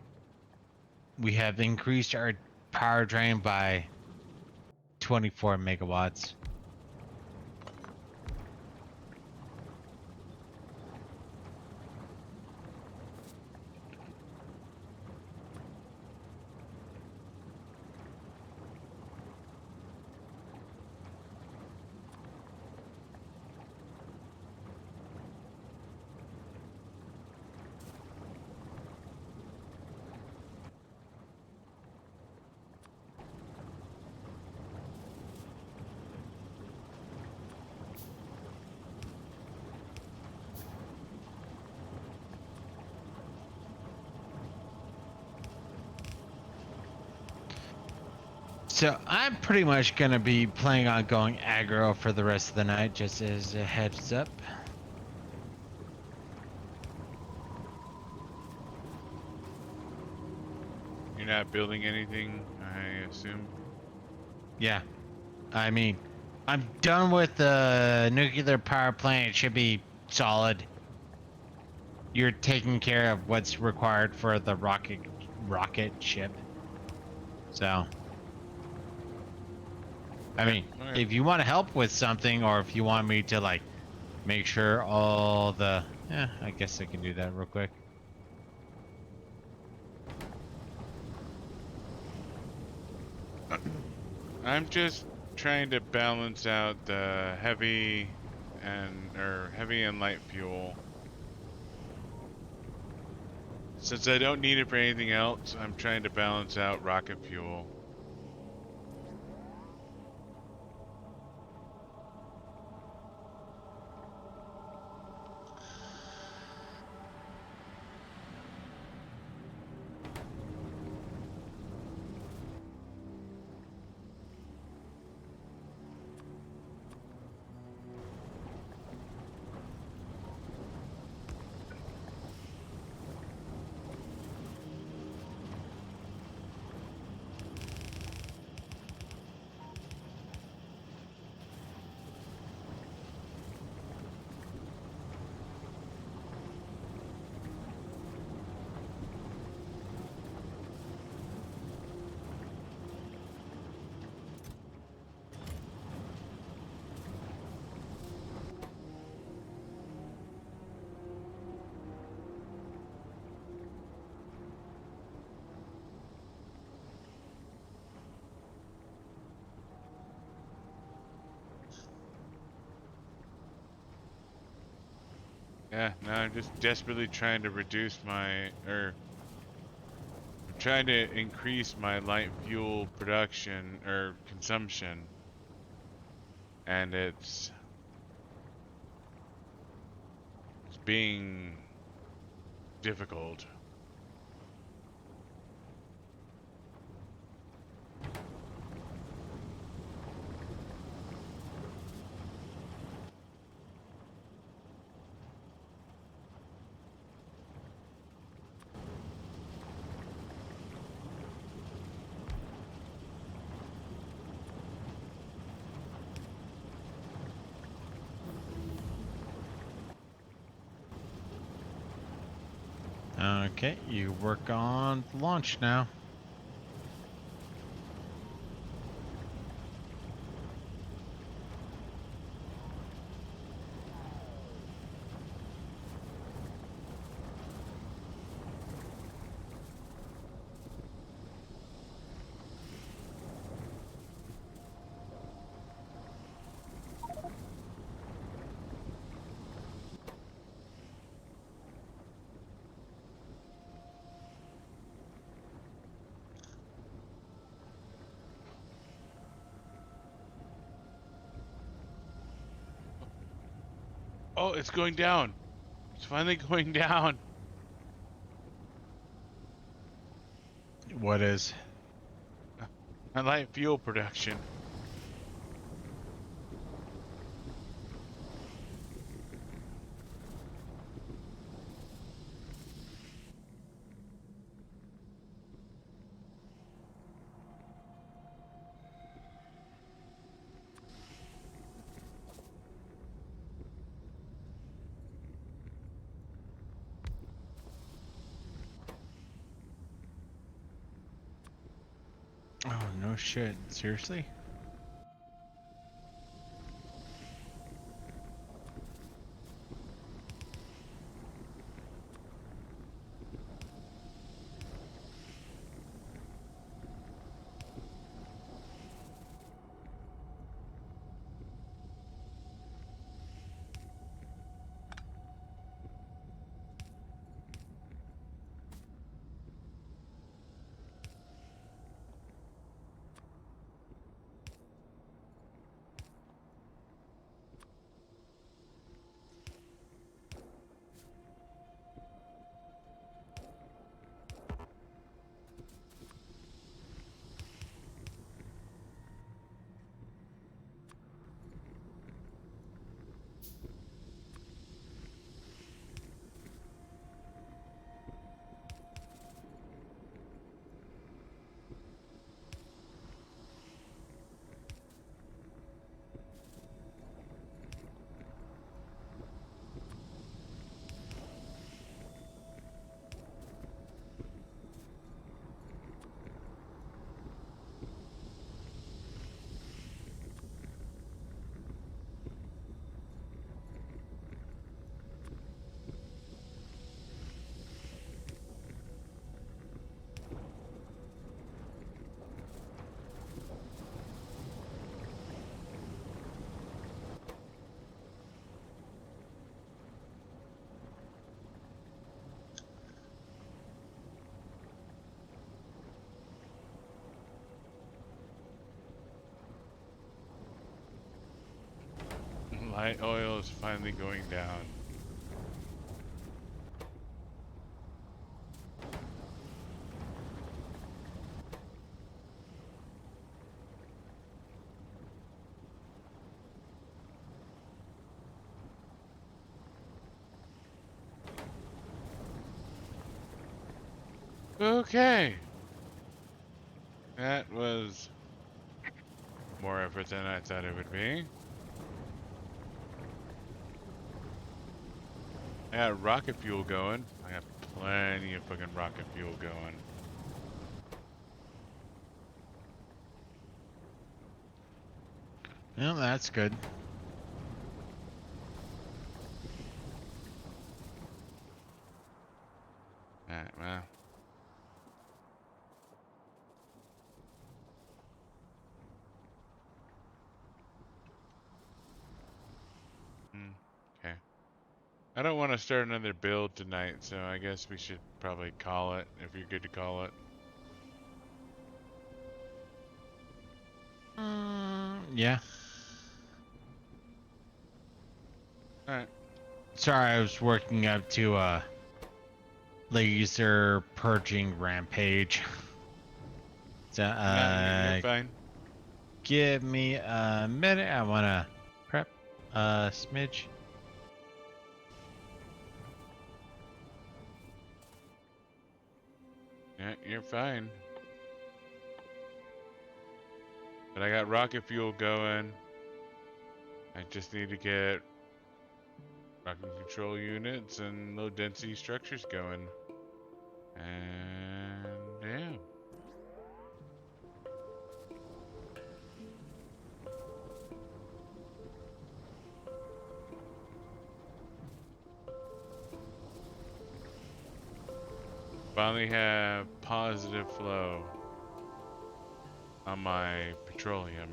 We have increased our power drain by 24 megawatts. So I'm pretty much gonna be planning on going aggro for the rest of the night, just as a heads up. You're not building anything, I assume. Yeah, I mean, I'm done with the nuclear power plant. It should be solid. You're taking care of what's required for the rocket ship. So, I mean, Okay. if you want to help with something, or if you want me to like make sure all the, yeah, I guess I can do that real quick. I'm just trying to balance out the heavy and light fuel. Since I don't need it for anything else, I'm trying to balance out rocket fuel. Yeah, no, I'm just desperately trying to reduce I'm trying to increase my light fuel production or consumption, and it's being difficult. Okay, you work on launch now. Oh, it's going down. It's finally going down. What is? My light fuel production. No shit. Seriously? Light oil is finally going down. Okay. That was more effort than I thought it would be. I got rocket fuel going. I got plenty of fucking rocket fuel going. Well, that's good. Alright, well. Okay. I don't want to start another build tonight, so I guess we should probably call it, if you're good to call it. Yeah. Alright. Sorry, I was working up to a laser purging rampage. So, You're fine. give me a minute. I wanna prep a smidge. Yeah, you're fine. But I got rocket fuel going. I just need to get rocket control units and low density structures going. And yeah. Finally have positive flow on my petroleum.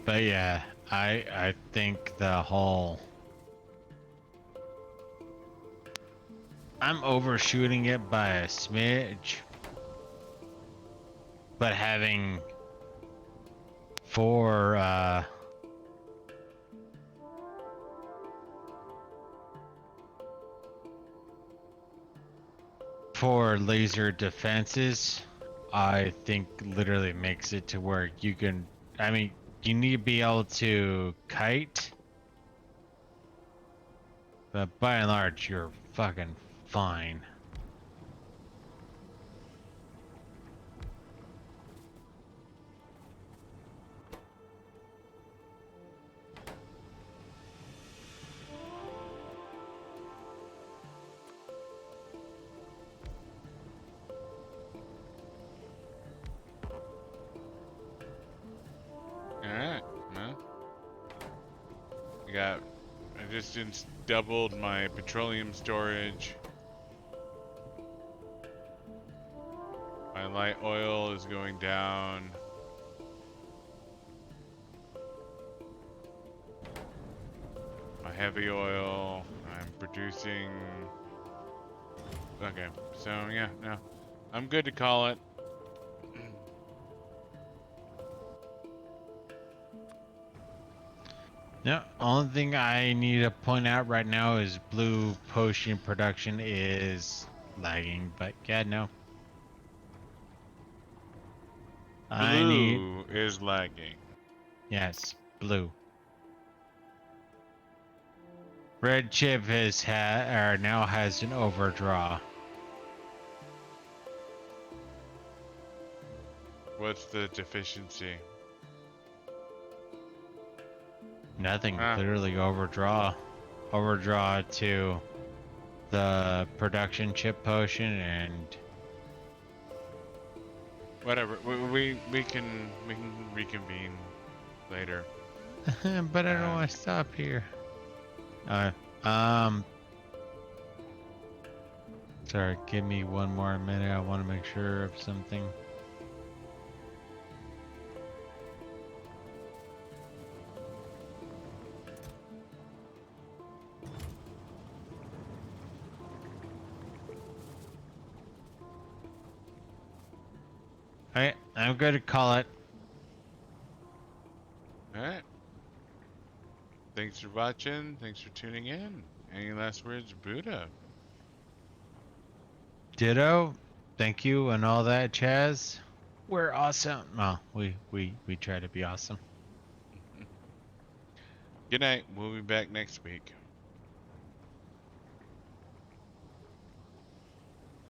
But yeah, I think the whole I'm overshooting it by a smidge, but having four laser defenses, I think literally makes it to where you can, I mean, you need to be able to kite, but by and large, you're fucking fine. I just doubled my petroleum storage. My light oil is going down. My heavy oil, I'm producing. Okay, so yeah, no, I'm good to call it. No, only thing I need to point out right now is blue potion production is lagging, but yeah, no. I need, Blue is lagging. yes, blue. Red chip or now has an overdraw. What's the deficiency? Nothing, Ah, literally overdraw. Overdraw to the production chip potion and whatever. We can reconvene later. but I don't want to stop here. Uh, um, sorry, give me one more minute. I want to make sure of something. Alright, I'm going to call it. All right. Thanks for watching. Thanks for tuning in. Any last words, Buddah? Ditto. Thank you and all that, Chaz. We're awesome. Well, we try to be awesome. Good night. We'll be back next week.